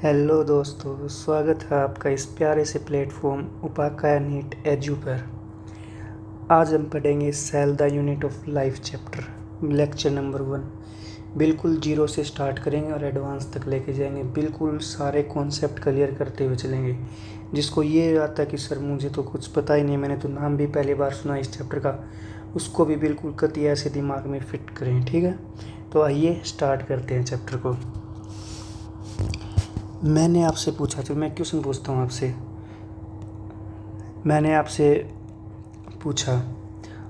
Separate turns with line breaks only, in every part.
Hello दोस्तों, स्वागत है आपका इस प्यारे से प्लेटफॉर्म उपाकाया नीट एजू पर। आज हम पढ़ेंगे cell the unit of life chapter lecture number 1। बिल्कुल जीरो से स्टार्ट करेंगे और एडवांस तक लेके जाएंगे। बिल्कुल सारे कॉन्सेप्ट क्लियर करते हुए चलेंगे। जिसको ये आता है कि सर मुझे तो कुछ पता ही नहीं, मैंने तो नाम भी पहली बार सुना इस चैप्टर का, उसको भी बिल्कुल कति ऐसे दिमाग में फिट करें। ठीक है, तो आइए स्टार्ट करते हैं चैप्टर को। मैंने आपसे पूछा, तो मैं क्वेश्चन पूछता हूँ आपसे। मैंने आपसे पूछा,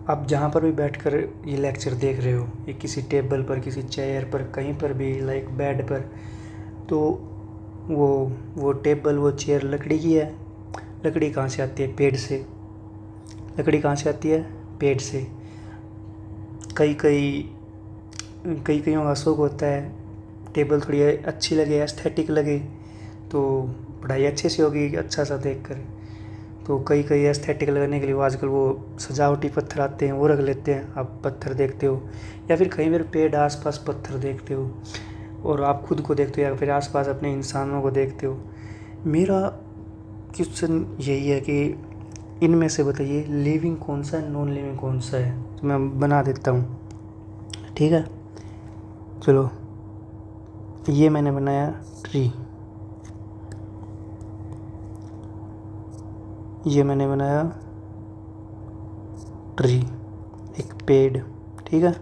आप जहाँ पर भी बैठकर ये लेक्चर देख रहे हो, ये किसी टेबल पर, किसी चेयर पर, कहीं पर भी, लाइक बेड पर, तो वो टेबल, वो चेयर लकड़ी की है। लकड़ी कहाँ से आती है? पेड़ से। लकड़ी कहाँ से आती है? पेड़ से। कई कईयों का शौक होता है टेबल थोड़ी अच्छी लगे, एस्थेटिक लगे, तो पढ़ाई अच्छे से होगी अच्छा सा देख कर। तो कई एस्थेटिक लगने के लिए वो आजकल वो सजावटी पत्थर आते हैं, वो रख लेते हैं। आप पत्थर देखते हो, या फिर कहीं पर पेड़ आसपास पत्थर देखते हो, और आप खुद को देखते हो, या फिर आसपास अपने इंसानों को देखते हो। मेरा क्वेश्चन यही है कि इनमें से बताइए लिविंग कौन सा है, नॉन लिविंग कौन सा है। तो मैं बना देता हूँ, ठीक है। चलो, ये मैंने बनाया ट्री, ये मैंने बनाया ट्री, एक पेड़, ठीक है।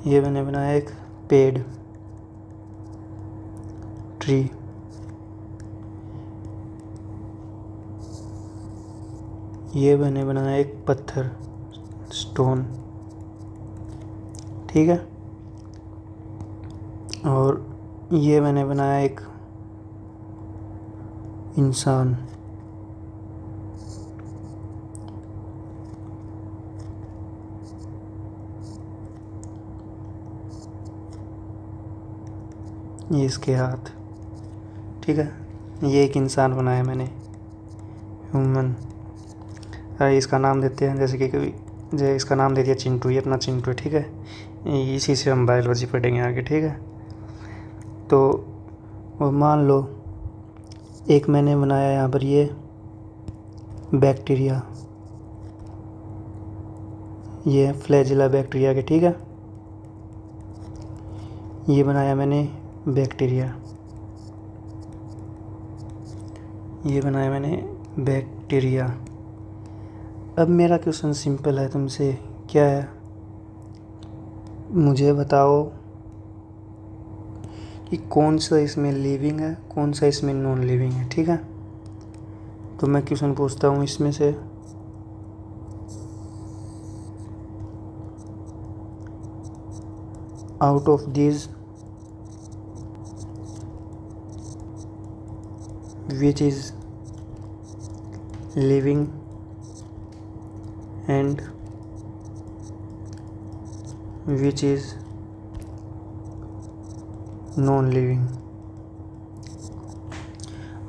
ये मैंने बनाया एक पेड़, ट्री। ये मैंने बनाया एक पत्थर, स्टोन, ठीक है। और ये मैंने बनाया एक इंसान। ये इसके हाथ, ठीक है। ये एक इंसान बनाया मैंने, ह्यूमन। इसका नाम देते हैं, जैसे कि कभी जैसे इसका नाम दे दिया चिंटू, ये अपना चिंटू है, ठीक है। इसी से हम बायोलॉजी पढ़ेंगे आगे, ठीक है। तो और मान लो एक मैंने बनाया यहाँ पर ये बैक्टीरिया, ये फ्लैजिला बैक्टीरिया के, ठीक है। ये बनाया मैंने बैक्टीरिया, ये बनाया मैंने बैक्टीरिया। अब मेरा क्वेश्चन सिंपल है तुमसे, क्या है? मुझे बताओ कि कौन सा इसमें लिविंग है, कौन सा इसमें नॉन लिविंग है, ठीक है। तो मैं क्वेश्चन पूछता हूँ इसमें से, out of these which is living and which is non living.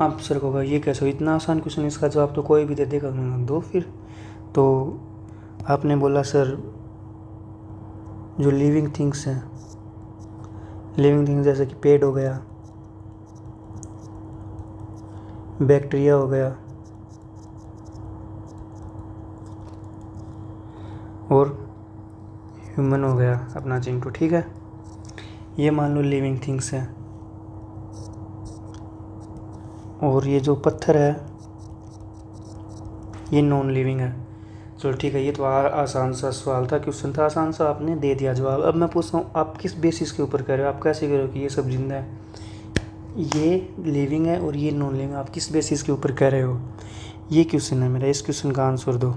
आप सर को ये कैसे हो, इतना आसान क्वेश्चन, इसका जवाब तो कोई भी दे देगा। दो फिर। तो आपने बोला सर जो लिविंग थिंग्स हैं, लिविंग थिंग्स जैसे कि पेड़ हो गया, बैक्टीरिया हो गया, और ह्यूमन हो गया अपना चिंटू, ठीक है। ये मान लो लिविंग थिंग्स हैं। और ये जो पत्थर है ये नॉन लिविंग है। चलो ठीक है, ये तो आसान सा सवाल था, क्वेश्चन था आसान सा, आपने दे दिया जवाब। अब मैं पूछता हूँ, आप किस बेसिस के ऊपर कह रहे हो, आप कैसे कह रहे हो कि ये सब जिंदा है, ये लिविंग है और ये नॉन लिविंग, आप किस बेसिस के ऊपर कह रहे हो? ये क्वेश्चन है मेरा, इस क्वेश्चन का आंसर दो।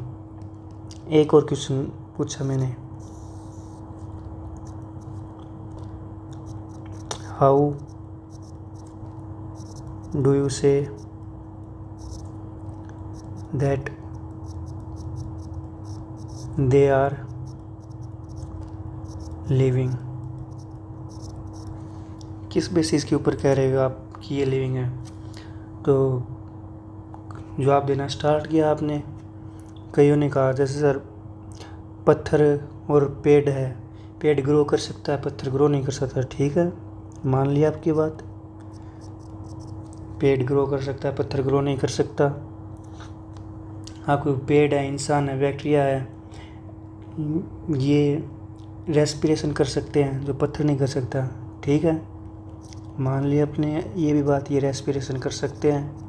एक और क्वेश्चन पूछा मैंने, how do you say that they are living? किस बेसिस के ऊपर कह रहे हो आप कि ये लिविंग है? तो जवाब देना स्टार्ट किया आपने। कईयों ने कहा जैसे सर पत्थर और पेड़ है, पेड़ ग्रो कर सकता है, पत्थर ग्रो नहीं कर सकता। ठीक है, मान लिया आपकी बात। पेड़ ग्रो कर सकता है, पत्थर ग्रो नहीं कर सकता। हाँ, कोई पेड़ है, इंसान है, बैक्टीरिया है, ये रेस्पिरेशन कर सकते हैं जो पत्थर नहीं कर सकता। ठीक है, मान लिया अपने ये भी बात, ये रेस्पिरेशन कर सकते हैं।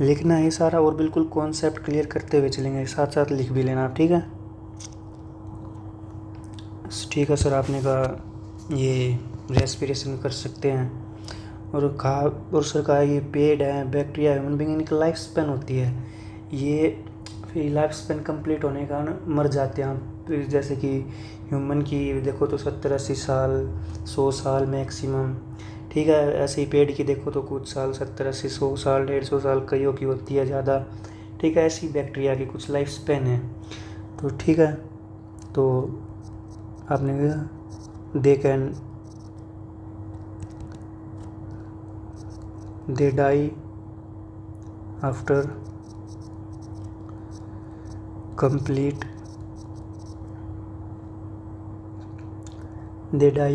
लिखना है सारा और बिल्कुल कॉन्सेप्ट क्लियर करते हुए चलेंगे, साथ साथ लिख भी लेना आप। ठीक है, ठीक है सर, आपने कहा ये रेस्पिरेशन कर सकते हैं और कहा, और सर कहा ये पेड़ है, बैक्टीरिया, ह्यूमन बीइंग, इनकी लाइफ स्पेन होती है, ये फिर लाइफ स्पेन कंप्लीट होने के कारण मर जाते हैं। जैसे कि ह्यूमन की देखो तो 70-80 साल, 100 साल मैक्सिमम। ठीक है, ऐसे ही पेड़ की देखो तो कुछ साल 70-80, 100 साल, 150 साल कईयों की होती है ज़्यादा। ठीक है, ऐसी बैक्टीरिया की कुछ लाइफ स्पेन है। तो ठीक है, तो आपने they die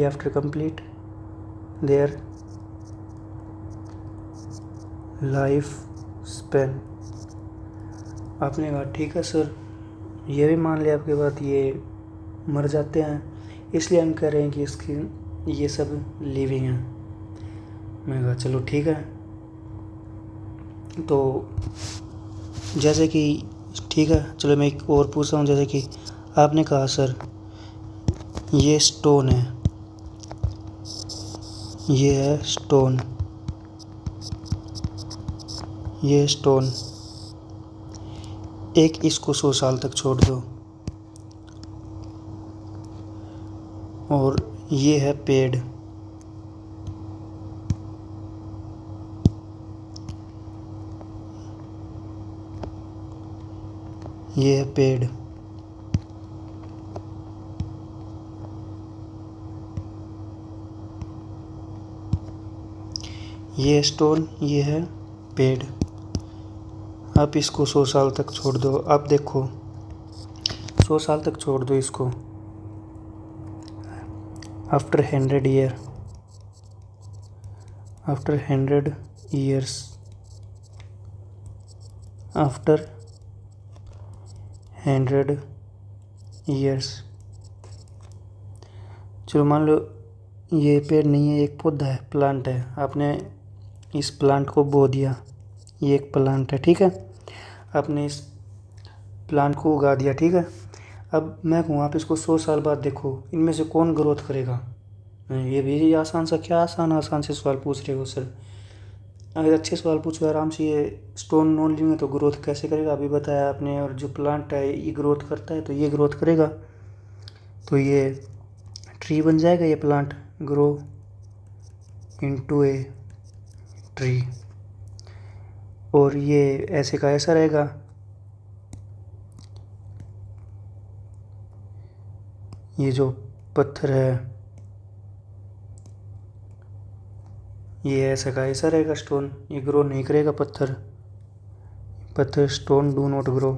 after complete their life span. आपने कहा ठीक है सर, ये भी मान लिया आपके बात, ये मर जाते हैं, इसलिए हम कह रहे हैं कि इसकी ये सब लिविंग है। मैंने कहा चलो ठीक है। तो जैसे कि ठीक है, चलो मैं एक और पूछ रहा हूँ। जैसे कि आपने कहा सर ये स्टोन है, ये है स्टोन, ये स्टोन, एक इसको 100 साल तक छोड़ दो, और ये है पेड़, ये है पेड़, ये स्टोन, ये है पेड़। आप इसको 100 साल तक छोड़ दो। आप देखो 100 साल तक छोड़ दो इसको। After 100 year, after 100 years, after 100 years, चलो मान लो ये पेड़ नहीं है, एक पौधा है, प्लांट है। आपने इस प्लांट को बो दिया, ये एक प्लांट है। ठीक है, आपने इस प्लांट को उगा दिया। ठीक है, अब मैं कहूँ आप इसको 100 साल बाद देखो, इनमें से कौन ग्रोथ करेगा। ये भी आसान सा, क्या आसान से सवाल पूछ रहे हो सर। अगर अच्छे सवाल पूछो आराम से। ये स्टोन नॉन लिविंग है तो ग्रोथ कैसे करेगा, अभी बताया आपने। और जो प्लांट है ये ग्रोथ करता है तो ये ग्रोथ करेगा, तो ये ट्री बन जाएगा, ये plant grow into a tree. और ये ऐसे का ऐसा रहेगा, ये जो पत्थर है ये ऐसा का ऐसा रहेगा स्टोन, ये ग्रो नहीं करेगा। पत्थर स्टोन डू नॉट ग्रो।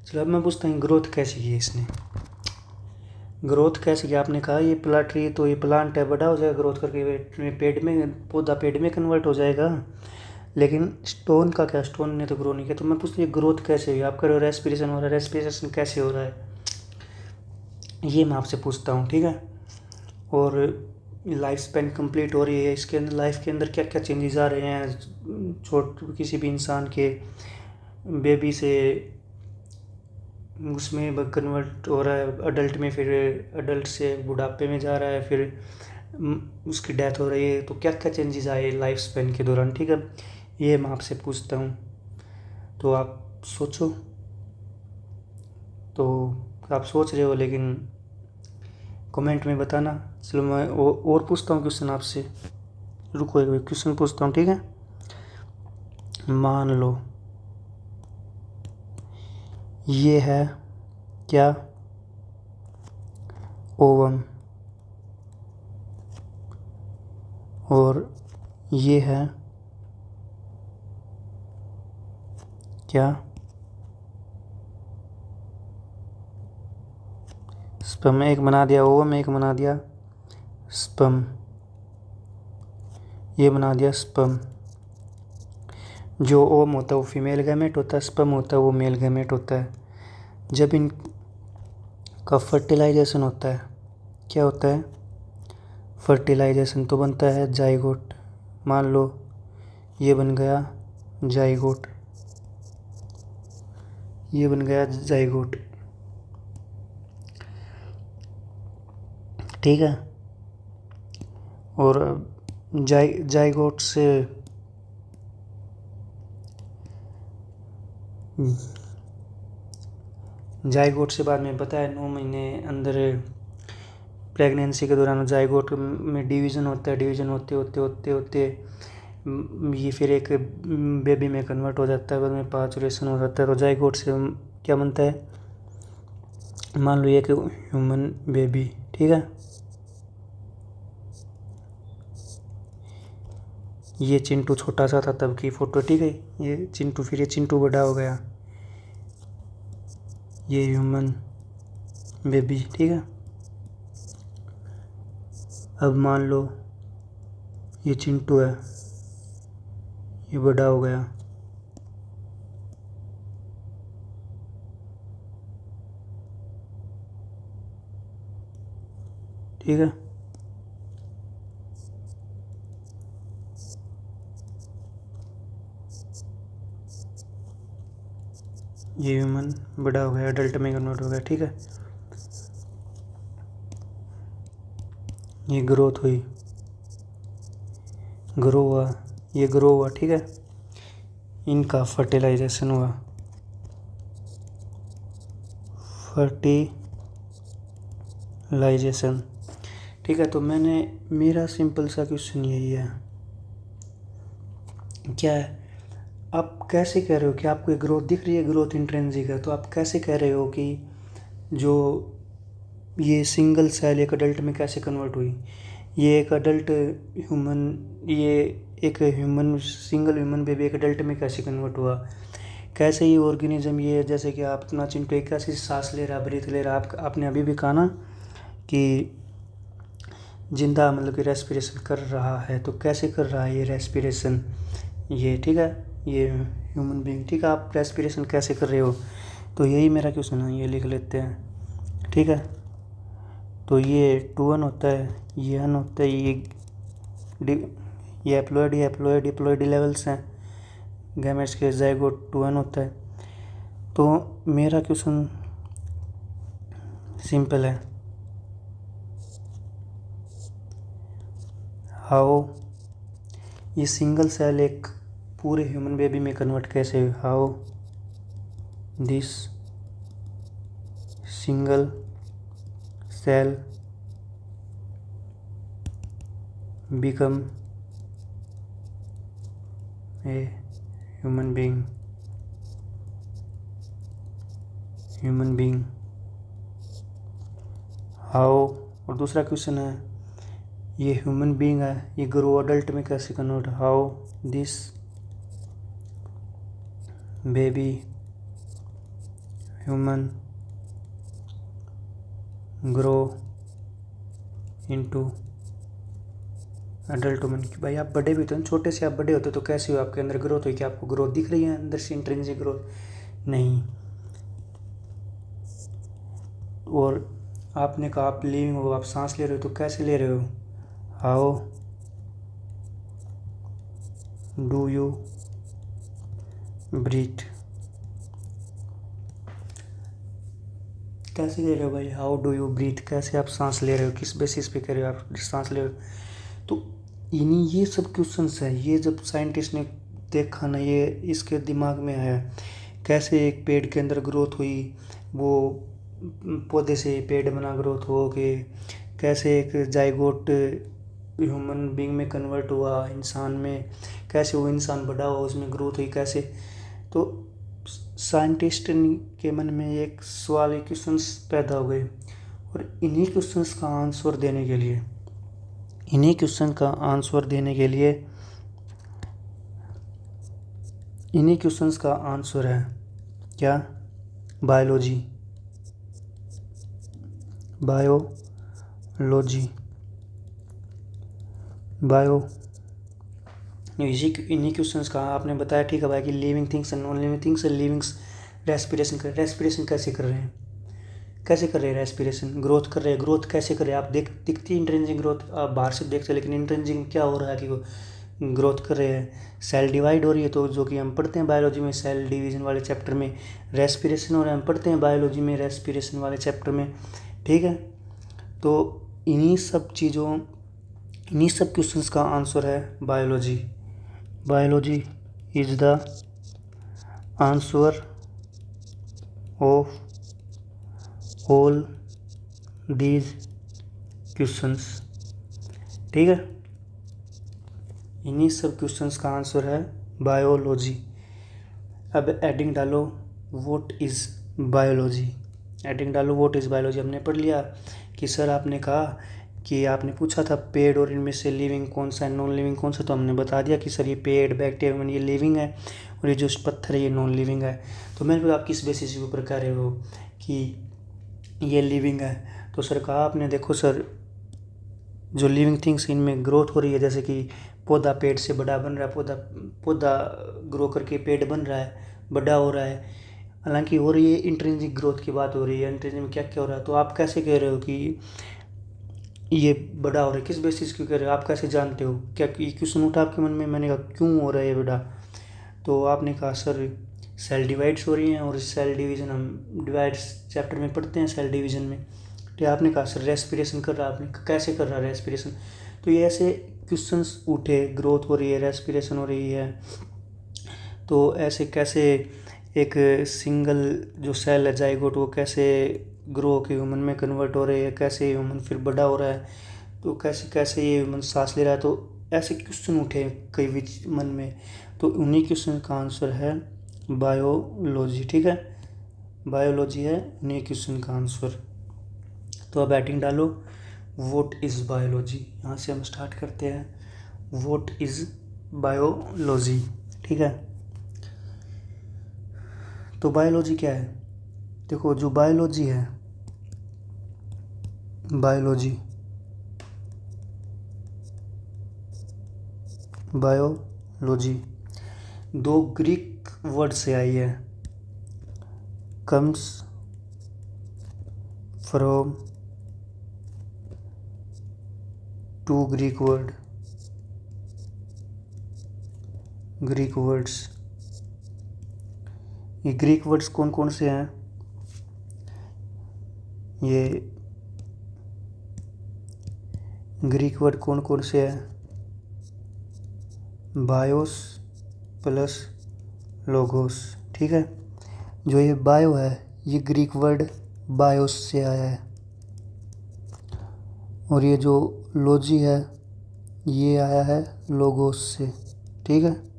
चलो अब मैं पूछता हूँ ग्रोथ कैसे की है इसने। ग्रोथ कैसे किया, आपने कहा ये ट्री तो ये प्लांट है, बड़ा हो जाएगा ग्रोथ करके, पेड़ में, पौधा पेड़ में कन्वर्ट हो जाएगा। लेकिन स्टोन का क्या, स्टोन ने तो ग्रो नहीं किया। तो मैं पूछता हूँ ग्रोथ कैसे हुई। आप कह रहे हो रेस्पिरेशन हो रहा है, रेस्पिरेशन कैसे हो रहा है, ये मैं आपसे पूछता हूँ। ठीक है, और लाइफ स्पेन कंप्लीट हो रही है, इसके अंदर लाइफ के अंदर क्या क्या चेंजेस आ रहे हैं किसी भी इंसान के, बेबी से उसमें कन्वर्ट हो रहा है अडल्ट में, फिर अडल्ट से बुढ़ापे में जा रहा है, फिर उसकी डेथ हो रही है। तो क्या क्या चेंजेस आए लाइफ स्पेन के दौरान। ठीक है, ये मैं आपसे पूछता हूँ, तो आप सोचो। तो आप सोच रहे हो लेकिन कमेंट में बताना। चलो मैं और पूछता हूँ क्वेश्चन आपसे, रुको एक क्वेश्चन पूछता हूँ। ठीक है, मान लो ये है क्या, ओवम, और ये है क्या, स्पर्म एक बना दिया, ओवम एक बना दिया, स्पर्म ये बना दिया स्पर्म। जो ओवम होता है वो फीमेल गैमेट होता है, स्पर्म होता है वो मेल गैमेट होता है। जब इनका फर्टिलाइजेशन होता है, क्या होता है फर्टिलाइजेशन, तो बनता है जाइगोट। मान लो ये बन गया जाइगोट, ये बन गया जाइगोट, ठीक है। और जाइगोट से बाद में पता है 9 महीने अंदर प्रेगनेंसी के दौरान जाइगोट में डिवीज़न होता है। डिवीज़न होते होते होते होते ये फिर एक बेबी में कन्वर्ट हो जाता है, बाद में पाचुरेशन हो जाता है। तो जाइगोट से क्या बनता है, मान लो ये कि ह्यूमन बेबी, ठीक है। ये चिंटू छोटा सा था तब की फ़ोटो, ठीक है। ये चिंटू, फिर ये चिंटू बड़ा हो गया, ये ह्यूमन बेबी, ठीक है। अब मान लो ये चिंटू है, ये बड़ा हो गया, ठीक है। ये ह्यूमन बड़ा हो गया, अडल्ट में कन्वर्ट हो गया, ठीक है। ये ग्रोथ हुई, ग्रो हुआ, ये ग्रो हुआ, ठीक है। इनका फर्टिलाइजेशन हुआ, फर्टिलाइजेशन, ठीक है। तो मेरा सिंपल सा क्वेश्चन यही है, क्या है, आप कैसे कह रहे हो कि आपको ग्रोथ दिख रही है, ग्रोथ इंट्रिंसिक है, तो आप कैसे कह रहे हो कि जो ये सिंगल सेल एक अडल्ट में कैसे कन्वर्ट हुई, ये एक अडल्ट ह्यूमन, ये एक ह्यूमन सिंगल ह्यूमन बेबी एक अडल्ट में कैसे कन्वर्ट हुआ, कैसे ये ऑर्गेनिज्म, ये जैसे कि आप अपना चिंटू एक कैसे सांस ले रहा, ब्रीथ ले रहा, आपने अभी भी कहा ना कि जिंदा, मतलब कि रेस्पिरेशन कर रहा है, तो कैसे कर रहा है ये रेस्पिरेशन, ये, ठीक है, ये ह्यूमन बीइंग, ठीक है। आप रेस्पिरेशन कैसे कर रहे हो, तो यही मेरा क्वेश्चन है, ये लिख लेते हैं, ठीक है। तो ये 2 1 होता है, ये अन होता है, ये एप्लॉयड लेवल्स हैं गैमेट्स के, जाइगोट 2 1 होता है। तो मेरा क्वेश्चन सिंपल है, हाउ ये सिंगल सेल एक पूरे ह्यूमन बेबी में कन्वर्ट कैसे हुई, how this single cell become a human being, how. और दूसरा क्वेश्चन है, ये ह्यूमन बीइंग है, ये ग्रो अडल्ट में कैसे convert, how this baby human grow into adult human. भाई आप बड़े भी तो हैं, छोटे से आप बड़े होते तो कैसे हो, आपके अंदर ग्रोथ हुई, क्या आपको ग्रोथ दिख रही है अंदर से, इंट्रिंसिक ग्रोथ नहीं। और आपने कहा आप लिविंग हो, आप सांस ले रहे हो, तो कैसे ले रहे हो, हाउ डू यू ब्रीथ, कैसे ले रहे हो भाई, हाउ डू यू ब्रीथ, कैसे आप सांस ले रहे हो, किस बेसिस पे कर रहे हो आप सांस ले रहे हो। तो इन्हीं ये सब क्वेश्चंस है, ये जब साइंटिस्ट ने देखा ना, ये इसके दिमाग में आया कैसे एक पेड़ के अंदर ग्रोथ हुई, वो पौधे से पेड़ बना ग्रोथ हो के, कैसे एक जाइगोट ह्यूमन बीइंग में कन्वर्ट हुआ इंसान में, कैसे वो इंसान बड़ा हुआ, उसमें ग्रोथ हुई कैसे। तो साइंटिस्ट के मन में एक सवाल, एक क्वेश्चंस पैदा हो गए, और इन्हीं क्वेश्चंस का आंसर देने के लिए, इन्हीं क्वेश्चन का आंसर देने के लिए, इन्हीं क्वेश्चंस का आंसर है क्या, बायोलॉजी। बायोलॉजी। बायो इसी इन्हीं क्वेश्चंस का आपने बताया, ठीक है भाई, कि living things and non living things. Livings respiration कैसे कर रहे हैं, कैसे कर रहे हैं रेस्पिरेशन, ग्रोथ कर रहे हैं। ग्रोथ कैसे कर रहे हैं, आप दिखती है इंट्रिंसिक ग्रोथ, आप बाहर से देखते हैं, लेकिन इंट्रिंसिक में क्या हो रहा है कि वो ग्रोथ कर रहे हैं। सेल डिवाइड हो रही है, तो जो कि हम पढ़ते हैं बायोलॉजी में सेल डिवीजन वाले चैप्टर में। रेस्पिरेशन हो रहा है, हम पढ़ते हैं बायोलॉजी में रेस्पिरेशन वाले चैप्टर में, ठीक है। तो इन्हीं सब चीज़ों, इन्हीं सब क्वेश्चंस का आंसर है biology. Biology is the answer of all these questions, ठीक है। इन्हीं सब क्वेश्चंस का आंसर है बायोलॉजी। अब एडिंग डालो, व्हाट इज़ बायोलॉजी। एडिंग डालो, व्हाट इज़ बायोलॉजी। हमने पढ़ लिया कि सर आपने कहा कि आपने पूछा था पेड़ और इनमें से लिविंग कौन सा है, नॉन लिविंग कौन सा, तो हमने बता दिया कि सर ये पेड़ बैक्टीरिया ये लिविंग है और ये जो पत्थर है ये नॉन लिविंग है। तो मैंने बोला आप किस बेसिस के ऊपर कह रहे हो कि ये लिविंग है, तो सर कहा आपने देखो सर जो लिविंग थिंग्स इनमें ग्रोथ हो रही है, जैसे कि पौधा पेड़ से बड़ा बन रहा है, पौधा पौधा ग्रो करके पेड़ बन रहा है, बड़ा हो रहा है, हालांकि हो रही है इंट्रिंसिक ग्रोथ की बात हो रही है। इंट्रिंसिक में क्या क्या हो रहा है, तो आप कैसे कह रहे हो कि ये बड़ा हो रहा है, किस बेसिस क्यों कह रहे हो, आप कैसे जानते हो, क्या ये क्वेश्चन उठा आपके मन में। मैंने कहा क्यों हो रहा है ये बड़ा, तो आपने कहा सर सेल डिवाइड्स हो रही हैं और सेल डिवीज़न हम डिवाइड्स चैप्टर में पढ़ते हैं सेल डिवीज़न में। तो आपने कहा सर रेस्पिरेशन कर रहा है, आपने कैसे कर रहा है रेस्पिरेशन। तो ये ऐसे क्वेश्चंस उठे, ग्रोथ हो रही है, रेस्पिरेशन हो रही है, तो ऐसे कैसे एक सिंगल जो सेल है जाइगोट वो कैसे ग्रो होकर ह्यूमन में कन्वर्ट हो रही है, कैसे ह्यूमन फिर बड़ा हो रहा है, तो कैसे कैसे ये ह्यूमन सांस ले रहा है। तो ऐसे क्वेश्चन उठे कई बीच मन में, तो उन्हीं क्वेश्चन का आंसर है बायोलॉजी, ठीक है। बायोलॉजी है उन्हीं क्वेश्चन का आंसर। तो अब बैटिंग डालो, व्हाट इज़ बायोलॉजी। यहाँ से हम स्टार्ट करते हैं, व्हाट इज़ बायोलॉजी, ठीक है। तो बायोलॉजी क्या है, देखो जो बायोलॉजी है, बायोलॉजी बायोलॉजी दो ग्रीक वर्ड से आई है, comes from two Greek words. ये ग्रीक वर्ड्स कौन कौन से हैं, ये ग्रीक वर्ड कौन कौन से हैं, बायोस प्लस लोगोस, ठीक है। जो ये बायो है ये ग्रीक वर्ड बायोस से आया है, और ये जो लॉजी है ये आया है लोगोस से, ठीक है।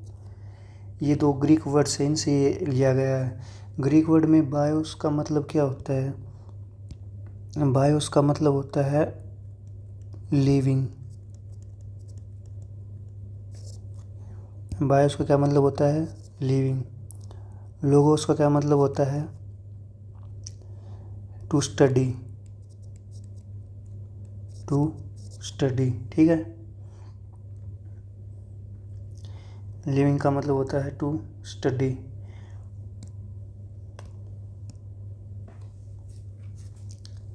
ये दो ग्रीक वर्ड से इनसे ये लिया गया है। ग्रीक वर्ड में बायोस का मतलब क्या होता है, बायोस का मतलब होता है लिविंग। बायोस का क्या मतलब होता है, लिविंग। लोगोस का क्या मतलब होता है, टू स्टडी, ठीक है। लिविंग का मतलब होता है टू स्टडी,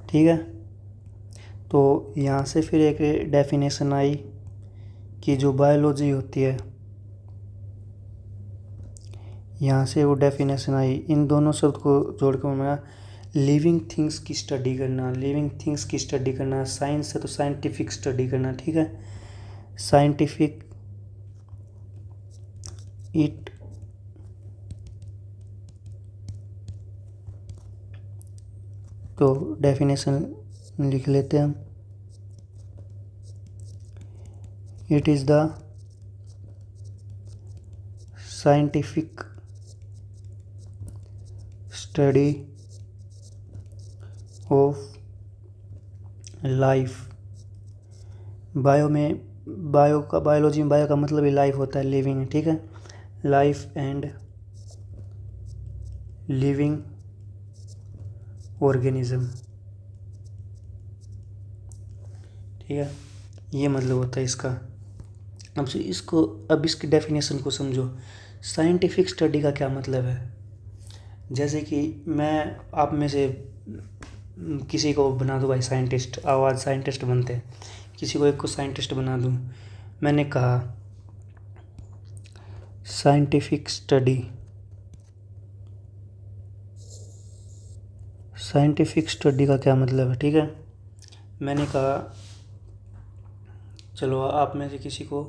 ठीक है। तो यहाँ से फिर एक डेफिनेशन आई कि जो बायोलॉजी होती है, यहाँ से वो डेफिनेशन आई, इन दोनों शब्द को जोड़ कर मैं लिविंग थिंग्स की स्टडी करना, लिविंग थिंग्स की स्टडी करना। साइंस है तो साइंटिफिक स्टडी करना, ठीक है। साइंटिफिक इट तो डेफिनेशन लिख लेते हैं हम, it is the scientific study of life. Bio में बायो का बायोलॉजी में बायो का मतलब ही लाइफ होता है, लिविंग, ठीक है। लाइफ एंड लिविंग ऑर्गेनिज्म, ठीक है, ये मतलब होता है इसका। अब इसकी डेफिनेशन को समझो। साइंटिफिक स्टडी का क्या मतलब है? जैसे कि मैं आप में से किसी को बना दूँ भाई साइंटिस्ट, आवाज़ साइंटिस्ट बनते हैं, किसी को एक को साइंटिस्ट बना दूँ। मैंने कहा साइंटिफिक स्टडी, साइंटिफिक स्टडी का क्या मतलब है, ठीक है। मैंने कहा चलो आप में से किसी को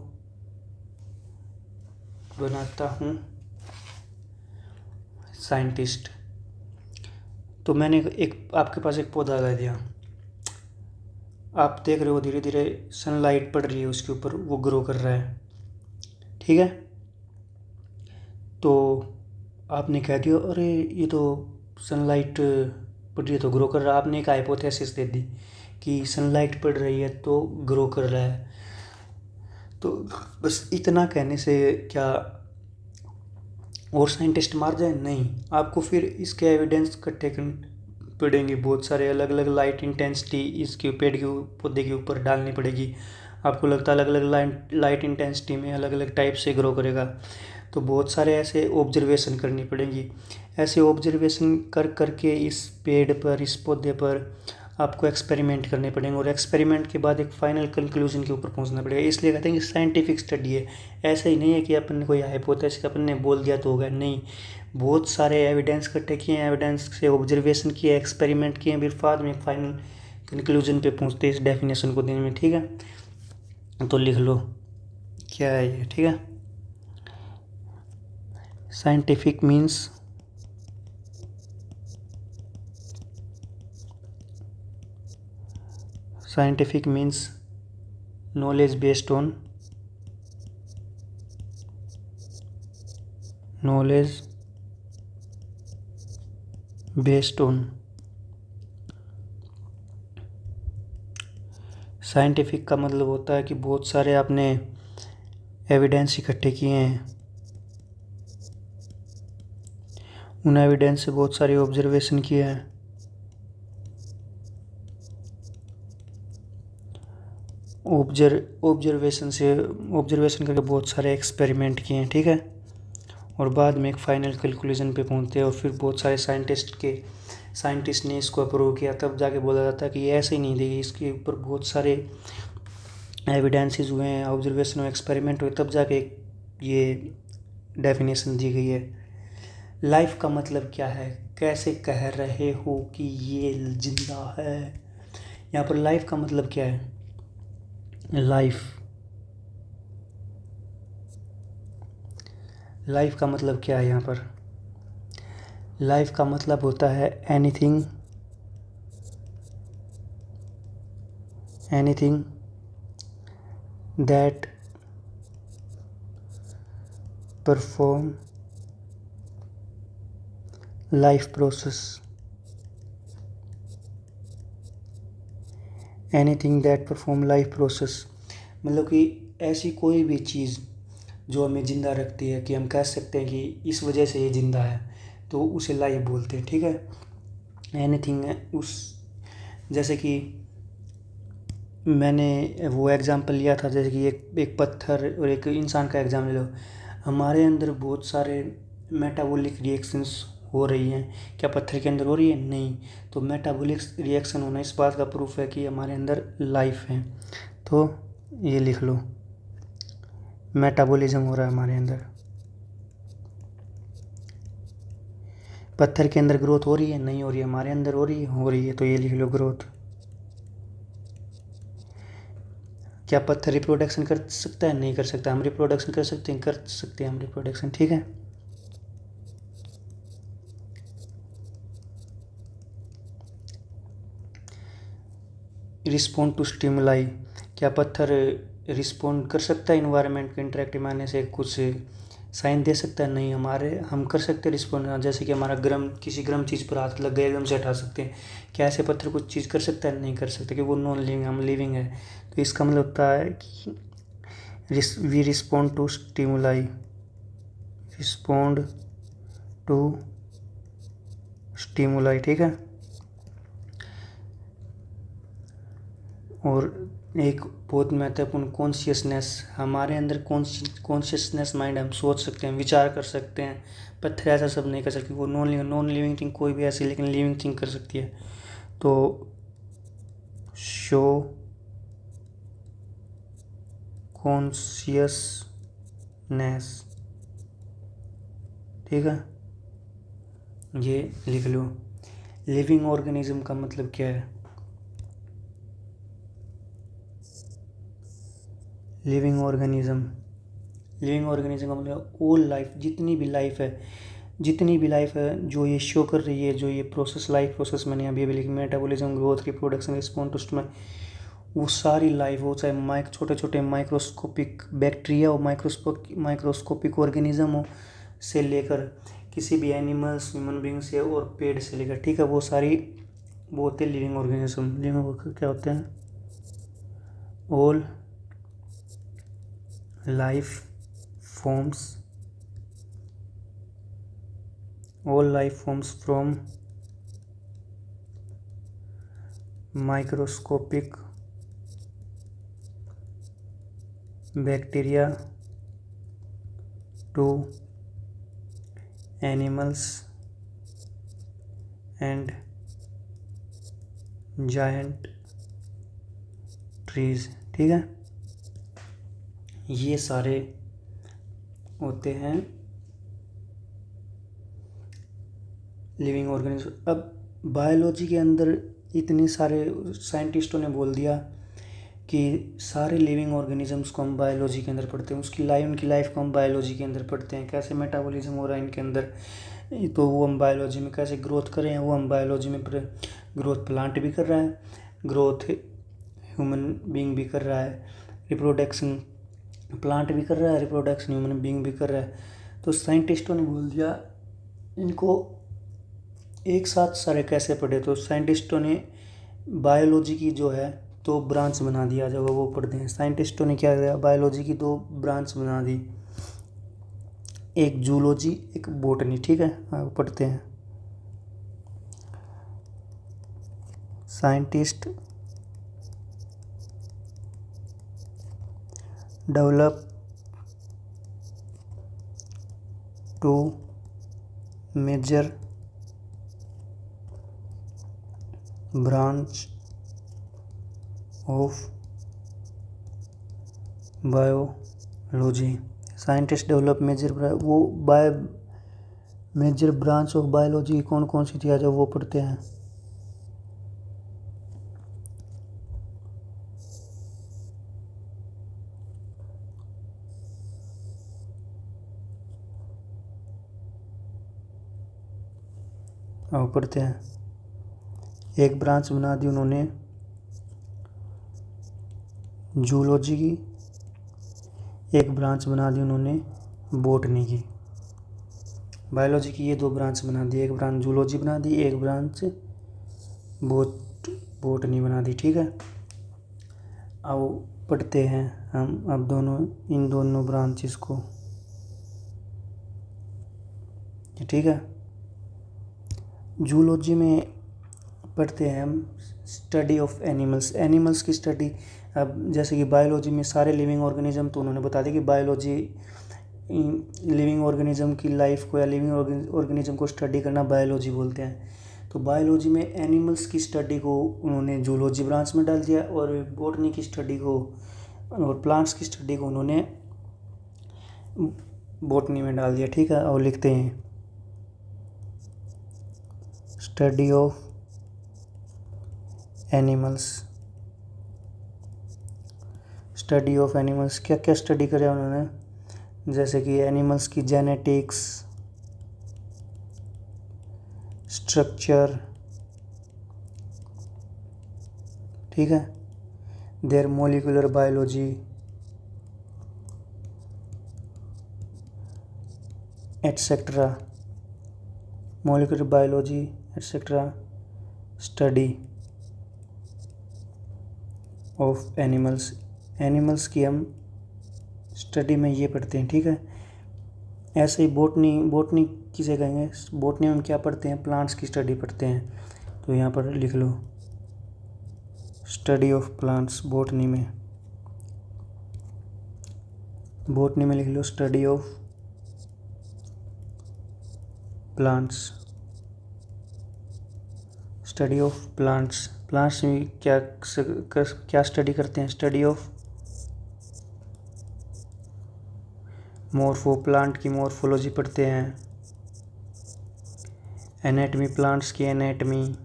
बनाता हूँ साइंटिस्ट। तो मैंने एक आपके पास एक पौधा लगा दिया, आप देख रहे हो धीरे धीरे सनलाइट पड़ रही है उसके ऊपर, वो ग्रो कर रहा है, ठीक है। तो आपने कह दिया अरे ये तो सनलाइट पड़ रही है तो ग्रो कर रहा है। आपने एक हाइपोथेसिस दे दी कि सनलाइट पड़ रही है तो ग्रो कर रहा है। तो बस इतना कहने से क्या और साइंटिस्ट मार जाए? नहीं, आपको फिर इसके एविडेंस इकट्ठे करने पड़ेंगे, बहुत सारे अलग अलग लाइट इंटेंसिटी इसके पेड़ के पौधे के ऊपर डालनी पड़ेगी। आपको लगता है अलग अलग लाइट इंटेंसिटी में अलग अलग टाइप से ग्रो करेगा, तो बहुत सारे ऐसे ऑब्जर्वेशन करनी पड़ेंगी। ऐसे ऑब्जर्वेशन कर करके इस पेड़ पर, इस पौधे पर आपको एक्सपेरिमेंट करने पड़ेंगे, और एक्सपेरिमेंट के बाद एक फाइनल कंक्लूजन के ऊपर पहुंचना पड़ेगा। इसलिए कहते हैं कि साइंटिफिक स्टडी है। ऐसा ही नहीं है कि अपन ने कोई हाइपोथेसिस अपन ने बोल दिया तो होगा, नहीं। बहुत सारे एविडेंस इकट्ठे किए हैं, एविडेंस से ऑब्जर्वेशन किए, एक्सपेरिमेंट किए, फिर बाद में फाइनल कंक्लूजन पे पहुंचते हैं इस डेफिनेशन को देने में, ठीक है। तो लिख लो क्या है ये, ठीक है। Scientific means scientific means knowledge based on knowledge based on scientific का मतलब होता है कि बहुत सारे आपने एविडेंस इकट्ठे किए हैं, उन एविडेंस से बहुत सारे ऑब्जर्वेशन किए हैं, ऑब्जर्वेशन करके बहुत सारे एक्सपेरिमेंट किए हैं, ठीक है। और बाद में एक फाइनल कंक्लूजन पे पहुंचते हैं, और फिर बहुत सारे साइंटिस्ट ने इसको अप्रूव किया, तब जाके बोला जाता है कि ये ऐसे ही नहीं देगी, इसके ऊपर बहुत सारे एविडेंसेस हुए हैं, ऑब्जर्वेशन और एक्सपेरिमेंट हुए, तब जाके ये डेफिनेशन दी गई है। लाइफ का मतलब क्या है? कैसे कह रहे हो कि ये जिंदा है? यहाँ पर लाइफ का मतलब क्या है? लाइफ का मतलब क्या है यहाँ पर? लाइफ का मतलब होता है anything that perform life process, anything that perform life process. मतलब कि ऐसी कोई भी चीज़ जो हमें ज़िंदा रखती है, कि हम कह सकते हैं कि इस वजह से ये ज़िंदा है, तो उसे लाइफ बोलते हैं, ठीक है। एनीथिंग है उस, जैसे कि मैंने वो एग्जांपल लिया था, जैसे कि एक पत्थर और एक इंसान का एग्जाम्पल लो। हमारे अंदर बहुत सारे मेटाबॉलिक रिएक्शंस हो रही हैं, क्या पत्थर के अंदर हो रही है? नहीं। तो मेटाबॉलिक रिएक्शन होना इस बात का प्रूफ है कि हमारे अंदर लाइफ है। तो ये लिख लो, मेटाबॉलिज्म हो रहा है हमारे अंदर। पत्थर के अंदर ग्रोथ हो रही है? नहीं हो रही है। हमारे अंदर हो रही है? हो रही है। तो ये लिख लो ग्रोथ। क्या पत्थर रिप्रोडक्शन कर सकता है? नहीं कर सकता। हम रिप्रोडक्शन कर सकते हैं? कर सकते हैं हम रिप्रोडक्शन, ठीक है। रिस्पॉन्ड टू स्टिमुलाई, क्या पत्थर रिस्पॉन्ड कर सकता है इन्वायरमेंट के इंटरेक्टिव आने से, कुछ साइन दे सकता है? नहीं। हम कर सकते हैं रिस्पॉन्ड, जैसे कि हमारा किसी गर्म चीज़ पर हाथ लग गया, एकदम से हटा सकते हैं। क्या ऐसे पत्थर कुछ चीज़ कर सकता है? नहीं कर सकते, क्योंकि वो नॉन लिविंग, हम लिविंग है। तो इसका मतलब होता है कि we respond to stimuli, respond to stimuli, ठीक है। और एक बहुत महत्वपूर्ण कॉन्शियसनेस, हमारे अंदर कॉन्शियसनेस माइंड, हम सोच सकते हैं, विचार कर सकते हैं। पत्थर ऐसा सब नहीं कर सकती, वो नॉन लिविंग थिंग कोई भी ऐसी, लेकिन लिविंग थिंग कर सकती है। तो शो कॉन्शियसनेस, ठीक है, ये लिख लो। लिविंग ऑर्गेनिज्म का मतलब क्या है? लिविंग ऑर्गेनिज्म का मतलब ऑल लाइफ, जितनी भी लाइफ है जो ये शो कर रही है, जो ये प्रोसेस, लाइफ प्रोसेस मैंने अभी अभी लिखी, metabolism, growth, reproduction, response to, वो सारी लाइफ हो, चाहे छोटे छोटे माइक्रोस्कोपिक बैक्टीरिया हो, माइक्रोस्कोपिक ऑर्गेनिज्म हो, से लेकर किसी भी एनिमल्स, ह्यूमन बींग से और पेड़ से लेकर, ठीक है, वो सारी वो होते हैं लिविंग ऑर्गेनिज्म। लिविंग क्या होते हैं? All life forms, from microscopic bacteria to animals and giant trees, ठीक है, ये सारे होते हैं लिविंग ऑर्गेनिज्म। अब बायोलॉजी के अंदर इतने सारे साइंटिस्टों ने बोल दिया कि सारे लिविंग ऑर्गेनिजम्स को हम बायोलॉजी के अंदर पढ़ते हैं, उनकी लाइफ को हम बायोलॉजी के अंदर पढ़ते हैं, कैसे मेटाबॉलिज्म हो रहा है इनके अंदर, तो वो हम बायोलॉजी में, कैसे ग्रोथ कर रहे हैं वो हम बायोलॉजी में, ग्रोथ प्लांट भी कर रहा है, ग्रोथ ह्यूमन बीइंग भी कर रहा है, रिप्रोडक्शन प्लांट भी कर रहा है, रिप्रोडक्शन ह्यूमन बीइंग भी कर रहा है। तो साइंटिस्टों ने बोल दिया इनको एक साथ सारे कैसे पढ़े, तो साइंटिस्टों ने बायोलॉजी की जो है 2 ब्रांच बना दिया, जब वो पढ़ते हैं। साइंटिस्टों ने क्या किया, बायोलॉजी की 2 ब्रांच बना दी, एक जूलॉजी, एक बॉटनी, ठीक है, वो पढ़ते हैं। Scientist develop two major branch of biology. Scientist develop major branch of biology कौन कौन सी थी, जो वो पढ़ते हैं। वो पढ़ते हैं, एक ब्रांच बना दी उन्होंने जूलॉजी की, एक ब्रांच बना दी उन्होंने बॉटनी की। बायोलॉजी की ये 2 ब्रांच बना दी, एक ब्रांच जूलॉजी बना दी, एक ब्रांच बॉटनी बना दी, ठीक है। अब पढ़ते हैं हम अब इन दोनों ब्रांचेस को, ठीक है। जूलॉजी में पढ़ते हैं हम स्टडी ऑफ एनिमल्स की स्टडी। अब जैसे कि बायोलॉजी में सारे लिविंग ऑर्गेनिज्म, तो उन्होंने बता दिया कि बायोलॉजी लिविंग ऑर्गेनिज्म की लाइफ को या लिविंग ऑर्गेनिज्म को स्टडी करना बायोलॉजी बोलते हैं। तो बायोलॉजी में एनिमल्स की स्टडी को उन्होंने जूलॉजी ब्रांच में डाल दिया, और बॉटनी की स्टडी को और प्लांट्स की स्टडी को उन्होंने बॉटनी में डाल दिया, ठीक है। और लिखते हैं स्टडी ऑफ एनिमल्स, क्या क्या स्टडी करा उन्होंने, जैसे कि एनिमल्स की जेनेटिक्स, स्ट्रक्चर, ठीक है, there molecular biology, etcetera, molecular biology etcetera, study of animals की हम स्टडी में ये पढ़ते हैं, ठीक है। ऐसे ही बॉटनी किसे कहेंगे, बॉटनी में हम क्या पढ़ते हैं, प्लांट्स की स्टडी पढ़ते हैं। तो यहाँ पर लिख लो स्टडी ऑफ प्लांट्स बॉटनी में लिख लो study of plants. Study of plants, plants में क्या स्टडी करते हैं? स्टडी ऑफ मॉर्फो, प्लांट की मॉर्फोलॉजी पढ़ते हैं। एनेटमी, प्लांट्स की एनेटमी।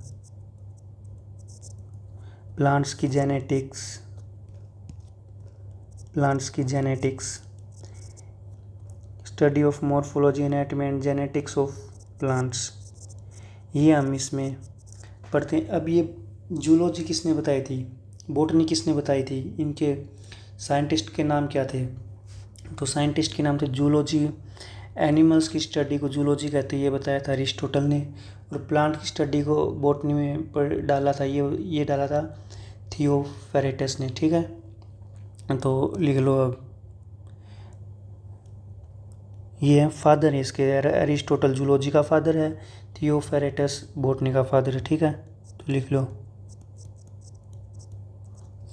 प्लांट्स की जेनेटिक्स, प्लांट्स की genetics. Study of morphology, anatomy and genetics of plants, ये हम इसमें पढ़ते हैं। अब ये जूलॉजी किसने बताई थी, बॉटनी किसने बताई थी, इनके साइंटिस्ट के नाम क्या थे? तो साइंटिस्ट के नाम थे जूलॉजी। एनिमल्स की स्टडी को जूलॉजी कहते हैं, ये बताया था अरिस्टोटल ने। और प्लांट की स्टडी को बॉटनी में डाला था, ये डाला था थियोफेरेटस ने। ठीक है, तो लिख लो अब, ये है फादर है इसके, अरिस्टोटल जूलॉजी का फादर है, थियोफेरेटस बॉटनी का फादर है। ठीक है, तो लिख लो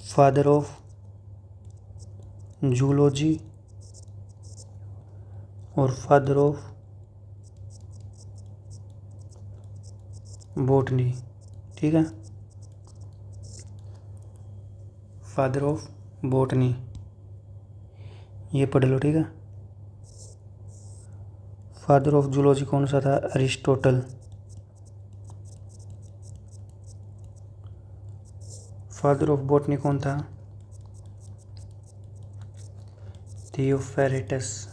फादर ऑफ जूलॉजी और फादर ऑफ बॉटनी। ठीक है, फादर ऑफ बॉटनी, ये पढ़ लो। ठीक है, फादर ऑफ जूलॉजी कौन सा था? अरिस्टोटल। फादर ऑफ बॉटनी कौन था? थियोफेरेटस।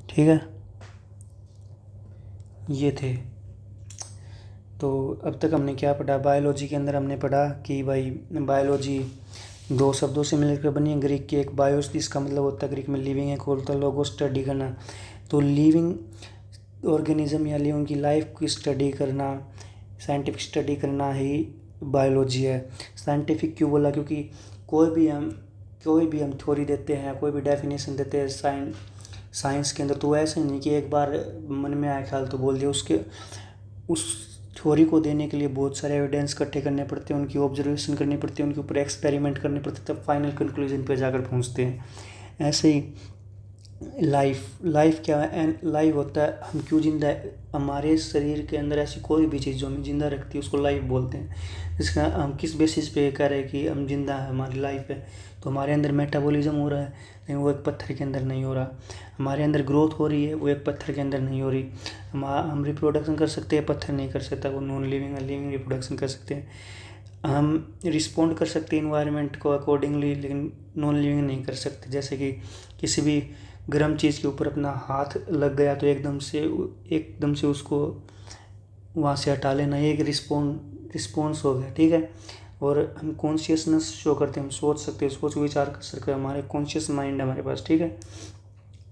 ठीक है, ये थे। तो अब तक हमने क्या पढ़ा? बायोलॉजी के अंदर हमने पढ़ा कि भाई बायोलॉजी दो शब्दों से मिलकर बनी है, ग्रीक की, एक बायोस जिसका मतलब होता है ग्रीक में लिविंग, एक होता है लोगो स्टडी करना। तो लिविंग ऑर्गेनिज्म या लिविंग की लाइफ की स्टडी करना, साइंटिफिक स्टडी करना ही बायोलॉजी है। साइंटिफिक क्यों बोला? क्योंकि कोई भी हम थ्योरी देते हैं, कोई भी डेफिनेशन देते हैं साइंस के अंदर, तो ऐसे नहीं कि एक बार मन में आया ख्याल तो बोल दिया। उस थ्योरी को देने के लिए बहुत सारे एविडेंस इकट्ठे करने पड़ते हैं, उनकी ऑब्जर्वेशन करनी पड़ती है, उनके ऊपर एक्सपेरिमेंट करने पड़ते हैं, तब फाइनल कंक्लूजन पे जाकर पहुंचते हैं। ऐसे ही लाइफ क्या है? लाइफ होता है हम क्यों जिंदा है, हमारे शरीर के अंदर ऐसी कोई भी चीज़ जो हमें जिंदा रखती है उसको लाइफ बोलते हैं। इसका हम किस बेसिस पे कह रहे हैं कि हम जिंदा है, हमारी लाइफ है? तो हमारे अंदर मेटाबॉलिज्म हो रहा है, लेकिन वो एक पत्थर के अंदर नहीं हो रहा। हमारे अंदर ग्रोथ हो रही है, वो एक पत्थर के अंदर नहीं हो रही। हम रिप्रोडक्शन कर सकते हैं, पत्थर नहीं कर सकता। वो नॉन लिविंग लिविंग रिप्रोडक्शन कर सकते हैं। हम रिस्पॉन्ड कर सकते हैं इन्वायरमेंट को अकॉर्डिंगली, लेकिन नॉन लिविंग नहीं कर सकते। जैसे कि किसी भी गर्म चीज़ के ऊपर अपना हाथ लग गया तो एकदम से उसको वहाँ से हटा लेना, ये एक रिस्पॉन्स हो गया। ठीक है, और हम कॉन्शियसनेस शो करते हैं, हम सोच सकते हैं, सोच विचार कर सकते हैं, हमारे कॉन्शियस माइंड है हमारे पास। ठीक है,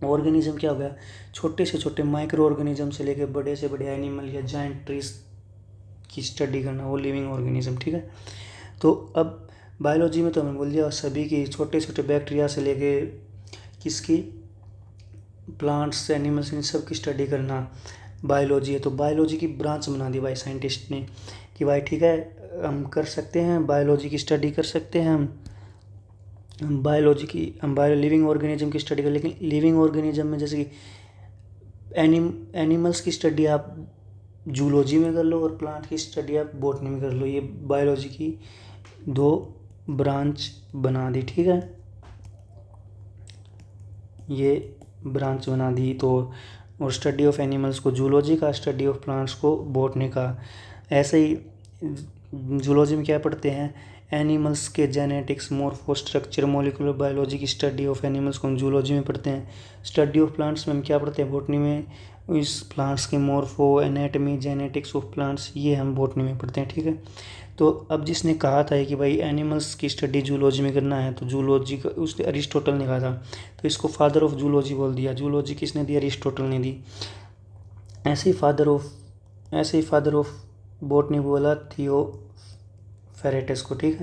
ऑर्गेनिज्म क्या हो गया? छोटे से छोटे माइक्रो ऑर्गेनिज्म से लेकर बड़े से बड़े एनिमल या जाइंट ट्रीज की स्टडी करना, वो लिविंग ऑर्गेनिज्म। ठीक है, तो अब बायोलॉजी में तो हमें बोल दिया सभी की, छोटे छोटे बैक्टीरिया से लेके किसकी, प्लांट्स, एनिमल्स, इन सब की स्टडी करना बायोलॉजी है। तो बायोलॉजी की ब्रांच बना दी भाई साइंटिस्ट ने कि भाई ठीक है हम कर सकते हैं, बायोलॉजी की स्टडी कर सकते हैं हम लिविंग ऑर्गेनिज्म की स्टडी कर। लेकिन लिविंग ऑर्गेनिज्म में जैसे कि एनिमल्स की स्टडी आप जूलॉजी में कर लो और प्लांट की स्टडी आप बॉटनी में कर लो। ये बायोलॉजी की दो ब्रांच बना दी। ठीक है, ये ब्रांच बना दी। तो और स्टडी ऑफ एनिमल्स को जूलॉजी का, स्टडी ऑफ प्लांट्स को बॉटनी का। ऐसे ही जूलॉजी में क्या पढ़ते हैं? एनिमल्स के जेनेटिक्स, मोर्फो स्ट्रक्चर, मोलिकुलर बायोलॉजी की स्टडी ऑफ एनिमल्स को हम जूलॉजी में पढ़ते हैं। स्टडी ऑफ प्लांट्स में हम क्या पढ़ते हैं? बॉटनी में इस प्लांट्स के मोर्फो, एनेटमी, जेनेटिक्स ऑफ प्लांट्स, ये हम बॉटनी में पढ़ते हैं। ठीक है, तो अब जिसने कहा था कि भाई एनिमल्स की स्टडी जूलॉजी में करना है, तो जूलॉजी का उसने अरिस्टोटल ने कहा था, तो इसको फादर ऑफ जूलॉजी बोल दिया। जूलॉजी किसने दी? अरिस्टोटल ने दी। ऐसे ही फादर ऑफ बॉटनी बोला थियोफेरेटस को। ठीक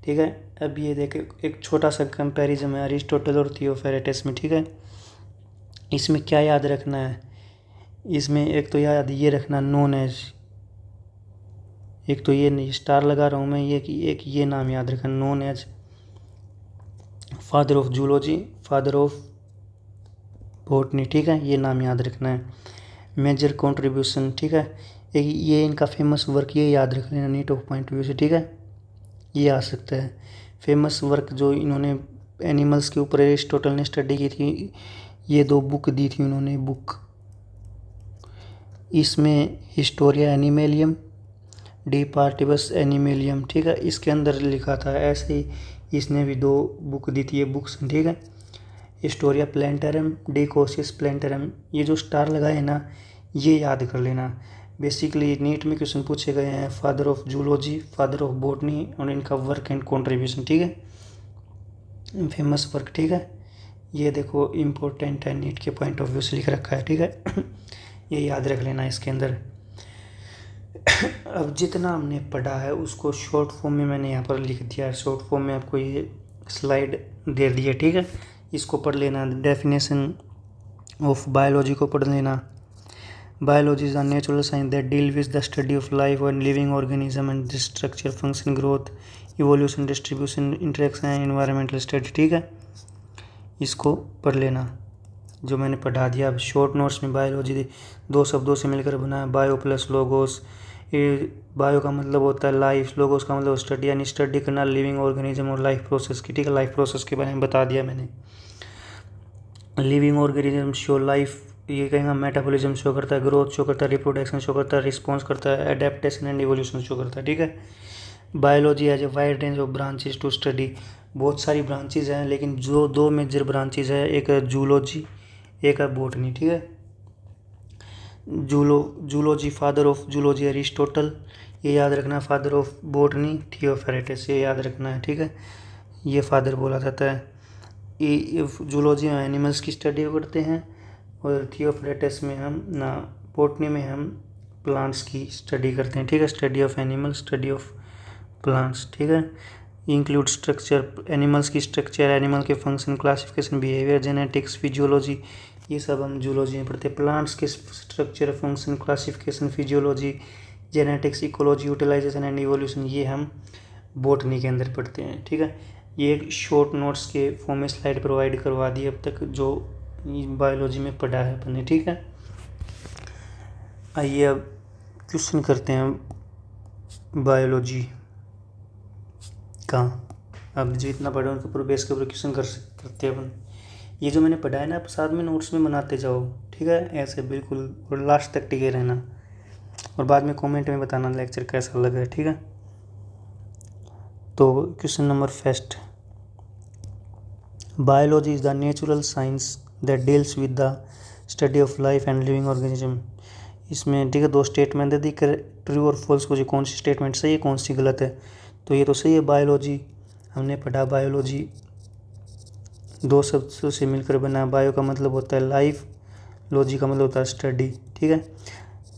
है, अब ये देखे एक छोटा सा कंपैरिजन है अरिस्टोटल और थियोफेरेटस में। ठीक है, इसमें क्या याद रखना है? इसमें एक तो याद ये रखना नोन एज, एक तो ये नहीं स्टार लगा रहा हूँ मैं, ये कि एक ये नाम याद रखना known as father of zoology, father of botany, ठीक है, ये नाम याद रखना है। मेजर कंट्रीब्यूशन, ठीक है, एक ये इनका फेमस वर्क ये याद रख लेना नीट ऑफ पॉइंट व्यू से, ठीक है, ये आ सकता है। फेमस वर्क जो इन्होंने एनिमल्स के ऊपर एरिस्टोटल ने स्टडी की थी, ये 2 बुक दी थी उन्होंने बुक, इसमें हिस्टोरिया एनिमेलियम, डी पार्टिबस एनिमेलियम, ठीक है, इसके अंदर लिखा था ऐसे ही इसने भी 2 बुक दी थी ये बुक्स, ठीक है। हिस्टोरिया प्लेंटरम, डी कोसिस प्लेंटरम, ये जो स्टार लगाए हैं ना ये याद कर लेना। बेसिकली नीट में क्वेश्चन पूछे गए हैं father of zoology, father of botany और इनका वर्क एंड कंट्रीब्यूशन, ठीक है, फेमस वर्क, ठीक है, ये देखो इम्पोर्टेंट है नीट के पॉइंट ऑफ व्यू से लिख रखा है, ठीक है। ये याद रख लेना इसके अंदर। अब जितना हमने पढ़ा है उसको शॉर्ट फॉर्म में मैंने यहाँ पर लिख दिया है, शॉर्ट फॉर्म में आपको ये स्लाइड दे दी है, ठीक है, इसको पढ़ लेना। डेफिनेशन ऑफ बायोलॉजी को पढ़ लेना। Biology is the natural science that deal with the study of life and living organism and structure, function, growth, evolution, distribution, interaction and environmental study, ठीक है, इसको पढ़ लेना जो मैंने पढ़ा दिया। अब शॉर्ट नोट्स में बायोलॉजी 2 शब्दों से मिलकर बना है, बायो प्लस लोगोस। ये बायो का मतलब होता है लाइफ, लोगोस का मतलब स्टडी, यानी स्टडी करना लिविंग ऑर्गेनिज्म और लाइफ प्रोसेस की, ठीक है, लाइफ प्रोसेस के बारे में बता दिया मैंने। लिविंग ऑर्गेनिज्म शो लाइफ, ये कहेंगे मेटाबॉलिज्म शो करता है, ग्रोथ शो करता है, रिप्रोडक्शन शो करता है, रिस्पॉन्स करता है, एडेप्टेशन एंड इवोल्यूशन शो करता है, ठीक है। Biology as a wide range of branches to study, बहुत सारी ब्रांचेज हैं लेकिन जो 2 मेजर ब्रांचेज है, एक है जूलॉजी, एक है बॉटनी, ठीक है। Zoology, father of zoology Aristotle, ये याद रखना। फादर ऑफ बॉटनी थियोफ्रेटस, ये याद रखना है, ठीक है, ये फादर बोला जाता है। ये जूलॉजी में एनिमल्स की स्टडी करते हैं और थियोफ्रेटस में हम ना बॉटनी में हम प्लांट्स की स्टडी करते हैं, ठीक है, study of animal, study of plants, ठीक है। इंक्लूड स्ट्रक्चर, एनिमल्स की स्ट्रक्चर, एनिमल के function, classification, behaviour, genetics, physiology, ये सब हम जूलॉजी में पढ़ते हैं। प्लांट्स के structure, function, classification, physiology, genetics, ecology, utilisation and evolution, ये हम बॉटनी के अंदर पढ़ते हैं, ठीक है। ये एक शॉर्ट नोट्स के फॉर्म में स्लाइड प्रोवाइड करवा दी अब तक जो बायोलॉजी में पढ़ा है अपने, ठीक है। आइए अब क्वेश्चन करते हैं बायोलॉजी का। अब जितना पढ़े उनके ऊपर बेस के ऊपर क्वेश्चन करते हैं अपन। ये जो मैंने पढ़ा है ना आप साथ में नोट्स में बनाते जाओ, ठीक है, ऐसे बिल्कुल, और लास्ट तक टिके रहना और बाद में कमेंट में बताना लेक्चर कैसा लगा, ठीक है। तो question number first, biology is the natural science that deals with the study of life and living organism. इसमें ठीक है 2 स्टेटमेंट दे दी, ट्रू और फॉल्स को, जो कौन सी स्टेटमेंट सही है कौन सी गलत है। तो ये तो सही है, बायोलॉजी हमने पढ़ा, बायोलॉजी 2 शब्दों से मिलकर बना। बायो का मतलब होता है लाइफ, लॉजी का मतलब होता है स्टडी, ठीक है,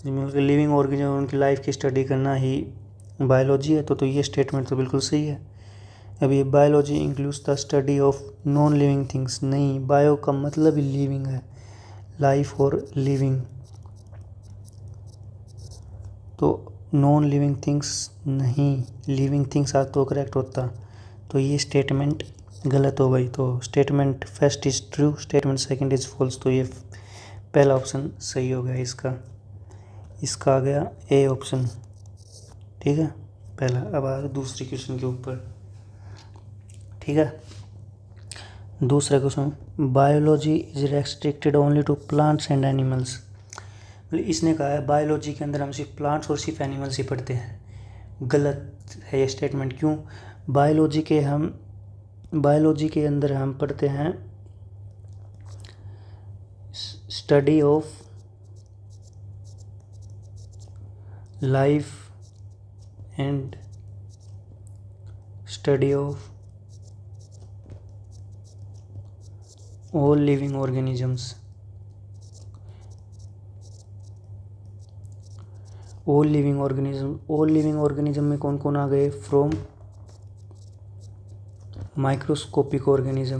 लिविंग ऑर्गेनिज्म उनकी लाइफ की स्टडी करना ही बायोलॉजी है। तो ये स्टेटमेंट तो बिल्कुल सही है। अभी biology includes the study of non living things, नहीं, बायो का मतलब ही लिविंग है, लाइफ और लिविंग, तो नॉन लिविंग थिंग्स नहीं, लिविंग थिंग्स आज तो करेक्ट होता। तो ये स्टेटमेंट गलत हो गई। तो statement first is true, statement second is false. तो ये पहला ऑप्शन सही हो गया इसका आ गया ए ऑप्शन, ठीक है, पहला। अब आ दूसरे क्वेश्चन के ऊपर, ठीक है। दूसरा question, biology is restricted only to plants and animals. इसने कहा है बायोलॉजी के अंदर हम सिर्फ प्लांट्स और सिर्फ एनिमल्स ही पढ़ते हैं। गलत है ये स्टेटमेंट। क्यों? बायोलॉजी के अंदर हम पढ़ते हैं study of life and study of all living organisms. All living organism में कौन कौन आ गए? From microscopic organism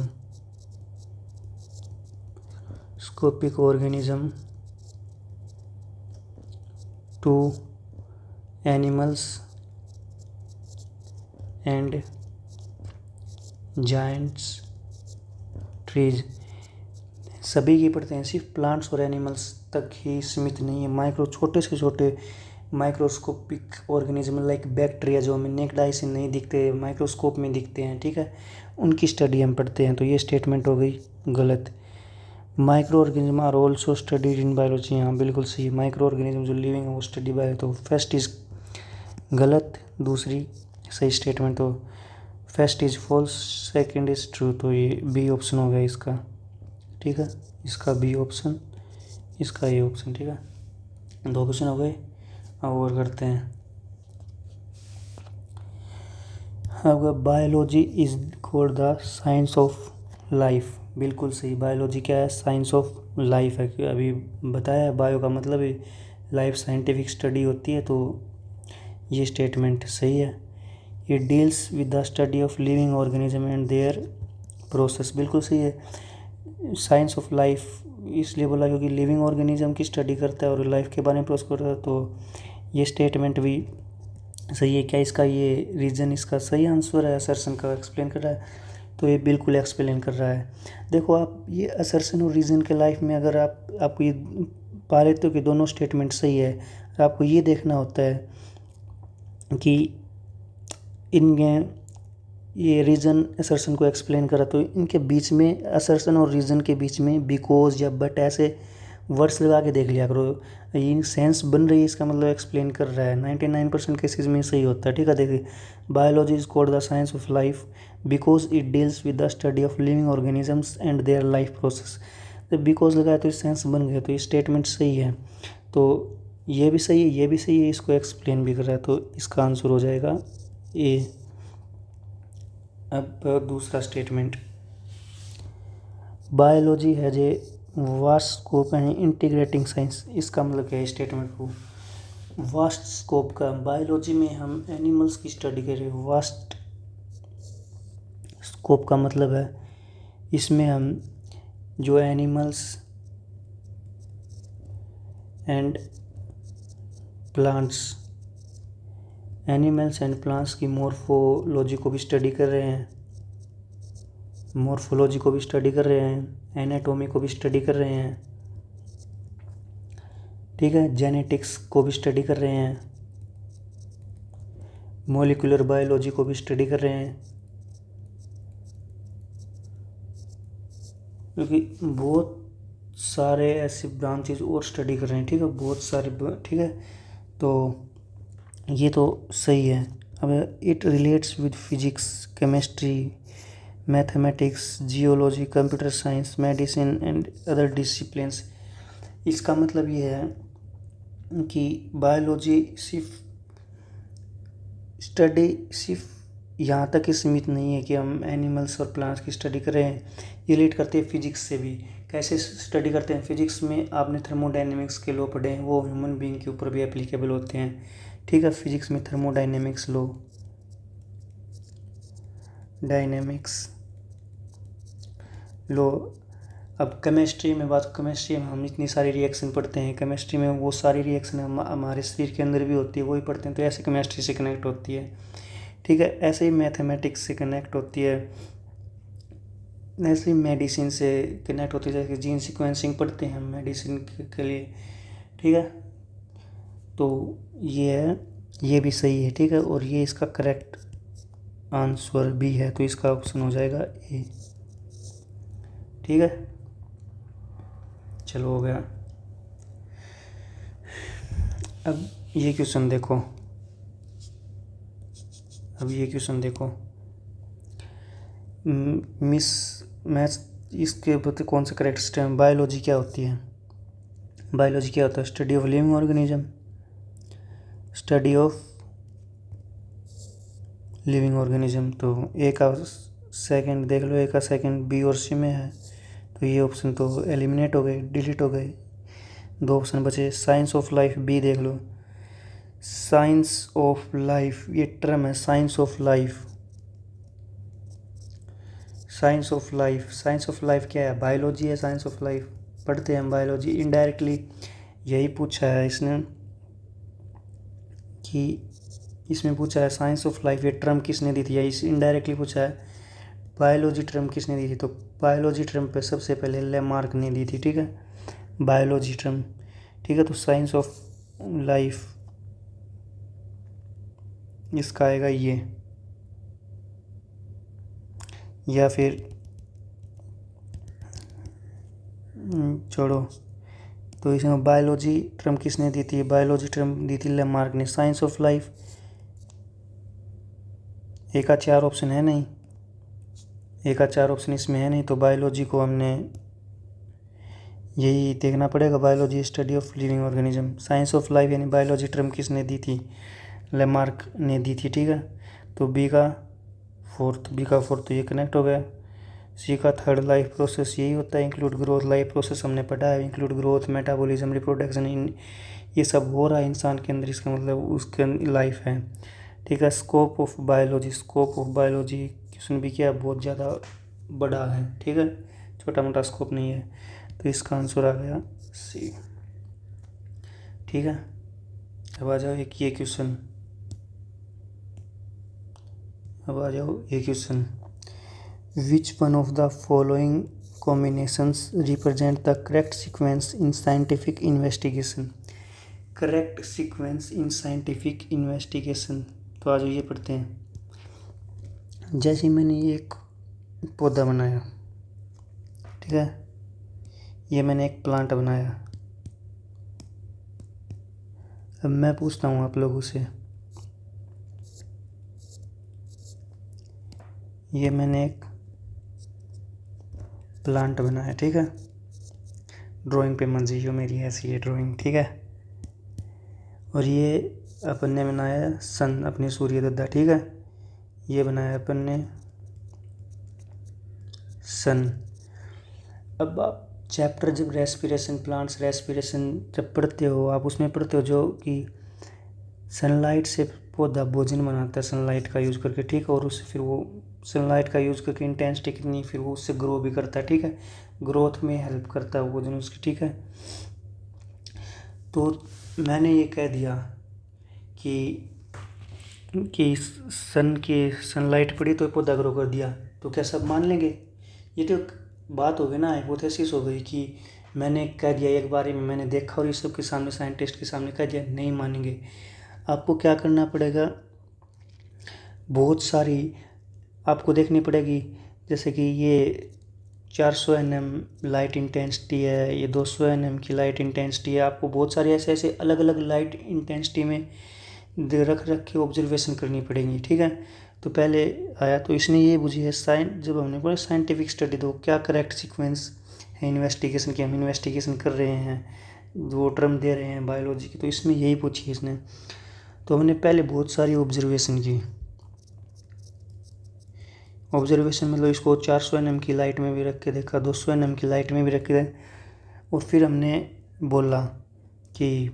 to animals and giants trees. सभी की पढ़ते हैं, सिर्फ प्लांट्स और एनिमल्स तक ही सीमित नहीं है। माइक्रो छोटे से छोटे माइक्रोस्कोपिक ऑर्गेनिज्म लाइक बैक्टीरिया जो हमें नेक्ड आई से नहीं दिखते, माइक्रोस्कोप में दिखते हैं, ठीक है, उनकी स्टडी हम पढ़ते हैं। तो ये स्टेटमेंट हो गई गलत। Microorganism are also studied in biology, हाँ बिल्कुल सही। माइक्रो ऑर्गेनिज्म जो लिविंग है वो स्टडी बाय, तो फर्स्ट इज गलत, दूसरी सही स्टेटमेंट। तो first is false, second is true, तो ये बी ऑप्शन हो गया इसका, ठीक है, इसका बी ऑप्शन, इसका ए ऑप्शन, ठीक है। दो क्वेश्चन हो गए। अब और करते हैं। अब biology is called the science of life, बिल्कुल सही। बायोलॉजी क्या है? साइंस ऑफ लाइफ है। कि अभी बताया, बायो का मतलब है लाइफ, साइंटिफिक स्टडी होती है, तो ये स्टेटमेंट सही है। It deals with the study of living organism and their process, बिल्कुल सही है। साइंस ऑफ लाइफ इसलिए बोला क्योंकि लिविंग ऑर्गेनिज्म की स्टडी करता है और लाइफ के बारे में प्रोसेस करता है, तो ये स्टेटमेंट भी सही है। क्या इसका ये रीज़न इसका सही आंसर है? असर्शन का एक्सप्लेन कर रहा है, तो ये बिल्कुल एक्सप्लेन कर रहा है। देखो आप ये असर्शन और रीज़न के लाइफ में अगर आपको ये पा लेते हो कि दोनों स्टेटमेंट सही है, और आपको ये देखना होता है कि इनके ये रीज़न असर्शन को एक्सप्लेन करा, तो इनके बीच में, असर्शन और रीज़न के बीच में बिकॉज या बट ऐसे वर्ड्स लगा के देख लिया करो। ये सेंस बन रही है, इसका मतलब एक्सप्लेन कर रहा है। 99% केसेस में सही होता है, ठीक है। देखिए, biology is called the science of life because it deals with the study of living organisms and their life process. तो बिकॉज लगाया तो सेंस बन गया, तो ये स्टेटमेंट सही है। तो ये भी सही है, ये भी सही है, इसको एक्सप्लेन भी कर रहा है, तो इसका आंसर हो जाएगा ए। अब दूसरा statement, biology has a vast scope and integrating science. इसका मतलब क्या है? स्टेटमेंट को वास्ट स्कोप का, बायोलॉजी में हम एनिमल्स की स्टडी कर रहे हैं। वास्ट स्कोप का मतलब है इसमें हम जो animals and plants, animals and plants की मॉर्फोलॉजी को भी स्टडी कर रहे हैं, मॉर्फोलॉजी को भी स्टडी कर रहे हैं, एनाटॉमी को भी स्टडी कर रहे हैं, ठीक है, जेनेटिक्स को भी स्टडी कर रहे हैं, मॉलिक्यूलर बायोलॉजी को भी स्टडी कर रहे हैं, क्योंकि बहुत सारे ऐसे ब्रांचेज और स्टडी कर रहे हैं, ठीक है, बहुत सारे, ठीक है। तो ये तो सही है। अब it relates with physics, chemistry, mathematics, geology, computer science, medicine and other disciplines. इसका मतलब ये है कि बायोलॉजी सिर्फ यहाँ तक ही सीमित नहीं है कि हम एनिमल्स और प्लांट्स की स्टडी कर रहे हैं, ये रिलेट करते हैं फिजिक्स से भी। कैसे स्टडी करते हैं? फिजिक्स में आपने थर्मोडायनेमिक्स के लॉ पढ़े हैं, वो ह्यूमन बीइंग के ऊपर भी एप्लीकेबल होते हैं, ठीक है। फिजिक्स में थर्मोडायनेमिक्स लॉ, डायनेमिक्स लॉ। अब केमिस्ट्री में बात, केमिस्ट्री में हम इतनी सारी रिएक्शन पढ़ते हैं, केमिस्ट्री में वो सारी रिएक्शन हमारे शरीर के अंदर भी होती है, वो ही पढ़ते हैं, तो ऐसे केमिस्ट्री से कनेक्ट होती है, ठीक है। ऐसे ही मैथमेटिक्स से कनेक्ट होती है, ऐसे ही मेडिसिन से कनेक्ट होती है, जैसे जीन सीक्वेंसिंग पढ़ते हैं हम मेडिसिन के लिए, ठीक है। तो ये है, ये भी सही है, ठीक है, और ये इसका करेक्ट आंसर भी है, तो इसका ऑप्शन हो जाएगा ए, ठीक है। चलो हो गया। अब ये क्वेश्चन देखो, मिस मैथ, इसके बता कौन सा करेक्ट स्टेम। बायोलॉजी क्या होती है? बायोलॉजी क्या होता है? Study of living organism, study of living organism. तो ए का सेकंड देख लो, ए का सेकंड बी और सी में है, तो ये ऑप्शन तो एलिमिनेट हो गए, डिलीट हो गए, दो ऑप्शन बचे। साइंस ऑफ लाइफ बी देख लो, साइंस ऑफ लाइफ ये टर्म है, science of life, science of life, science of life क्या है? बायोलॉजी है। साइंस ऑफ लाइफ पढ़ते हैं हम बायोलॉजी, इनडायरेक्टली यही पूछा है इसने, कि इसमें पूछा है साइंस ऑफ लाइफ, ये टर्म किसने दी थी, या इस इनडायरेक्टली पूछा है बायोलॉजी टर्म किसने दी थी। तो बायोलॉजी टर्म पे सबसे पहले लेमार्क ने दी थी, ठीक है, बायोलॉजी टर्म, ठीक है। तो साइंस ऑफ लाइफ इसका आएगा ये, या फिर छोड़ो। तो इसमें बायोलॉजी टर्म किसने दी थी, बायोलॉजी टर्म दी थी लेमार्क ने। साइंस ऑफ लाइफ एक का 4 ऑप्शन है नहीं, एक का 4 ऑप्शन इसमें है नहीं, तो बायोलॉजी को हमने यही देखना पड़ेगा, biology study of living organism. Science of life यानी बायोलॉजी टर्म किसने दी थी, लेमार्क ने दी थी, ठीक है। तो बी का फोर्थ तो ये कनेक्ट हो गया। सी का थर्ड लाइफ प्रोसेस यही होता है, इंक्लूड ग्रोथ, लाइफ प्रोसेस हमने पढ़ा है, इंक्लूड ग्रोथ, मेटाबॉलिज्म, रिप्रोडक्शन, ये सब हो रहा है इंसान के अंदर, इसका मतलब उसके लाइफ है, ठीक है। स्कोप ऑफ बायोलॉजी क्वेश्चन भी क्या बहुत ज़्यादा बड़ा है, ठीक है, छोटा मोटा स्कोप नहीं है। तो इसका आंसर आ गया सी, ठीक है। अब आ जाओ एक ये question, which one of the following combinations represent the correct sequence in scientific investigation. Correct sequence in scientific investigation, तो आज ये पढ़ते हैं। जैसे मैंने एक पौधा बनाया, ठीक है, ये मैंने एक प्लांट बनाया। अब मैं पूछता हूँ आप लोगों से, ये मैंने एक प्लांट बनाया, ठीक है, ड्राइंग पे मत जाइए, मेरी ऐसी है ड्राइंग, ठीक है। और ये अपन ने बनाया सन, अपने सूर्य दादा, ठीक है, ये बनाया अपन ने सन। अब आप चैप्टर जब रेस्पिरेशन, प्लांट्स रेस्पिरेशन जब पढ़ते हो, आप उसमें पढ़ते हो जो कि सनलाइट से पौधा भोजन बनाता है सनलाइट का यूज़ करके, ठीक है, और उससे फिर वो सनलाइट का यूज़ करके इंटेंसिटी कितनी, फिर वो उससे ग्रो भी करता है, ठीक है, ग्रोथ में हेल्प करता है भोजन उसकी, ठीक है। तो मैंने ये कह दिया कि सनलाइट पड़ी तो पौधा ग्रो कर दिया, तो क्या सब मान लेंगे? ये तो बात हो गई ना, हाइपोथेसिस हो गई कि मैंने कह दिया एक बारे में, मैंने देखा और ये सब के सामने, साइंटिस्ट के सामने कह दिया, नहीं मानेंगे। आपको क्या करना पड़ेगा, बहुत सारी आपको देखनी पड़ेगी, जैसे कि ये 400 nm लाइट इंटेंसिटी है, ये 200 nm की लाइट इंटेंसिटी है, आपको बहुत सारे ऐसे ऐसे अलग अलग लाइट इंटेंसिटी में रख के ऑब्जर्वेशन करनी पड़ेगी, ठीक है। तो पहले आया तो इसने ये बुझी है जब हमने बोला साइंटिफिक स्टडी, तो क्या करेक्ट सीक्वेंस है इन्वेस्टिगेशन की, हम इन्वेस्टिगेशन कर रहे हैं, जो टर्म दे रहे हैं बायोलॉजी की, तो इसमें यही पूछी है इसने। तो हमने पहले बहुत सारी ऑब्जर्वेशन की, ऑब्जर्वेशन मतलब इसको 400 nm की लाइट में भी रख के देखा, 200 nm की लाइट में भी रख के, और फिर हमने बोला कि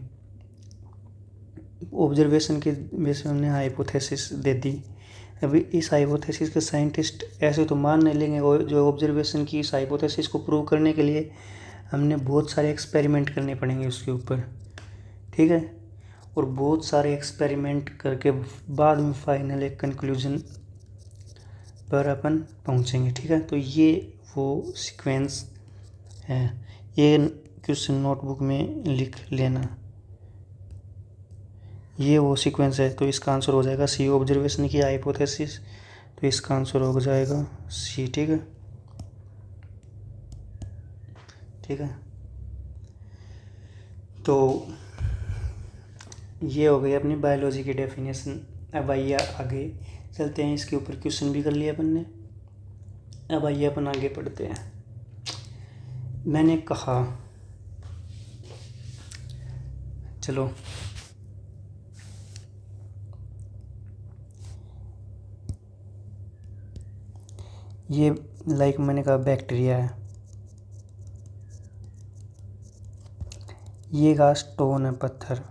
ऑब्जर्वेशन के बेस पे हमने हाइपोथेसिस दे दी। अभी इस हाइपोथेसिस के साइंटिस्ट ऐसे तो मान नहीं लेंगे, जो ऑब्जर्वेशन की इस हाइपोथेसिस को प्रूव करने के लिए हमने बहुत सारे एक्सपेरिमेंट करने पड़ेंगे उसके ऊपर, ठीक है, और बहुत सारे एक्सपेरिमेंट करके बाद में फाइनल एक कंक्लूजन पर अपन पहुंचेंगे, ठीक है। तो ये वो सीक्वेंस है, ये क्वेश्चन नोटबुक में लिख लेना, ये वो सीक्वेंस है। तो इसका आंसर हो जाएगा सी, ऑब्जर्वेशन की हाइपोथेसिस, तो इसका आंसर हो जाएगा सी, ठीक है, ठीक है। तो ये हो गई अपनी बायोलॉजी की डेफिनेशन। अब आइए आगे चलते हैं, इसके ऊपर क्वेश्चन भी कर लिया अपन ने। अब आइए अपन आगे पढ़ते हैं। मैंने कहा, चलो ये लाइक मैंने कहा बैक्टीरिया है, ये घास स्टोन है, पत्थर,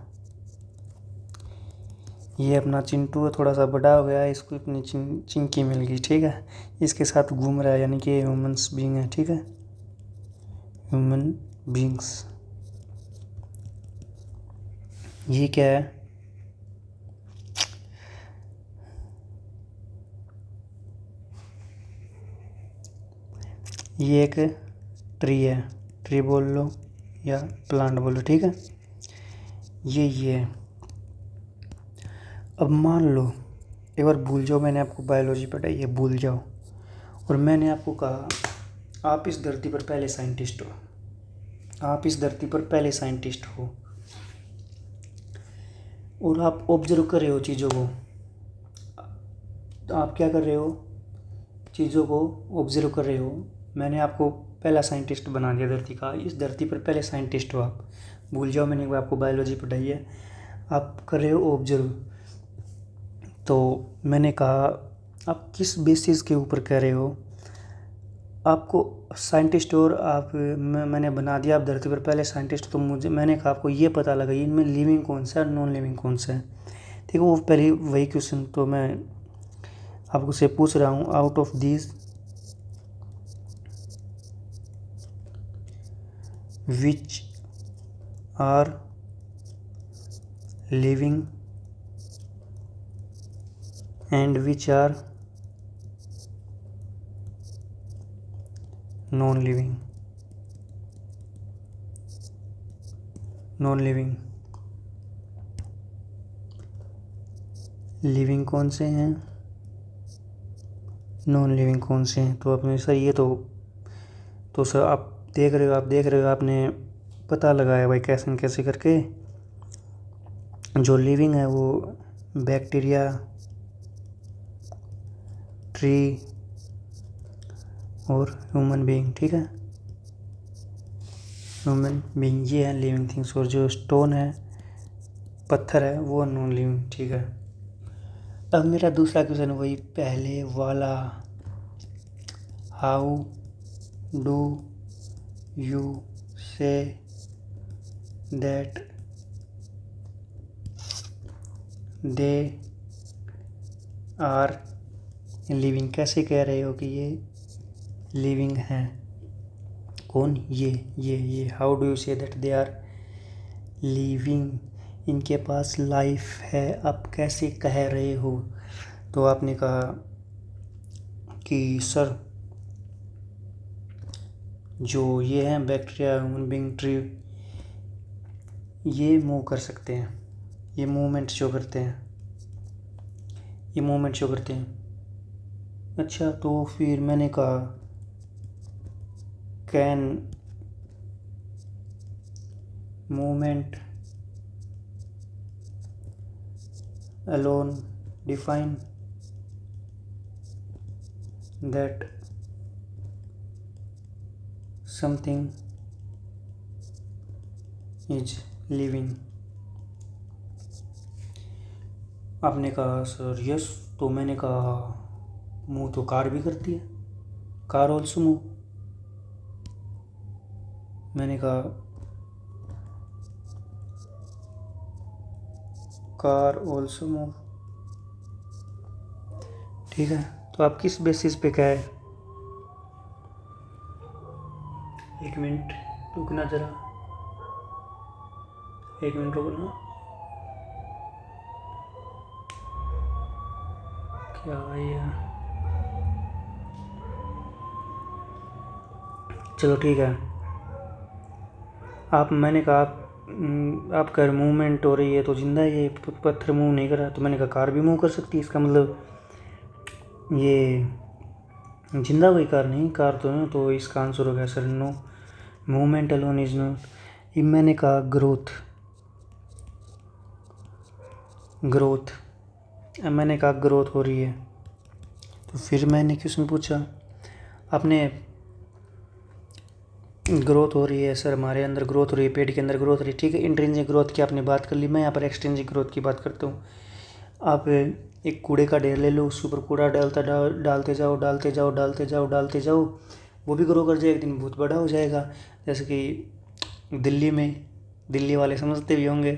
ये अपना चिंटू है, थोड़ा सा बड़ा हो गया है, इसको अपनी चिंकी मिल गई, ठीक है, इसके साथ घूम रहा है, यानी कि ह्यूमन्स बीइंग है, ठीक है, ह्यूमन बीइंग्स। ये क्या है, ये एक ट्री है, ट्री बोल लो या प्लांट बोल लो, ठीक है। ये है। अब मान लो एक बार भूल जाओ, मैंने आपको बायोलॉजी पढ़ाई है, भूल जाओ, और मैंने आपको कहा आप इस धरती पर पहले साइंटिस्ट हो, आप इस धरती पर पहले साइंटिस्ट हो, और आप ऑब्जर्व कर रहे हो चीज़ों को। तो आप क्या कर रहे हो, चीज़ों को ऑब्जर्व कर रहे हो। मैंने आपको पहला साइंटिस्ट बना दिया धरती का, इस धरती पर पहले साइंटिस्ट हो आप। भूल जाओ मैंने आपको बायोलॉजी पढ़ाई है, आप कर रहे हो ऑब्जर्व। तो मैंने कहा आप किस बेसिस के ऊपर कह रहे हो, आपको साइंटिस्ट और आप मैंने बना दिया आप धरती पर पहले साइंटिस्ट। तो मैंने कहा आपको ये पता लगा इनमें लिविंग कौन सा है, नॉन लिविंग कौन सा है। ठीक है, वो पहले वही क्वेश्चन तो मैं आपको से पूछ रहा हूँ, out of this which are living and which are non living. Non living, living कौन से हैं, नॉन लिविंग कौन से हैं। तो अपने सर ये तो सर आप देख रहे हो, आपने पता लगाया भाई कैसे न कैसे करके। जो लिविंग है वो बैक्टीरिया, ट्री और ह्यूमन बीइंग, ठीक है। ह्यूमन बीइंग ये है लिविंग थिंग्स, और जो स्टोन है, पत्थर है, वो नॉन लिविंग, ठीक है। अब मेरा दूसरा क्वेश्चन वही पहले वाला, how do you say that they are living, कैसे कह रहे हो कि ये लिविंग हैं। कौन, ये how do you say that they are living, इनके पास लाइफ है, आप कैसे कह रहे हो। तो आपने कहा कि सर जो ये हैं बैक्टीरिया, ह्यूमन बीइंग, ट्री, ये मूव कर सकते हैं, ये मूवमेंट शो करते हैं, ये मूवमेंट शो करते हैं। अच्छा, तो फिर मैंने कहा can movement alone define that something is living. आपने कहा सर यस। तो मैंने कहा मूव तो कार भी करती है, कार ऑल्सो मूव। मैंने कहा कार ऑल्सो मूव, ठीक है। तो आप किस बेसिस पे कहे, एक मिनट रुकना जरा, एक मिनट रुकना। क्या ये, चलो ठीक है। मैंने कहा आप कह मूवमेंट हो रही है तो जिंदा है ये, पत्थर मूव नहीं कर रहा। तो मैंने कहा कार भी मूव कर सकती है, इसका मतलब ये जिंदा कोई कार नहीं, कार तो है। तो इसका आंसर हो गया sir no, movement alone is not. मैंने कहा ग्रोथ, मैंने कहा ग्रोथ हो रही है। तो फिर मैंने क्वेश्चन पूछा, आपने ग्रोथ हो रही है सर, हमारे अंदर ग्रोथ हो रही है, पेड़ के अंदर ग्रोथ हो रही है, ठीक है। इंट्रिंसिक ग्रोथ की आपने बात कर ली, मैं यहाँ पर एक्सट्रिंसिक ग्रोथ की बात करता हूँ। आप एक कूड़े का ढेर ले लो, उसके ऊपर कूड़ा डालते जाओ, वो भी ग्रो कर जाएगा, एक दिन बहुत बड़ा हो जाएगा। जैसे कि दिल्ली वाले समझते भी होंगे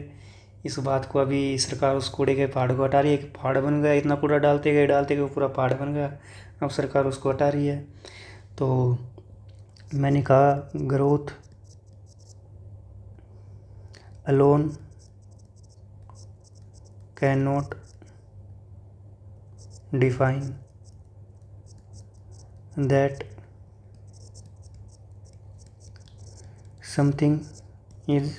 इस बात को। अभी सरकार उस कूड़े के पहाड़ को हटा रही है, कि पहाड़ बन गया, इतना कूड़ा डालते गए वो पूरा पहाड़ बन गया। अब सरकार उसको हटा रही है। तो मैंने कहा growth alone can not define that something is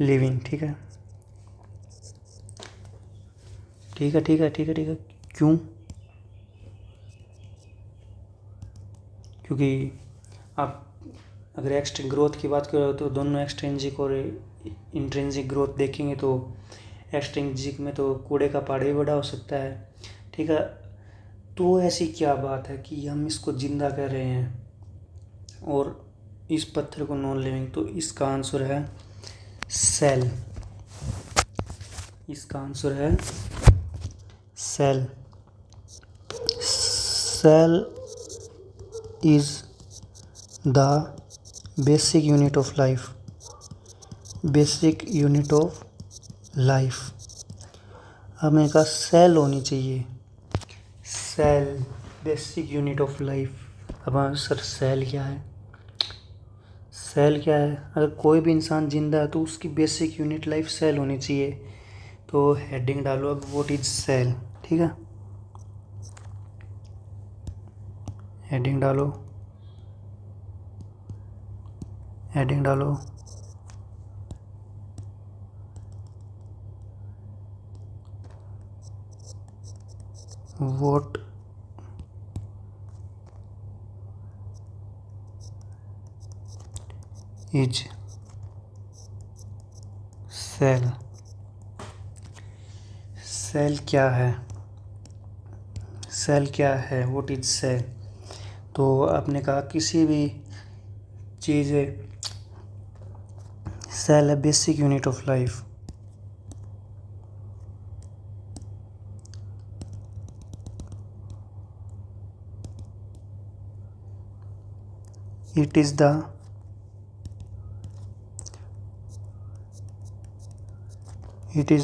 living. ठीक है, ठीक है, ठीक है, ठीक है, ठीक है। क्यों? क्योंकि आप अगर एक्सट्रिक ग्रोथ की बात करो तो दोनों एक्सट्रिंसिक और इंट्रिंसिक ग्रोथ देखेंगे तो एक्सट्रिंसिक में तो कूड़े का पहाड़ भी बड़ा हो सकता है। ठीक है, तो ऐसी क्या बात है कि हम इसको जिंदा कर रहे हैं और इस पत्थर को नॉन लिविंग? तो इसका आंसर है सेल। इसका आंसर है cell. Cell is the basic unit of life. Basic unit of life. हमें कहा सेल होनी चाहिए। Cell basic unit of life. अब सर सेल क्या है? सेल क्या है? अगर कोई भी इंसान जिंदा है तो उसकी बेसिक यूनिट लाइफ सेल होनी चाहिए। तो हेडिंग डालो अब, व्हाट इज सेल। ठीक है, हेडिंग डालो, हेडिंग डालो व्हाट इज सेल। सेल क्या है? सेल क्या है? What is cell? तो आपने कहा किसी भी चीज़ है, सेल है basic unit of life. It is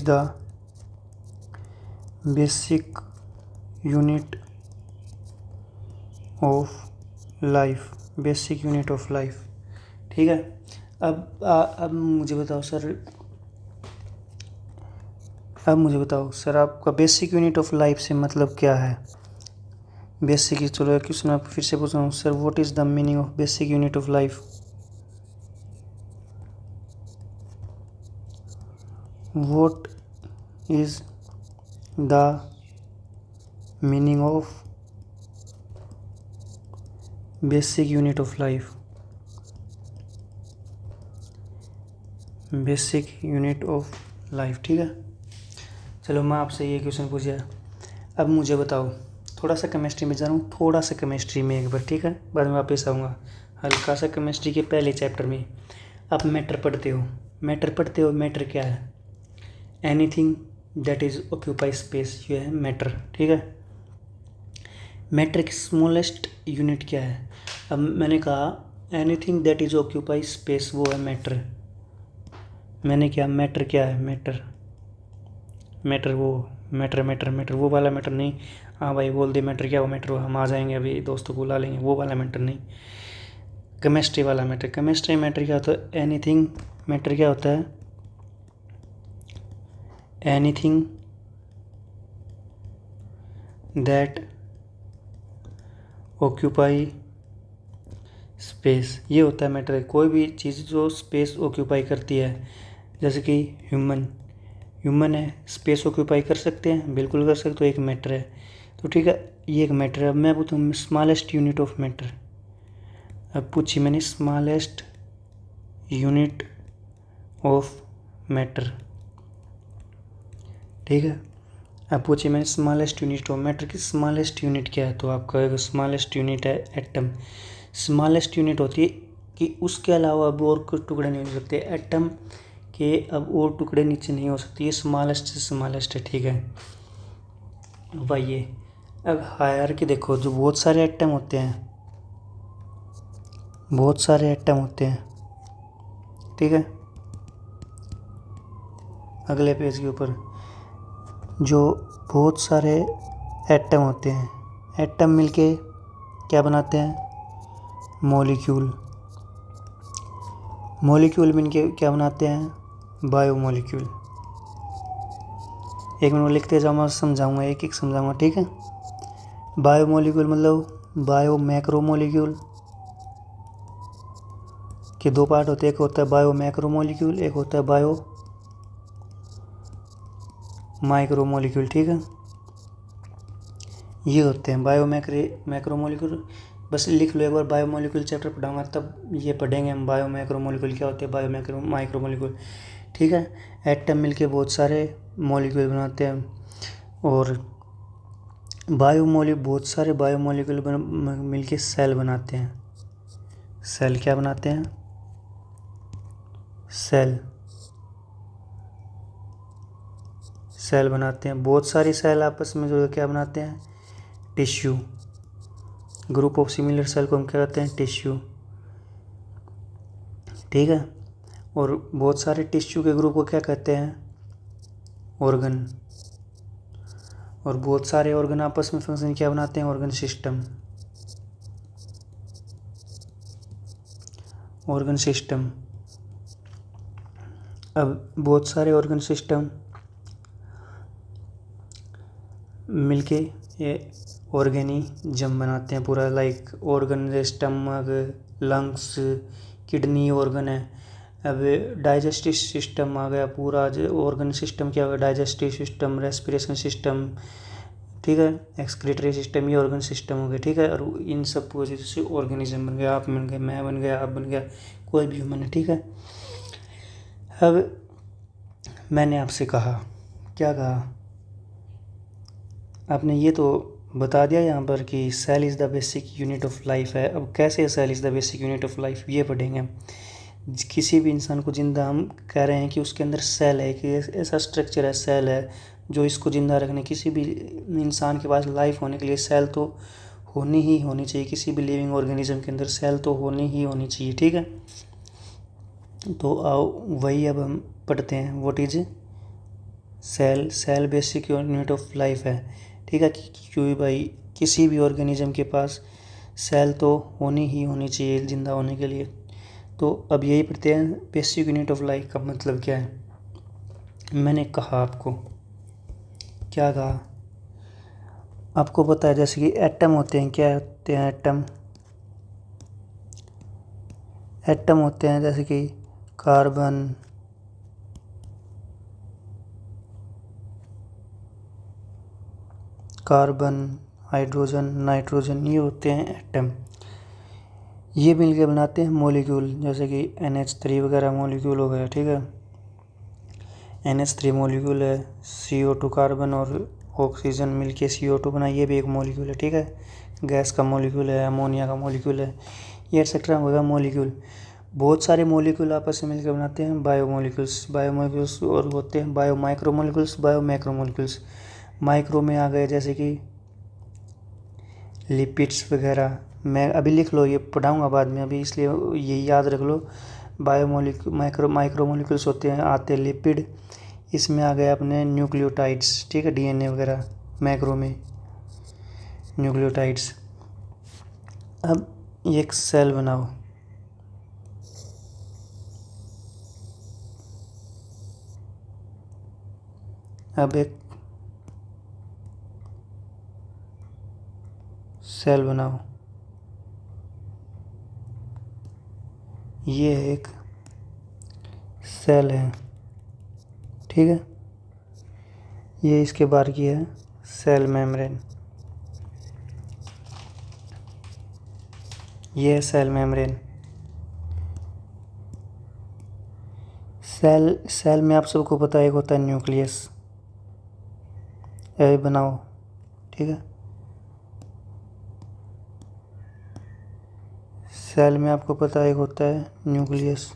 the basic unit of life। Basic unit of life. ठीक है, अब मुझे बताओ सर, आपका बेसिक यूनिट ऑफ लाइफ से मतलब क्या है? बेसिक, चलो एक क्वेश्चन आप फिर से पूछ रहा हूँ sir, what is the meaning of basic unit of life? What is the meaning of basic unit of life? Basic unit of life. ठीक है, चलो मैं आपसे ये क्वेश्चन पूछा। अब मुझे बताओ, थोड़ा सा केमिस्ट्री में जा रहा हूँ, थोड़ा सा केमिस्ट्री में एक बार। ठीक है, बाद में वापस आऊँगा हल्का सा केमिस्ट्री के पहले चैप्टर में। आप मैटर पढ़ते हो, मैटर क्या है? Anything that is occupy space, ये है मैटर। ठीक है, मैटर की स्मॉलेस्ट यूनिट क्या है? अब मैंने कहा anything that is occupy space, वो है मैटर। मैंने क्या, मैटर क्या है? मैटर वो वाला मैटर नहीं। हाँ भाई बोल दे मैटर क्या, वो मैटर हम आ जाएंगे अभी, दोस्तों को बुला लेंगे, वो वाला मैटर नहीं, केमिस्ट्री वाला मैटर। केमिस्ट्री मैटर क्या होता है? एनीथिंग मैटर क्या होता है? एनीथिंग दैट ऑक्यूपाई स्पेस, ये होता है मैटर। कोई भी चीज़ जो स्पेस ऑक्यूपाई करती है, जैसे कि ह्यूमन है, स्पेस ऑक्यूपाई कर सकते हैं, बिल्कुल कर सकते, तो एक मैटर है। तो ठीक है, ये एक मैटर है। अब मैं पूछूँ स्मॉलेस्ट यूनिट ऑफ मैटर। अब पूछी मैंने स्मॉलेस्ट यूनिट ऑफ मैटर। ठीक है, अब पूछिए मैंने स्मॉलेस्ट यूनिट ऑफ मैटर की स्मॉलेस्ट यूनिट क्या है? तो आप कहेगा स्मॉलेस्ट यूनिट है एटम। स्मॉलेस्ट यूनिट होती है कि उसके अलावा अब और कुछ टुकड़े नहीं हो सकते, एटम के अब और टुकड़े नीचे नहीं हो सकते, ये स्मॉलेस्ट से स्मॉलेस्ट है। ठीक है भाई, ये अब हायरार्की देखो, जो बहुत सारे एटम होते हैं, ठीक है, अगले पेज के ऊपर जो बहुत सारे एटम होते हैं, एटम मिलके क्या बनाते हैं? मॉलिक्यूल मिलके क्या बनाते हैं? बायोमॉलिक्यूल। एक मिनट लिखते जाऊँ, मैं समझाऊंगा, एक एक समझाऊंगा। ठीक है, बायोमॉलिक्यूल मतलब बायो मैक्रोमोलिक्यूल, के दो पार्ट होते हैं, एक होता है बायो मैक्रोमोलिक्यूल, एक होता है बायो माइक्रोमोलिक्यूल। ठीक है, ये होते हैं बायो मैक्रोमोलिक्यूल। बस लिख लो एक बार, बायो मोलिक्यूल चैप्टर पढ़ाऊंगा तब ये पढ़ेंगे हम बायो मैक्रोमोलिक्यूल क्या होते हैं, बायो माइक्रोमोलिक्यूल। ठीक है, एटम मिलके बहुत सारे मॉलिक्यूल बनाते हैं, और बहुत सारे बायो मॉलिक्यूल मिलके सेल बनाते हैं। सेल क्या बनाते हैं? सेल बनाते हैं। बहुत सारी सेल आपस में जो क्या बनाते हैं? Tissue. Group of similar cell को हम क्या कहते हैं? टिश्यू। ठीक है, और बहुत सारे टिश्यू के ग्रुप को क्या कहते हैं? ऑर्गन। और बहुत सारे ऑर्गन आपस में फंक्शन क्या बनाते हैं? Organ system. Organ system. अब बहुत सारे ऑर्गन सिस्टम मिलके ये ऑर्गेनिज्म बनाते हैं पूरा, like organ, stomach, lungs, kidney organ है। अब डाइजेस्टिव सिस्टम आ गया पूरा, ऑर्गन सिस्टम क्या होगा? डाइजेस्टिव सिस्टम, रेस्पिरेशन सिस्टम, ठीक है, एक्सक्रीटरी सिस्टम, ये ऑर्गन सिस्टम हो गया। ठीक है, और इन सब वजह से ऑर्गेनिज्म बन गया, आप बन गए, मैं बन गया, आप बन गया, कोई भी ह्यूमन है। ठीक है, अब मैंने आपसे कहा, क्या कहा आपने? ये तो बता दिया यहाँ पर कि cell is the basic unit of life है। अब कैसे cell is the basic unit of life, ये पढ़ेंगे। किसी भी इंसान को जिंदा हम कह रहे हैं कि उसके अंदर सेल है, कि ऐसा स्ट्रक्चर है, सेल है जो इसको जिंदा रखने, किसी भी इंसान के पास लाइफ होने के लिए सेल तो होनी चाहिए। किसी भी लिविंग ऑर्गेनिज्म के अंदर सेल तो होनी चाहिए। ठीक है, तो आओ वही अब हम पढ़ते हैं। What is cell? Cell basic unit of life है। ठीक है, क्योंकि भाई किसी भी ऑर्गेनिज्म के पास सेल तो होनी चाहिए ज़िंदा होने के लिए। तो अब यही पढ़ते हैं, बेसिक यूनिट ऑफ लाइफ का मतलब क्या है। मैंने कहा आपको, क्या कहा? आपको पता है जैसे कि एटम होते हैं, क्या होते हैं? एटम होते हैं जैसे कि कार्बन, हाइड्रोजन, नाइट्रोजन, ये होते हैं एटम। ये मिलकर बनाते हैं मॉलिक्यूल, जैसे कि NH3 वगैरह मॉलिक्यूल हो गया। ठीक है, NH3 मॉलिक्यूल है, CO2 कार्बन और ऑक्सीजन मिलके CO2 बना, ये भी एक मॉलिक्यूल है। ठीक है, गैस का मॉलिक्यूल है, अमोनिया का मॉलिक्यूल है, ये एक्सेट्रा होगा मॉलिक्यूल। बहुत सारे मॉलिक्यूल आपस में मिलकर बनाते हैं बायोमोलिक्यूल्स, और होते हैं bio micromolecules, bio macromolecules. Micro में आ गए जैसे कि लिपिड्स वगैरह। मैं अभी लिख लो, ये पढ़ाऊंगा बाद में, अभी इसलिए ये याद रख लो। माइक्रोमोलिक्यूल्स होते हैं, आते हैं लिपिड। इसमें आ गए अपने न्यूक्लियोटाइड्स। ठीक है, DNA वगैरह मैक्रो में न्यूक्लियोटाइड्स। अब एक सेल बनाओ। अब एक सेल बनाओ, ये एक सेल है। ठीक है, ये इसके बाहर की है सेल मेम्ब्रेन, ये है सेल मेम्ब्रेन। सेल में आप सबको पता है एक होता है न्यूक्लियस, ये बनाओ। ठीक है, सेल में आपको पता है एक होता है न्यूक्लियस।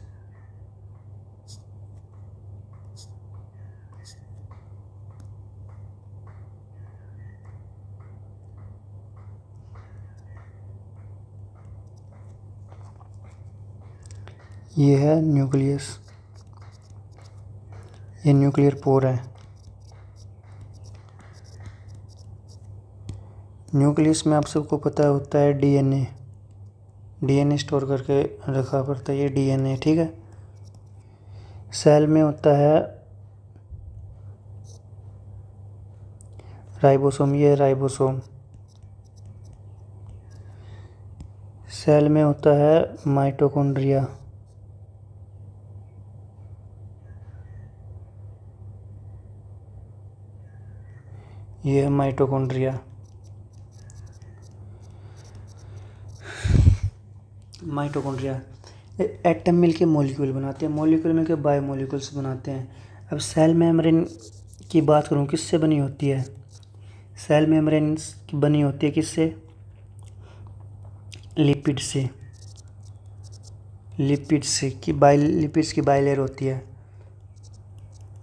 ये है न्यूक्लियस, ये न्यूक्लियर पोर है। न्यूक्लियस में आप सबको पता होता है DNA स्टोर करके रखा पड़ता है, ये DNA। ठीक है, सेल में होता है राइबोसोम, ये राइबोसोम। सेल में होता है माइटोकॉन्ड्रिया, ये है माइटोकॉन्ड्रिया। माइटोकॉन्ड्रिया एटम मिलके मॉलिक्यूल बनाते हैं, मॉलिक्यूल मिलके बायोमॉलिक्यूल्स बनाते हैं। अब सेल मेम्ब्रेन की बात करूँ किससे बनी होती है? सेल मेम्ब्रेन की बनी होती है किससे? लिपिड से। लिपिड्स की बाइलेयर होती है।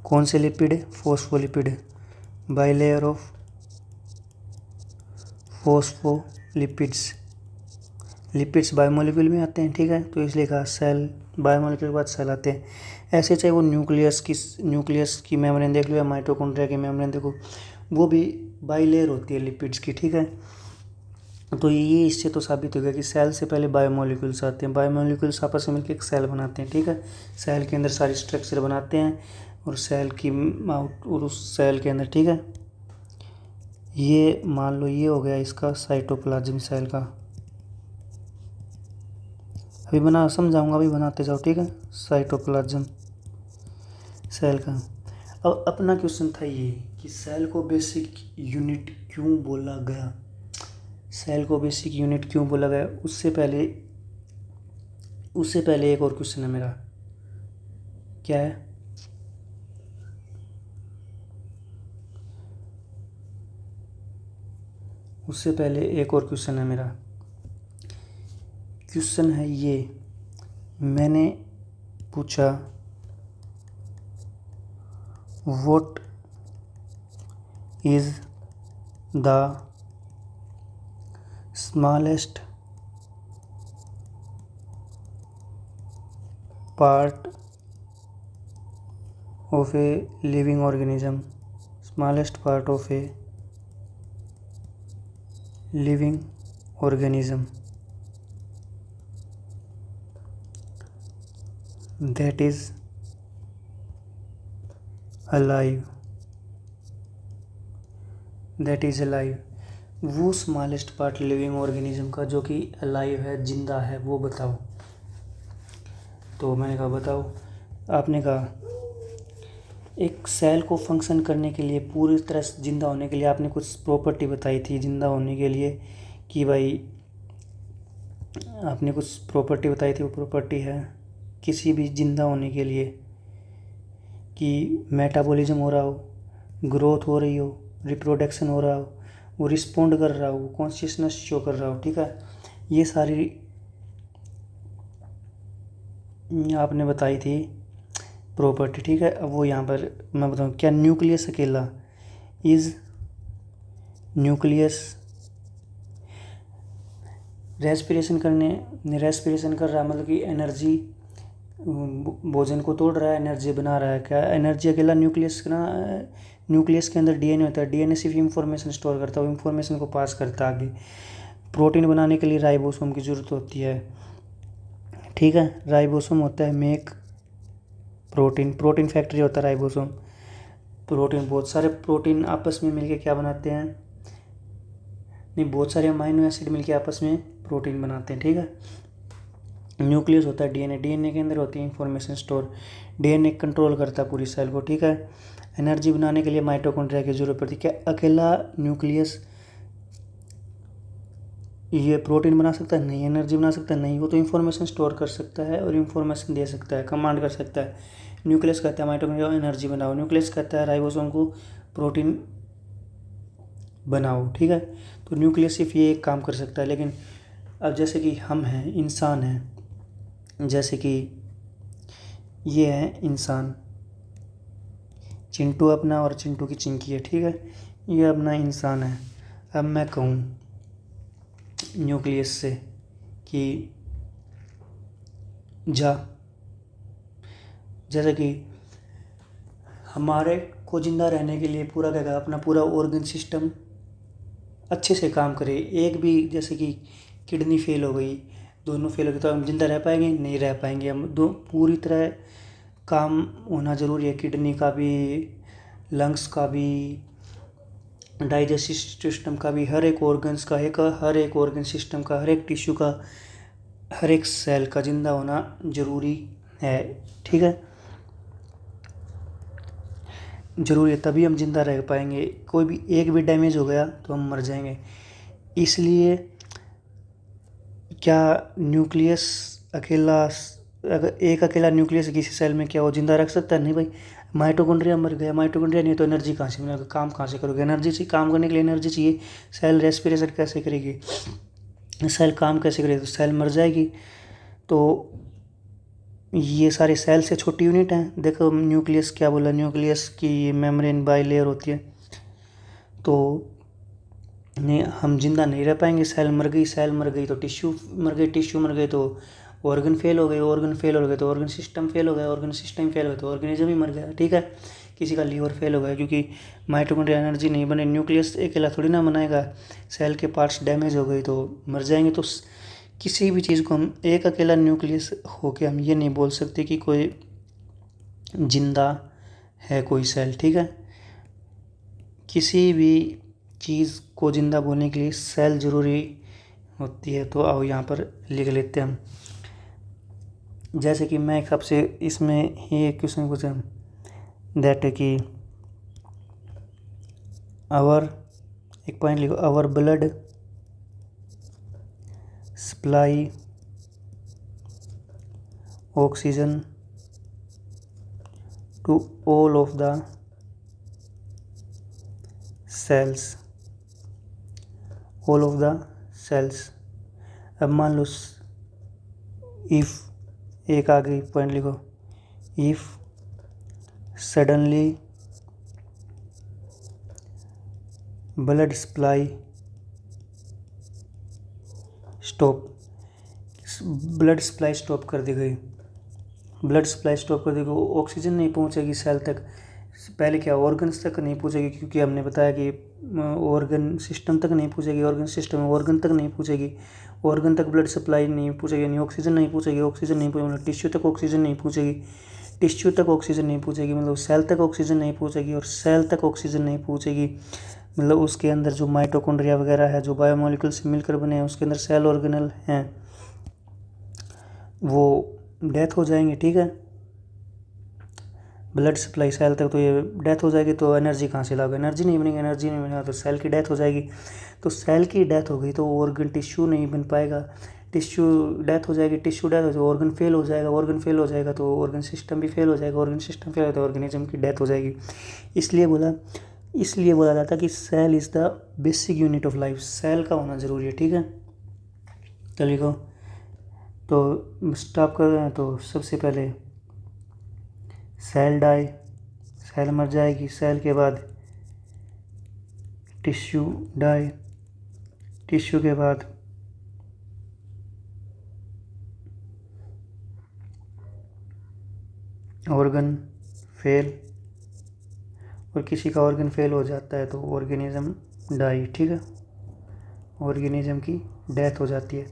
कौन से lipid? Phospholipid. Bilayer of phospholipids. Lipids biomolecule में आते हैं, ठीक है, तो इसलिए कहा सेल, बायोमोलिक्यूल के बाद सेल आते हैं। ऐसे चाहे वो न्यूक्लियस की मेम्ब्रेन देख लो या माइटोकॉन्ड्रिया की मेम्ब्रेन देखो, वो भी बाइलेयर होती है लिपिड्स की, ठीक है। तो ये इससे तो साबित हो गया कि सेल से पहले बायोमोलिक्यूल्स आते हैं, बायोमोलिक्यूल्स आपस में मिलकर एक सेल बनाते हैं, ठीक है। सेल के अंदर सारी स्ट्रक्चर बनाते हैं और सेल की आउट और उस सेल के अंदर, ठीक है, ये मान लो ये हो गया इसका साइटोप्लाज्म सेल का। अभी बना समझाऊंगा, अभी बनाते जाओ, ठीक है। साइटोप्लाज्म सेल का। अब अपना क्वेश्चन था ये कि सेल को बेसिक यूनिट क्यों बोला गया, सेल को बेसिक यूनिट क्यों बोला गया। उससे पहले एक और क्वेश्चन है मेरा, क्या है? उससे पहले एक और क्वेश्चन है मेरा। क्वेश्चन है ये, मैंने पूछा what is the smallest part of A living organism, smallest part of a living organism that is alive, वो स्मॉलेस्ट पार्ट लिविंग ऑर्गेनिज्म का जो कि अलाइव है, जिंदा है, वो बताओ। तो मैंने कहा बताओ। आपने कहा एक सेल को फंक्शन करने के लिए, पूरी तरह से जिंदा होने के लिए आपने कुछ प्रॉपर्टी बताई थी जिंदा होने के लिए, कि भाई आपने कुछ प्रॉपर्टी बताई थी। वो प्रॉपर्टी है किसी भी जिंदा होने के लिए कि मेटाबॉलिज्म हो रहा हो, ग्रोथ हो रही हो, रिप्रोडक्शन हो रहा हो, वो रिस्पोंड कर रहा हो, कॉन्शियसनेस शो कर रहा हो, ठीक है। ये सारी आपने बताई थी प्रॉपर्टी, ठीक है। अब वो यहाँ पर मैं बताऊँ, क्या न्यूक्लियस अकेला इज न्यूक्लियस रेस्पिरेशन कर रहा, मतलब कि एनर्जी, भोजन को तोड़ रहा है, एनर्जी बना रहा है, क्या एनर्जी अकेला न्यूक्लियस के अंदर डीएनए होता है, डीएनए सिर्फ इंफॉर्मेशन स्टोर करता है, वो इंफॉर्मेशन को पास करता है आगे। प्रोटीन बनाने के लिए राइबोसोम की ज़रूरत होती है, ठीक है। राइबोसोम होता है मेक प्रोटीन फैक्ट्री होता है राइबोसोम। प्रोटीन, बहुत सारे प्रोटीन आपस में मिलके क्या बनाते हैं, नहीं, बहुत सारे अमाइनो एसिड मिलके आपस में प्रोटीन बनाते हैं, ठीक है। न्यूक्लियस होता है डीएनए के अंदर होती है इंफॉर्मेशन स्टोर, डीएनए कंट्रोल करता है पूरी सेल को, ठीक है। एनर्जी बनाने के लिए माइटोकॉन्ड्रिया की जरूरत पड़ती है। क्या अकेला न्यूक्लियस ये प्रोटीन बना सकता है? नहीं। एनर्जी बना सकता है? नहीं। वो तो इन्फॉर्मेशन स्टोर कर सकता है और इन्फॉर्मेशन दे सकता है, कमांड कर सकता है। न्यूक्लियस कहता है माइटोकॉन्ड्रिया एनर्जी बनाओ, न्यूक्लियस कहता है राइबोसोम को प्रोटीन बनाओ, ठीक है। तो न्यूक्लियस सिर्फ ये एक काम कर सकता है। लेकिन अब जैसे कि हम हैं, इंसान हैं, जैसे कि ये है इंसान, चिंटू अपना और चिंटू की चिंकी है, ठीक है, ये अपना इंसान है। अब मैं कहूँ न्यूक्लियस से कि जैसे कि हमारे को ज़िंदा रहने के लिए पूरा क्या अपना पूरा ऑर्गन सिस्टम अच्छे से काम करे। एक भी जैसे कि किडनी फेल हो गई, दोनों फेल हो गए, तो हम जिंदा रह पाएंगे? नहीं रह पाएंगे। हम दो पूरी तरह काम होना ज़रूरी है, किडनी का भी, लंग्स का भी, डाइजेस्टिव सिस्टम का भी, हर एक ऑर्गन्स का, हर एक ऑर्गन सिस्टम का, हर एक टिश्यू का, हर एक सेल का जिंदा होना ज़रूरी है, ठीक है। ज़रूरी है, तभी हम जिंदा रह पाएंगे। कोई भी एक भी डैमेज हो गया तो हम मर जाएंगे। इसलिए क्या न्यूक्लियस अकेला, अगर एक अकेला न्यूक्लियस किसी सेल में क्या वो जिंदा रख सकता है? नहीं भाई। माइटोकॉन्ड्रिया मर गया, माइटोकॉन्ड्रिया नहीं तो एनर्जी कहाँ से मिलेगा, काम कहाँ से करोगे? एनर्जी चाहिए, काम करने के लिए एनर्जी चाहिए। सेल रेस्पिरेशन कैसे करेगी, सेल काम कैसे करेगी? तो सेल मर जाएगी। तो ये सारे सेल से छोटी यूनिट हैं। देखो न्यूक्लियस क्या बोला, न्यूक्लियस की मेम्ब्रेन बाइलेयर होती है। तो नहीं, हम जिंदा नहीं रह पाएंगे। सेल मर गई, सेल मर गई तो टिश्यू मर गई, टिश्यू मर गई तो ऑर्गन फेल हो गए, ऑर्गन फेल हो गए तो ऑर्गन सिस्टम फेल हो गया, ऑर्गन सिस्टम फेल हो गया तो ऑर्गेनिज्म ही मर गया। ठीक है, किसी का लीवर फेल हो गया क्योंकि माइटोकॉन्ड्रिया एनर्जी नहीं बने। न्यूक्लियस अकेला थोड़ी ना बनाएगा। सेल के पार्ट्स डैमेज हो गए तो मर जाएंगे। तो किसी भी चीज़ को हम एक अकेला न्यूक्लियस होके हम ये नहीं बोल सकते कि कोई जिंदा है कोई सेल। ठीक है, किसी भी चीज़ को जिंदा बोलने के लिए सेल ज़रूरी होती है। तो आओ यहाँ पर लिख लेते हैं हम। जैसे कि मैं एक आपसे इसमें ही एक क्वेश्चन पूछा, दैट है कि आवर, एक पॉइंट लिखो, our blood supply oxygen to all of the cells, all of the cells. अब मान लो इफ़, एक आगे पॉइंट लिखो, if suddenly blood supply stop, blood supply stop कर दी गई, ब्लड सप्लाई स्टॉप कर दी गई, ऑक्सीजन नहीं पहुंचेगी सेल तक। पहले क्या ऑर्गन्स तक नहीं पहुंचेगी, क्योंकि हमने बताया कि ऑर्गन सिस्टम तक नहीं पहुंचेगी, ऑर्गन सिस्टम ऑर्गन तक नहीं पहुंचेगी, ऑर्गन तक ब्लड सप्लाई नहीं पहुंचेगी, यानी ऑक्सीजन नहीं पहुंचेगी, ऑक्सीजन नहीं पहुंचेगी मतलब टिश्यू तक ऑक्सीजन नहीं पहुंचेगी, टिश्यू तक ऑक्सीजन नहीं पहुंचेगी मतलब सेल तक ऑक्सीजन नहीं पहुंचेगी, और सेल तक ऑक्सीजन नहीं पहुंचेगी मतलब उसके अंदर जो माइटोकॉन्ड्रिया वगैरह है, जो बायोमोलिक्यूल से मिलकर बने हैं, उसके अंदर सेल ऑर्गेनल हैं, वो डेथ हो जाएंगे। ठीक है, ब्लड सप्लाई सेल तक तो ये डेथ हो जाएगी, तो एनर्जी कहाँ से लाओगे? एनर्जी नहीं बनेगी, एनर्जी नहीं बनेगा तो सेल की डेथ हो जाएगी। तो सेल की डेथ हो गई तो ऑर्गन टिश्यू नहीं बन पाएगा, टिश्यू डेथ हो जाएगी, टिश्यू डेथ हो जाएगी, ऑर्गन फेल हो जाएगा, ऑर्गन फेल हो जाएगा तो ऑर्गन सिस्टम भी फेल हो जाएगा, ऑर्गन सिस्टम फेल हो तो ऑर्गेनिज्म की डेथ हो जाएगी। इसलिए बोला जाता है कि cell is the basic unit of life, cell का होना ज़रूरी है। ठीक है, तो लिखो, तो स्टॉप कर रहे हैं। तो सबसे पहले सेल डाई, सेल मर जाएगी, सेल के बाद टिश्यू डाई, टिश्यू के बाद ऑर्गन फेल, और किसी का ऑर्गन फेल हो जाता है तो ऑर्गेनिज्म डाई। ठीक है, ऑर्गेनिज्म की डेथ हो जाती है।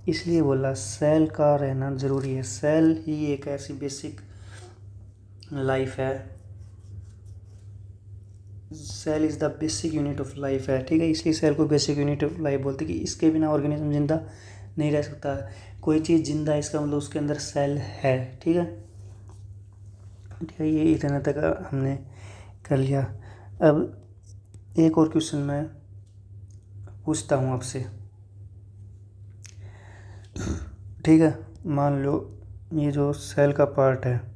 इसलिए बोला सेल का रहना ज़रूरी है। सेल ही एक ऐसी बेसिक लाइफ है, cell is the basic unit of life है। ठीक है, इसलिए सेल को बेसिक यूनिट ऑफ लाइफ बोलते हैं कि इसके बिना ऑर्गेनिज्म जिंदा नहीं रह सकता। कोई चीज़ जिंदा है इसका मतलब उसके अंदर सेल है। ठीक है, ठीक है, ये इतना तक हमने कर लिया। अब एक और क्वेश्चन मैं पूछता हूँ आपसे। ठीक है, मान लो ये जो सेल का पार्ट है,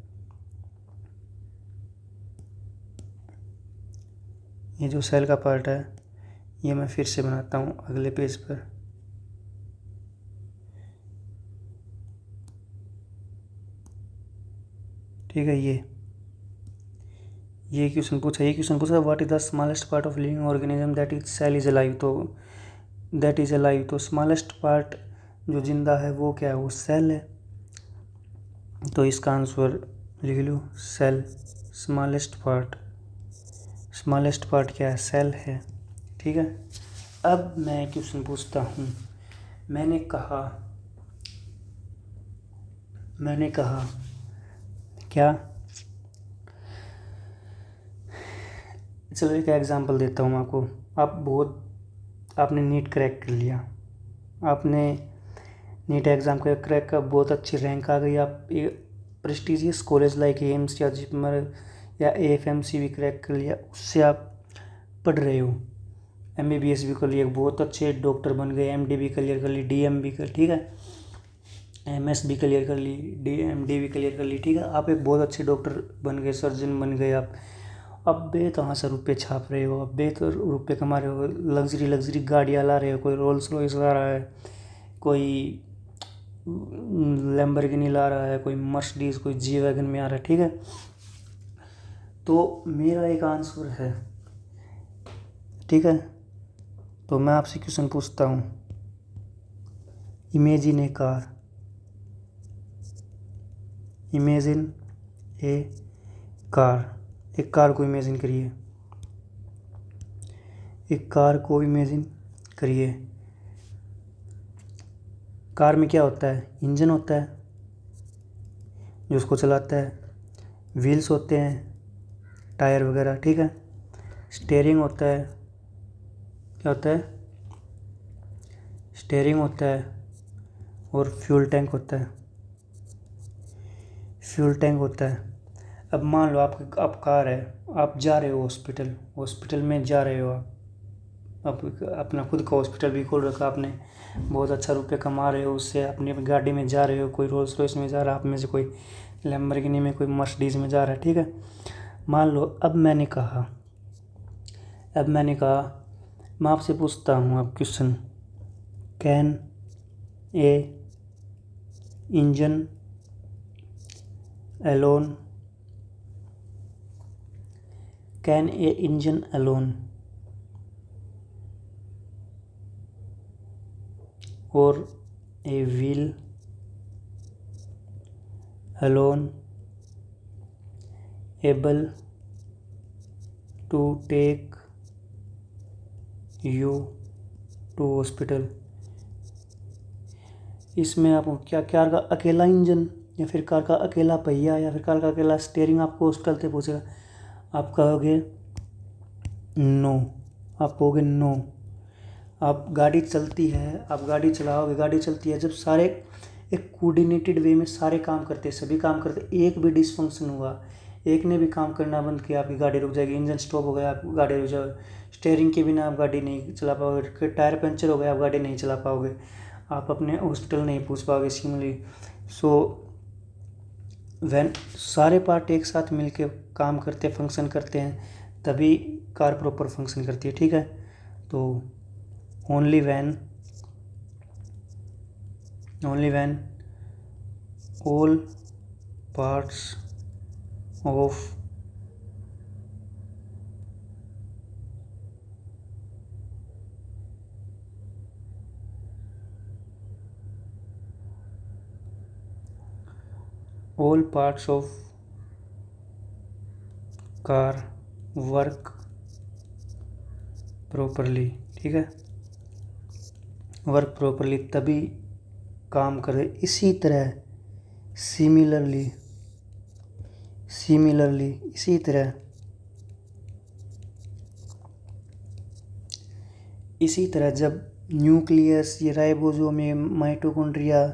ये जो सेल का पार्ट है, ये मैं फिर से बनाता हूँ अगले पेज पर। ठीक है, ये क्वेश्चन पूछा what is the smallest part of living organism that is cell is alive. तो दैट इज अलाइव, तो स्मॉलेस्ट पार्ट जो जिंदा है वो क्या है? वो सेल है। तो इसका आंसर लिख लो, सेल। स्मॉलेस्ट पार्ट क्या है? सेल है। ठीक है, अब मैं क्वेश्चन पूछता हूँ। मैंने कहा क्या, चलो एक एग्जांपल देता हूँ आपको। आपने नीट क्रैक कर लिया, आपने नीट एग्ज़ाम का क्रैक का बहुत अच्छी रैंक आ गई, आप प्रेस्टिजियस कॉलेज लाइक एम्स या जिपमर या AFMC भी क्रैक कर लिया, उससे आप पढ़ रहे हो, MBBS भी कर लिया, बहुत अच्छे डॉक्टर बन गए, MD भी क्लियर कर ली, DM भी कर, ठीक है, MS भी क्लियर कर ली, MD भी क्लियर कर ली, ठीक है, आप एक बहुत अच्छे डॉक्टर बन गए, सर्जन बन गए आप। अब बे कहाँ से रुपये छाप रहे हो, अब बे तो रुपये कमा रहे हो, लग्जरी लग्जरी गाड़ियाँ ला रहे हो, कोई रोल्स रॉयस ला रहा है, कोई लैम्बोर्गिनी ला रहा है, कोई मर्सिडीज, कोई जी वैगन में आ रहा है, ठीक है। तो मेरा एक आंसर है, ठीक है। तो मैं आपसे क्वेश्चन पूछता हूँ, इमेजिन ए कार, इमेजिन ए कार, एक कार को इमेजिन करिए, एक कार को इमेजिन करिए। कार में क्या होता है, इंजन होता है जो उसको चलाता है, व्हील्स होते हैं, टायर वगैरह, ठीक है, स्टीयरिंग होता है, क्या होता है, स्टीयरिंग होता है, और फ्यूल टैंक होता है, फ्यूल टैंक होता है। अब मान लो आप कार है, आप जा रहे हो हॉस्पिटल, हॉस्पिटल में जा रहे हो आप अपना खुद का हॉस्पिटल भी खोल रखा आपने, बहुत अच्छा रुपये कमा रहे हो उससे, अपनी गाड़ी में जा रहे हो, कोई रोल्स रॉयस में जा रहा है, आप में से कोई लैम्बोर्गिनी में, कोई मर्सिडीज में जा रहा है, ठीक है। मान लो अब मैंने कहा, मैं आपसे पूछता हूँ अब question, can a engine alone, can a engine alone or a wheel alone able to take you to hospital? इसमें आपको क्या, कार का अकेला इंजन, या फिर कार का अकेला पहिया, या फिर कार का अकेला स्टीयरिंग आपको हॉस्पिटल से पहुँचेगा? आप कहोगे नो, आप कहोगे नो। आप गाड़ी चलती है, आप गाड़ी चलाओगे, गाड़ी चलती है, जब सारे एक कोऑर्डिनेटेड वे में सारे काम करते हैं, सभी काम करते, एक भी डिसफंक्शन हुआ, एक ने भी काम करना बंद किया, आपकी गाड़ी रुक जाएगी, इंजन स्टॉप हो गया, आप गाड़ी रुक जाओगे, स्टीयरिंग के बिना आप गाड़ी नहीं चला पाओगे, टायर पंचर हो गया, आप गाड़ी नहीं चला पाओगे, आप अपने हॉस्पिटल नहीं पहुंच पाओगे सिमिलरली। सो वैन सारे पार्ट एक साथ मिलके काम करते, फंक्शन करते हैं, तभी कार प्रॉपर फंक्शन करती है, ठीक है। तो only when all parts of car work properly, ठीक है, वर्क प्रॉपरली तभी काम करे। इसी तरह सिमिलरली इसी तरह जब न्यूक्लियस, ये राइबोसोम, ये माइटोकॉन्ड्रिया,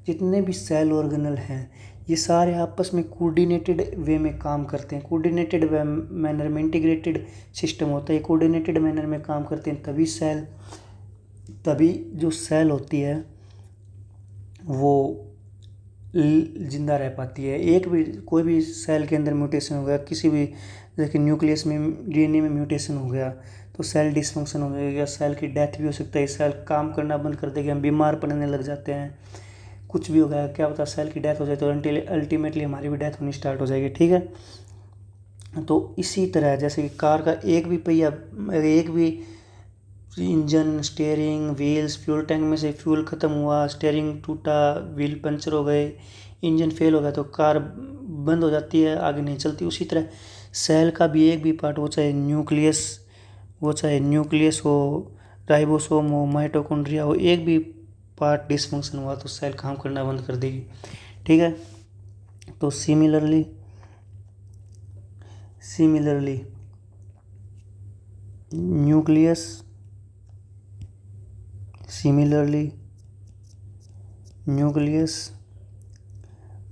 जितने भी सेल ऑर्गेनल हैं, ये सारे आपस में कोऑर्डिनेटेड वे में काम करते हैं, कोऑर्डिनेटेड मैनर में, इंटीग्रेटेड सिस्टम होता है, कोऑर्डिनेटेड मैनर में काम करते हैं, तभी जो सेल होती है वो जिंदा रह पाती है। एक भी कोई भी सेल के अंदर म्यूटेशन हो गया, किसी भी जैसे न्यूक्लियस में, DNA में म्यूटेशन हो गया तो सेल डिसफंक्शन हो जाएगा, सेल की डेथ भी हो सकता है, सेल काम करना बंद कर देगा, हम बीमार पड़ने लग जाते हैं, कुछ भी हो गया, क्या पता सेल की डेथ हो जाए, तो अल्टीमेटली हमारी भी डेथ होनी स्टार्ट हो जाएगी, ठीक है। तो इसी तरह जैसे कि कार का एक भी पहिया, एक भी engine, steering, wheels, fuel tank में से फ्यूल ख़त्म हुआ, स्टीयरिंग टूटा, व्हील पंचर हो गए, इंजन फेल हो गया तो कार बंद हो जाती है, आगे नहीं चलती। उसी तरह सेल का भी एक भी पार्ट, वो चाहे न्यूक्लियस हो, राइबोसोम हो, माइटोकॉन्ड्रिया हो, एक भी पार्ट डिसफंक्शन हुआ तो सेल काम करना बंद कर देगी, ठीक है। तो सिमिलरली न्यूक्लियस,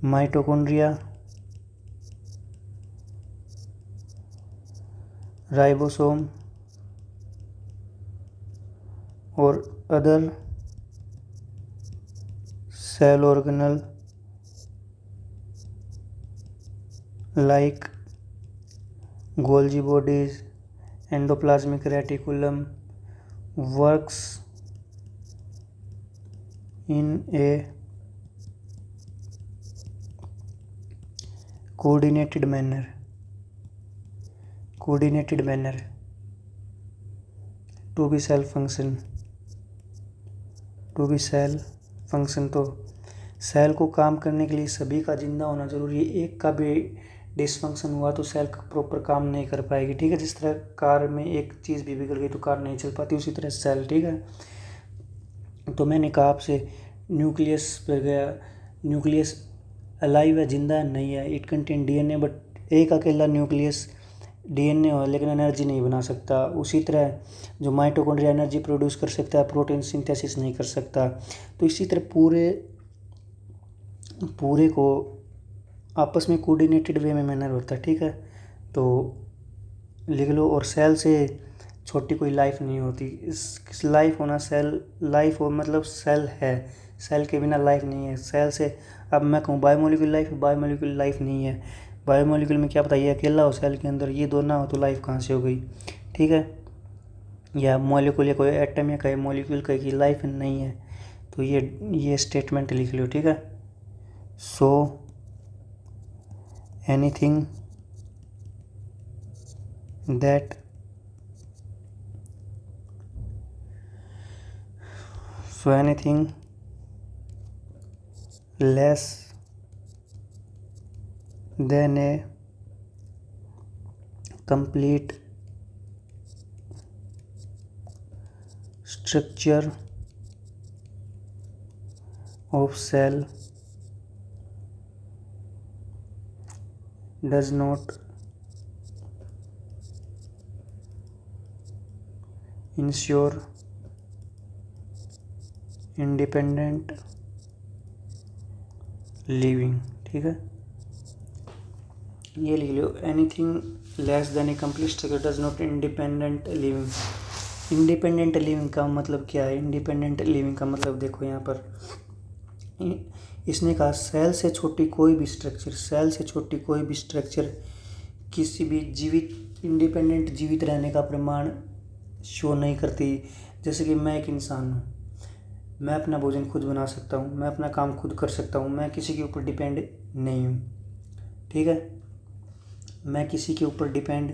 माइटोकॉन्ड्रिया राइबोसोम और other cell organelle like Golgi bodies, endoplasmic reticulum works in a coordinated manner to be cell function तो सेल को काम करने के लिए सभी का जिंदा होना जरूरी है। एक का भी डिसफंक्शन हुआ तो सेल प्रॉपर काम नहीं कर पाएगी। ठीक है, जिस तरह कार में एक चीज़ भी बिगड़ गई तो कार नहीं चल पाती, उसी तरह सेल। ठीक है, तो मैंने कहा आपसे न्यूक्लियस पर गया, न्यूक्लियस अलाइव है, जिंदा नहीं है, इट कंटेन डीएनए, बट एक अकेला न्यूक्लियस डीएनए हो लेकिन एनर्जी नहीं बना सकता। उसी तरह जो माइटोकॉन्ड्रिया एनर्जी प्रोड्यूस कर सकता है, प्रोटीन सिंथेसिस नहीं कर सकता। तो इसी तरह पूरे को आपस में कोऑर्डिनेटेड वे में मैनर होता है। ठीक है, तो लिख लो। और सेल से छोटी कोई लाइफ नहीं होती। इस लाइफ होना, सेल लाइफ हो मतलब सेल है, सेल के बिना लाइफ नहीं है। सेल से अब मैं कहूँ बायोमोलिक्यूल लाइफ नहीं है। बायोमोलिक्यूल में क्या पता ये अकेला हो सेल के अंदर, ये दोनों हो तो लाइफ कहाँ से हो गई। ठीक है, या मॉलिक्यूल या कोई एटम या कोई मॉलिक्यूल की लाइफ नहीं है। तो ये स्टेटमेंट लिख लो। ठीक है, so anything that less than a complete structure of cell does not ensure independent living। ठीक है, ये लिख लो, anything less than a complete structure does not independent living. Independent living का मतलब क्या है? इंडिपेंडेंट लिविंग का मतलब देखो यहाँ पर इसने कहा सेल से छोटी कोई भी स्ट्रक्चर किसी भी इंडिपेंडेंट जीवित रहने का प्रमाण शो नहीं करती। जैसे कि मैं एक इंसान हूँ, मैं अपना भोजन खुद बना सकता हूँ, मैं अपना काम खुद कर सकता हूँ, मैं किसी के ऊपर डिपेंड नहीं हूँ। ठीक है, मैं किसी के ऊपर डिपेंड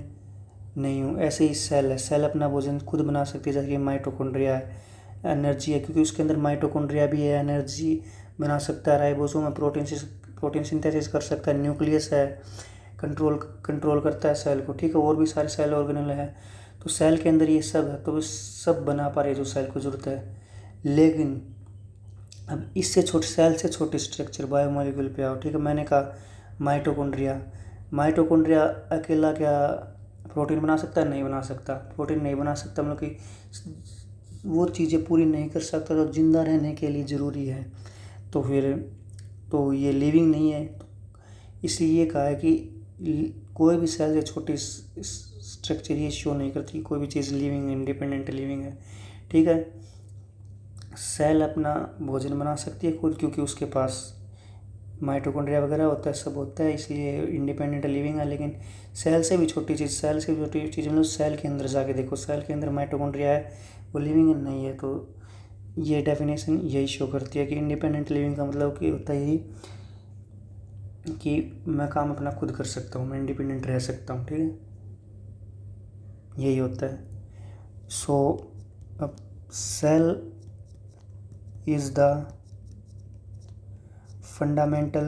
नहीं हूँ। ऐसे ही सेल है, सेल अपना भोजन खुद बना सकती है। जैसे कि माइटोकॉन्ड्रिया है, एनर्जी है, क्योंकि उसके अंदर माइटोकॉन्ड्रिया भी है, एनर्जी बना सकता है। राइबोसोम है, प्रोटीन सिंथेसिस कर सकता है। न्यूक्लियस है, कंट्रोल करता है सेल को। ठीक है, और भी सारे सेल ऑर्गेनल है। तो सेल के अंदर ये सब है, तो सब बना पा रहे जो सेल को जरूरत है। लेकिन अब इससे छोटे सेल से छोटे स्ट्रक्चर बायोमोलिक्यूल पे आओ। ठीक है, मैंने कहा माइटोकॉन्ड्रिया अकेला क्या प्रोटीन बना सकता है? नहीं बना सकता। प्रोटीन नहीं बना सकता मतलब कि वो चीज़ें पूरी नहीं कर सकता जो जिंदा रहने के लिए ज़रूरी है। तो फिर तो ये लिविंग नहीं है। इसलिए ये कहा है कि कोई भी सेल से छोटी स्ट्रक्चर ये शो नहीं करती कोई भी चीज़ लिविंग इंडिपेंडेंट लिविंग है। ठीक है, सेल अपना भोजन बना सकती है खुद, क्योंकि उसके पास माइटोकॉन्ड्रिया वगैरह होता है, सब होता है, इसलिए इंडिपेंडेंट लिविंग है। लेकिन सेल से भी छोटी चीज़ मतलब सेल के अंदर जाके देखो, सेल के अंदर माइटोकॉन्ड्रिया है, वो लिविंग नहीं है। तो ये डेफिनेशन यही शो करती है कि इंडिपेंडेंट लिविंग का मतलब कि होता है यही कि मैं काम अपना खुद कर सकता हूँ, मैं इंडिपेंडेंट रह सकता हूँ। ठीक है, यही होता है। सो अब cell is the fundamental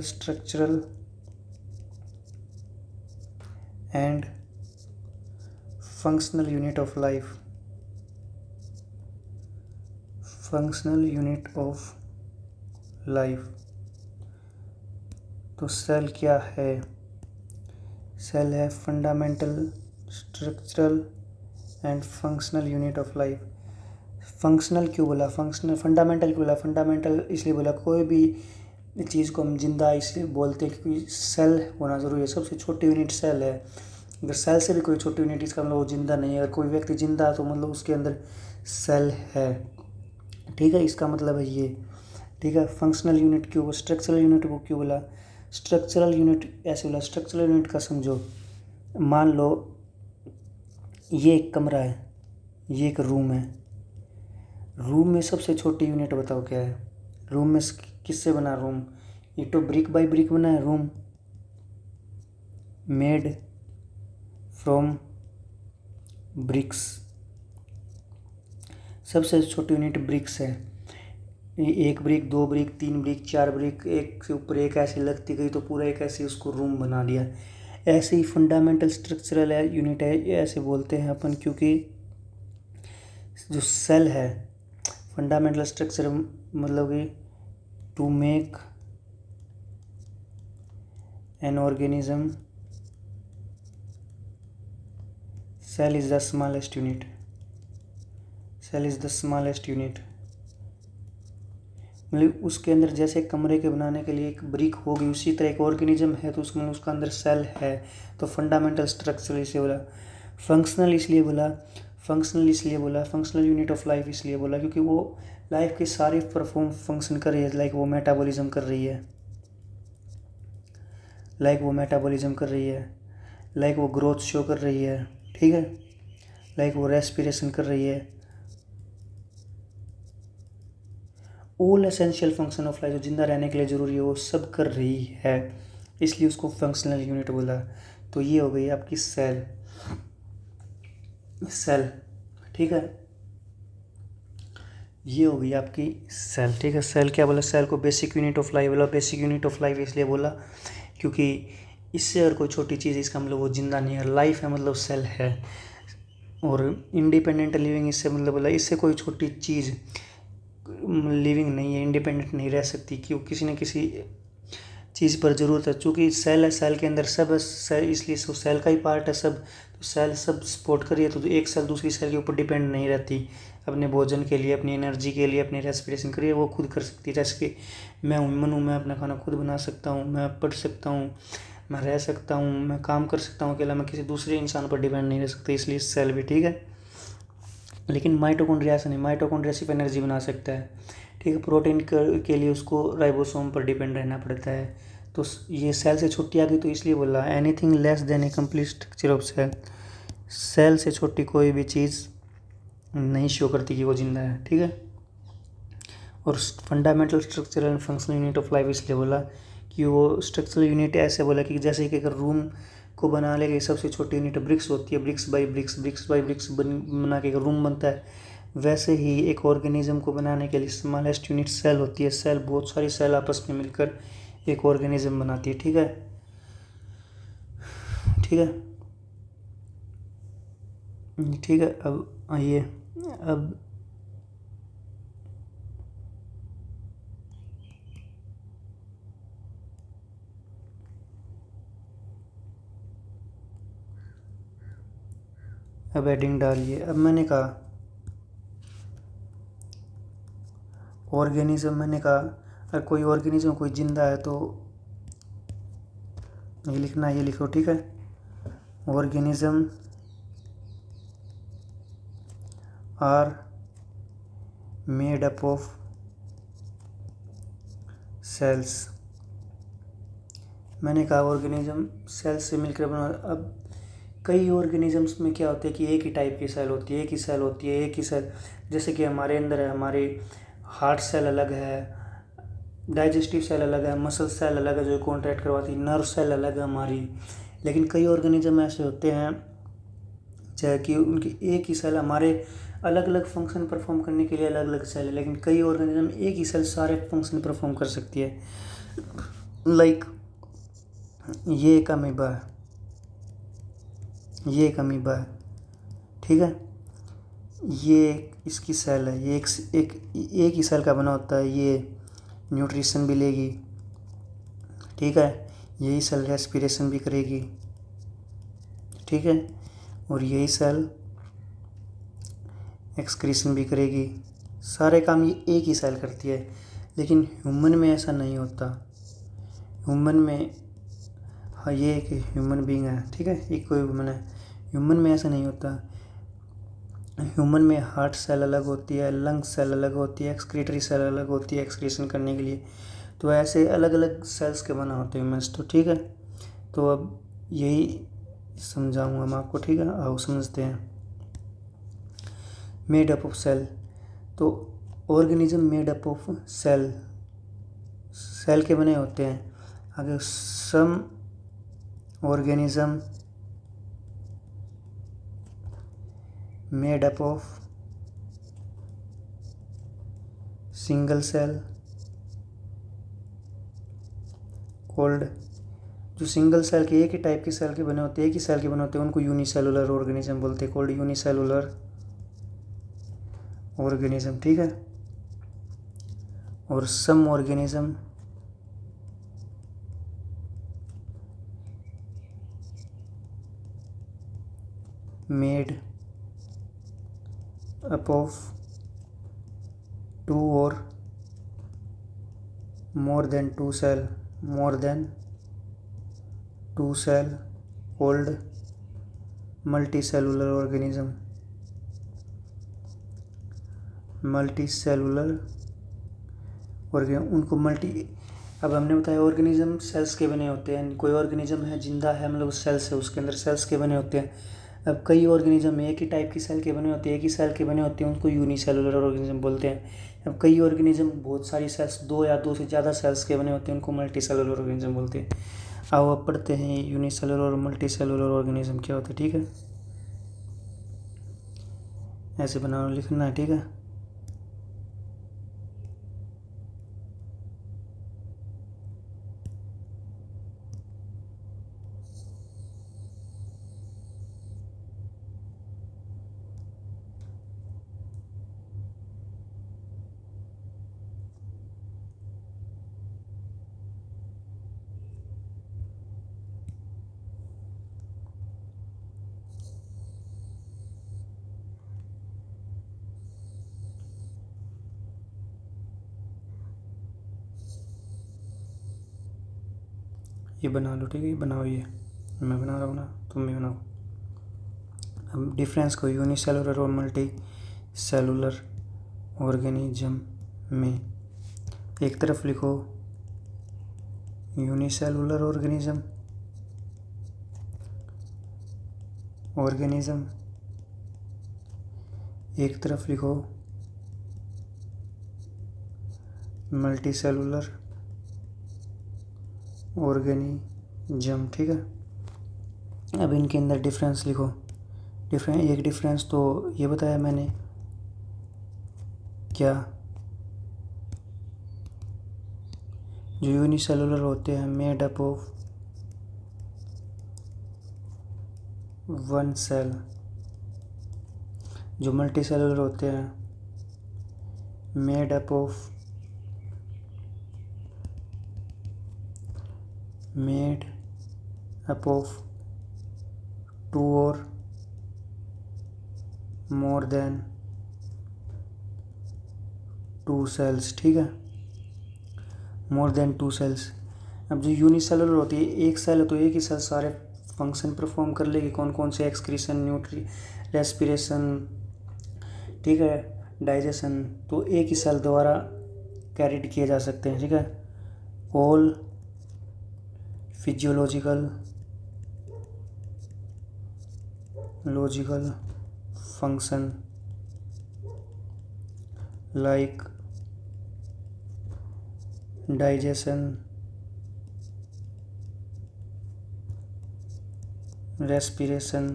structural and functional unit of life। तो सेल क्या है? सेल है fundamental structural and functional unit of life. Functional क्यों बोला? फंडामेंटल क्यों बोला? फंडामेंटल इसलिए बोला कोई भी इस चीज़ को हम जिंदा इसलिए बोलते हैं क्योंकि सेल होना ज़रूरी है। सबसे छोटी यूनिट सेल है। अगर सेल से भी कोई छोटी यूनिट, इसका मतलब वो जिंदा नहीं है। अगर कोई व्यक्ति जिंदा है तो मतलब उसके अंदर सेल है। ठीक है, इसका मतलब है ये। ठीक है, फंक्शनल यूनिट क्यों, स्ट्रक्चरल यूनिट को क्यों बोला? स्ट्रक्चरल यूनिट ऐसे बोला, स्ट्रक्चरल यूनिट का समझो, मान लो ये एक कमरा है, ये एक रूम है। रूम में सबसे छोटी यूनिट बताओ क्या है? रूम में किससे बना रूम? ये तो ब्रिक बाय ब्रिक बना है रूम, मेड फ्रॉम ब्रिक्स। सबसे छोटी यूनिट ब्रिक्स है। एक ब्रिक, दो ब्रिक, तीन ब्रिक, चार ब्रिक, एक से ऊपर एक ऐसी लगती गई तो पूरा एक ऐसे उसको रूम बना दिया। ऐसे ही फंडामेंटल स्ट्रक्चरल यूनिट है, ये ऐसे बोलते हैं अपन क्योंकि जो सेल है, फंडामेंटल स्ट्रक्चर मतलब कि to make an organism, cell is the smallest unit, cell is the smallest unit. मतलब उसके अंदर जैसे कमरे के बनाने के लिए एक ब्रिक होगी, उसी तरह एक ऑर्गेनिज्म है तो उसमें उसका अंदर सेल है। तो फंडामेंटल स्ट्रक्चर इसलिए बोला। फंक्शनल इसलिए बोला, फंक्शनल यूनिट ऑफ लाइफ इसलिए बोला क्योंकि वो लाइफ के सारे फंक्शन कर रही है। लाइक वो मेटाबॉलिज्म कर रही है, लाइक वो ग्रोथ शो कर रही है। ठीक है, लाइक वो रेस्पिरेशन कर रही है। All essential function of life जो जिंदा रहने के लिए ज़रूरी है वो सब कर रही है, इसलिए उसको फंक्शनल यूनिट बोला। तो ये हो गई आपकी सेल। ठीक है, ये हो गई आपकी सेल। ठीक है, सेल क्या बोला? सेल को बेसिक यूनिट ऑफ लाइफ बोला। बेसिक यूनिट ऑफ लाइफ इसलिए बोला क्योंकि इससे अगर कोई छोटी चीज़, इसका मतलब वो जिंदा नहीं है। लाइफ है मतलब सेल है। और इंडिपेंडेंट लिविंग इससे मतलब बोला इससे कोई छोटी चीज़ लिविंग नहीं है, इंडिपेंडेंट नहीं रह सकती, क्यों? किसी न किसी चीज़ पर ज़रूरत है। चूँकि सेल है, सेल के अंदर सब है, सेल इसलिए वो सेल का ही पार्ट है सब। तो सेल सब सपोर्ट करिए तो एक सेल दूसरी सेल के ऊपर डिपेंड नहीं रहती। अपने भोजन के लिए, अपनी एनर्जी के लिए, अपनी रेस्पिरेशन करिए वो खुद कर सकती है। जैसे कि मैं ह्यूमन हूँ, मैं अपना खाना खुद बना सकता हूँ, मैं पढ़ सकता हूँ, मैं रह सकता हूँ, मैं काम कर सकता हूँ अकेला, मैं किसी दूसरे इंसान पर डिपेंड नहीं रह सकता। इसलिए सेल भी ठीक है। लेकिन माइटोकॉन्ड्रिया से नहीं, माइटोकॉन्ड्रिया सिर्फ एनर्जी बना सकता है। ठीक है, प्रोटीन के लिए उसको राइबोसोम पर डिपेंड रहना पड़ता है। तो ये सेल से छोटी आ गई तो इसलिए बोला anything less than a complete structure of cell. Cell से छोटी कोई भी चीज़ नहीं शो करती कि वो जिंदा है। ठीक है, और fundamental structural and functional unit of life इसलिए बोला कि वो स्ट्रक्चरल यूनिट ऐसे बोला कि जैसे कि अगर रूम को बनाने के सबसे छोटी यूनिट ब्रिक्स होती है, ब्रिक्स बाई ब्रिक्स बना के रूम बनता है, वैसे ही एक ऑर्गेनिज्म को बनाने के लिए स्मॉलेस्ट यूनिट सेल होती है। सेल, बहुत सारी सेल आपस में मिलकर एक ऑर्गेनिज्म बनाती है। ठीक है, ठीक है, ठीक है। अब आइए, अब हेडिंग डालिए। अब मैंने कहा ऑर्गेनिज्म, मैंने कहा अगर कोई ऑर्गेनिज्म कोई जिंदा है तो ये लिखना, ये लिखो। ठीक है, organism are made up of cells. मैंने कहा ऑर्गेनिज्म सेल्स से मिलकर बना। अब कई ऑर्गेनिजम्स में क्या होता है कि एक ही टाइप की सेल होती है, एक ही सेल। जैसे कि हमारे अंदर है, हमारे हार्ट सेल अलग है, डाइजेस्टिव सेल अलग है, मसल सेल अलग है जो कॉन्ट्रैक्ट करवाती है, नर्व सेल अलग है हमारी। लेकिन कई ऑर्गेनिज्म ऐसे होते हैं चाहे कि उनकी एक ही सेल, हमारे अलग अलग फंक्शन परफॉर्म करने के लिए अलग अलग सेल है, लेकिन कई ऑर्गेनिज्म एक ही सेल सारे फंक्शन परफॉर्म कर सकती है। लाइक ये एक अमीबा है, ये एक अमीबा है। ठीक है, ये इसकी सेल है, ये एक ही सेल का बना होता है। ये न्यूट्रिशन भी लेगी। ठीक है, यही सेल रेस्पिरेशन भी करेगी। ठीक है, और यही सेल एक्सक्रीशन भी करेगी। सारे काम ये एक ही सेल करती है। लेकिन ह्यूमन में ऐसा नहीं होता। ह्यूमन में, हाँ ये एक ह्यूमन बीइंग है, ठीक है, एक कोई ह्यूमन है। ह्यूमन में ऐसा नहीं होता। ह्यूमन में हार्ट सेल अलग होती है, लंग सेल अलग होती है, एक्सक्रीटरी सेल अलग होती है एक्सक्रीशन करने के लिए। तो ऐसे अलग अलग सेल्स के बना होते हैं ह्यूमन्स। तो ठीक है, तो अब यही समझाऊंगा मैं आपको, ठीक है। आओ समझते हैं। मेड अप ऑफ सेल, तो organism made up of cell, cell के बने होते हैं। आगे some organism made up of single cell called, जो सिंगल सेल के एक ही टाइप के सेल के बने होते हैं, एक ही सेल के बने होते हैं, उनको यूनिसेलुलर ऑर्गेनिज्म बोलते हैं, कोल्ड यूनिसेलुलर ऑर्गेनिज्म, ठीक है। और some organism made up of two और more than two cell, more than two cell called multicellular organism, multicellular organism, उनको मल्टी, अब हमने बताया ऑर्गेनिज्म सेल्स के बने होते हैं। कोई ऑर्गेनिज्म है जिंदा है, मतलब सेल्स है, उसके अंदर सेल्स के बने होते हैं। अब कई ऑर्गेनिज्म एक ही टाइप की सेल के बने होते हैं, एक ही सेल के बने होते हैं, उनको यूनिसेलुलर ऑर्गेनिज्म बोलते हैं। अब कई ऑर्गेनिज्म बहुत सारी सेल्स, दो या दो से ज़्यादा सेल्स के बने होते हैं, उनको मल्टीसेलुलर ऑर्गेनिज्म बोलते हैं। आओ अब पढ़ते हैं यूनिसेलुलर और मल्टीसेलुलर ऑर्गेनिज्म क्या होता है, ठीक है। ऐसे बनाना लिखना है, ठीक है। ये बना लो, ठीक है, ये बनाओ, ये मैं बना रहा हूँ ना, तुम भी बनाओ। अब डिफरेंस को यूनिसेलुलर और मल्टी सेलुलर ऑर्गेनिज्म में, एक तरफ लिखो यूनिसेलुलर ऑर्गेनिज्म, ऑर्गेनिज्म, एक तरफ लिखो मल्टीसेलुलर ऑर्गेनिज्म, ठीक है। अब इनके अंदर डिफरेंस लिखो। एक डिफरेंस तो ये बताया मैंने, क्या, जो यूनिसेलुलर होते हैं made up of one cell, जो मल्टीसेलुलर होते हैं मेड अप ऑफ टू और मोर देन टू सेल्स, ठीक है, मोर देन टू सेल्स। अब जो यूनिसेलुलर होती है, एक सेल है तो एक ही सेल सारे फंक्शन परफॉर्म कर लेगी, कौन कौन से, एक्सक्रीशन, न्यूट्री, रेस्पिरेशन, ठीक है, डाइजेशन, तो एक ही सेल द्वारा कैरिड किए जा सकते हैं, ठीक है। All physiological function like digestion, respiration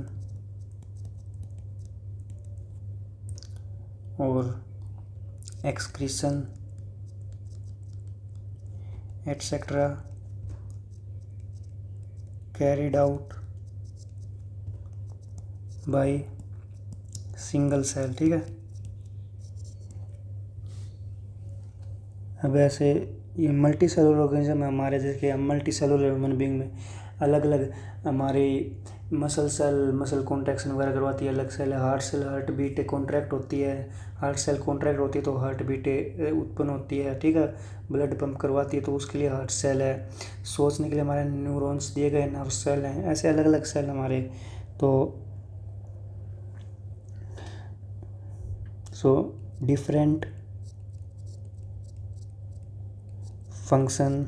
और excretion etcetera carried out by single cell, ठीक है। अब ऐसे ये मल्टी सेलुलर ऑर्गेनिज्म है हमारे, जैसे कि हम मल्टी सेलुलर ह्यूमन बीइंग में अलग अलग हमारे मसल सेल मसल कॉन्ट्रैक्शन वगैरह करवाती है, अलग सेल है। Heart cell heart beat contract होती है, हार्ट सेल कॉन्ट्रैक्ट होती है तो हार्ट बीट उत्पन्न होती है, ठीक है। ब्लड पंप करवाती है तो उसके लिए हार्ट सेल है। सोचने के लिए हमारे न्यूरॉन्स दिए गए नर्व सेल हैं, ऐसे अलग अलग सेल हमारे। तो so different function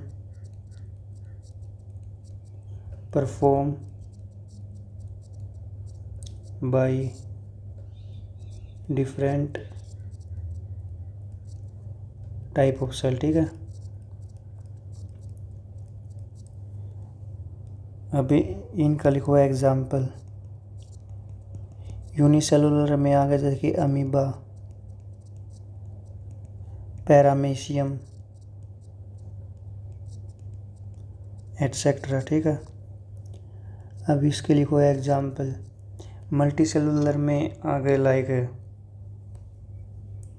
perform by different type of cell, ठीक है। अभी इनका लिखो एग्जाम्पल। यूनिसेलुलर में आ गया जैसे कि अमीबा, पैरामीशियम एटसेट्रा, ठीक है। अब इसके लिखो एग्जाम्पल। मल्टी सेलुलर में आ गए लाइक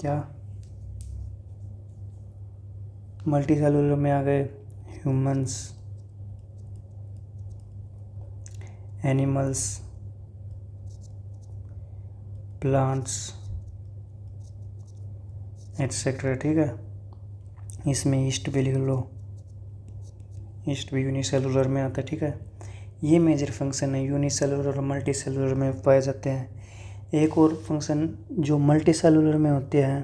क्या, मल्टी सेलुलर में आ गए ह्यूमंस, एनिमल्स, प्लांट्स एटसेट्रा, ठीक है। इसमें ईस्ट भी लिख लो, ईस्ट भी यूनिसेलुलर में आता है, ठीक है। ये मेजर फंक्शन है यूनिसेलुलर और मल्टी सेलुलर में पाए जाते हैं। एक और फंक्शन जो मल्टी सेलुलर में होते हैं,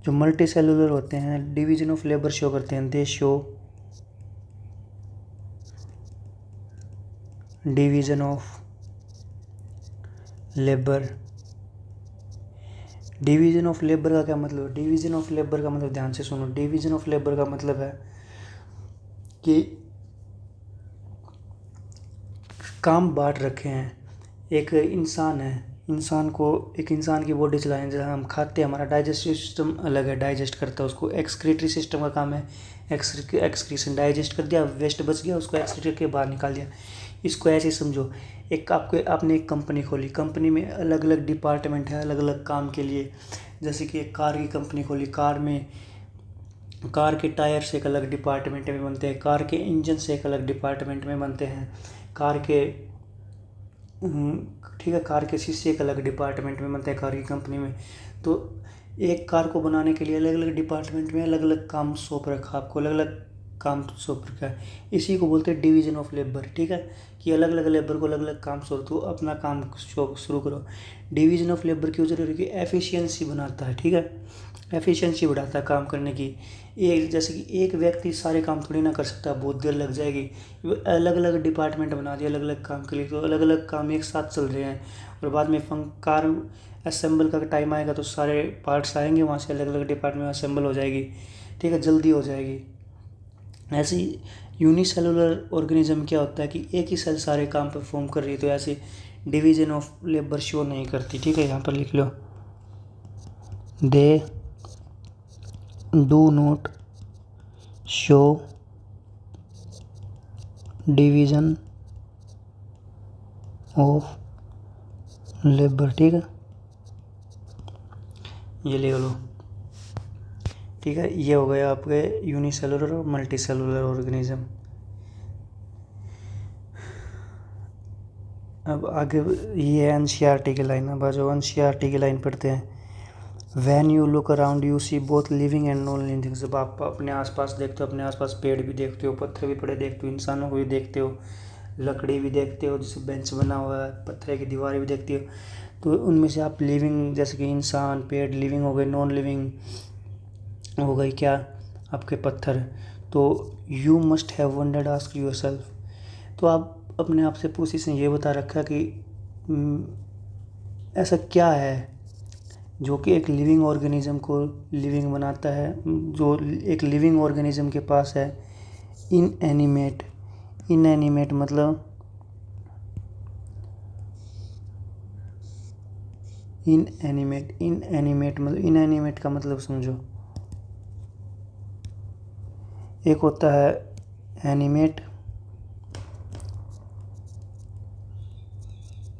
जो मल्टी सेलुलर होते हैं डिवीजन ऑफ लेबर शो करते हैं। दे show division of labour. Division of labour का क्या मतलब है? डिवीजन ऑफ लेबर का मतलब ध्यान से सुनो। डिवीजन ऑफ लेबर का मतलब है कि काम बांट रखे हैं। एक इंसान है, एक इंसान की बॉडी चलाएं, जहाँ हम खाते हैं, हमारा डाइजेस्टिव सिस्टम अलग है, डाइजेस्ट करता है उसको। एक्सक्रीटरी सिस्टम का काम है एक्सक्रीशन, डाइजेस्ट कर दिया, वेस्ट बच गया उसको एक्सक्रीट करके बाहर निकाल दिया। इसको ऐसे समझो, आपने एक कंपनी खोली, कंपनी में अलग अलग डिपार्टमेंट है अलग अलग काम के लिए। जैसे कि एक कार की कंपनी खोली, कार के टायर से एक अलग डिपार्टमेंट में बनते हैं, कार के इंजन से एक अलग डिपार्टमेंट में बनते हैं, ठीक है, कार के शीशे एक अलग डिपार्टमेंट में बनते हैं कार की कंपनी में। तो एक कार को बनाने के लिए अलग अलग डिपार्टमेंट में अलग अलग काम सौंप रखा, आपको अलग अलग काम सौंप रखा है। इसी को बोलते हैं डिवीजन ऑफ लेबर, ठीक है। कि अलग अलग लेबर को अलग अलग काम सौंप दो, अपना काम शुरू करो। डिवीजन ऑफ लेबर की वजह से एफिशिएंसी बनाता है, ठीक है, एफिशिएंसी बढ़ाता है काम करने की। जैसे कि एक व्यक्ति सारे काम थोड़ी ना कर सकता, बहुत देर लग जाएगी। अलग अलग डिपार्टमेंट बना दिया अलग अलग काम के लिए, तो अलग अलग काम एक साथ चल रहे हैं, और बाद में कार असेंबल का टाइम आएगा तो सारे पार्ट्स आएंगे वहाँ से, अलग अलग डिपार्टमेंट में असेंबल हो जाएगी, ठीक है, जल्दी हो जाएगी। ऐसे यूनिसेलुलर ऑर्गेनिज्म क्या होता है कि एक ही सेल सारे काम परफॉर्म कर रही है, तो ऐसे डिवीजन ऑफ लेबर शो नहीं करती, ठीक है। यहाँ पर लिख लो, they do not show division of labour, ठीक है, ये ले लो, ठीक है। ये हो गया आपके यूनिसेलुलर और मल्टी सेलुलर ऑर्गेनिज्म। अब आगे ये एनसीईआरटी की लाइन, अब जो एनसीईआरटी की लाइन पढ़ते हैं। When you look around you see both living and non living things. जब आप अपने आसपास देखते हो, अपने आसपास पेड़ भी देखते हो, पत्थर भी पड़े देखते हो, इंसानों को भी देखते हो, लकड़ी भी देखते हो, जैसे बेंच बना हुआ है, पत्थर की दीवारें भी देखती हो, तो उनमें से आप लिविंग जैसे कि इंसान, पेड़ लिविंग हो गए, नॉन लिविंग हो गई क्या आपके पत्थर। तो you must have wondered ask yourself, तो आप अपने आप से पूछी से ये बता रखा कि ऐसा क्या है जो कि एक लिविंग ऑर्गेनिज्म को लिविंग बनाता है, जो एक लिविंग ऑर्गेनिज्म के पास है। इनएनिमेट मतलब इनएनिमेट का मतलब समझो। एक होता है एनिमेट,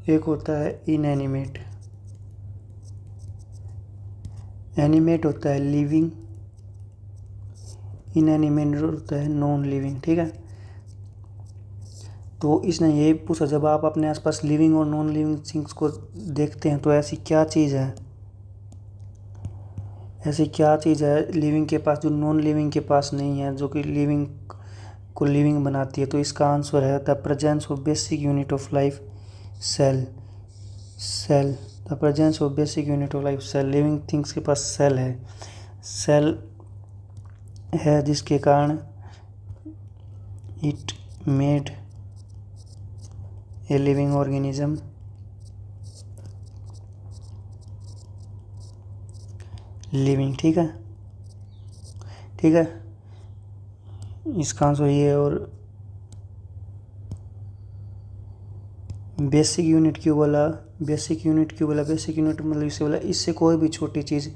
एक होता है इनएनिमेट। एनिमेट होता है लिविंग, इनएनिमेट होता है नॉन लिविंग, ठीक है। तो इसने ये पूछा, जब आप अपने आसपास लिविंग और नॉन लिविंग थिंग्स को देखते हैं तो ऐसी क्या चीज़ है, ऐसी क्या चीज़ है लिविंग के पास जो नॉन लिविंग के पास नहीं है, जो कि लिविंग को लिविंग बनाती है। तो इसका आंसर है the presence of basic unit of life, cell. Cell, the presence of basic unit of life, cell. Living things के पास सेल है, सेल है, जिसके कारण it made a living organism, living, ठीक है, ठीक है। इसका आंसर ये है। और बेसिक यूनिट क्यों बोला, बेसिक यूनिट क्यों बोला, बेसिक यूनिट मतलब इससे बोला इससे कोई भी छोटी चीज़,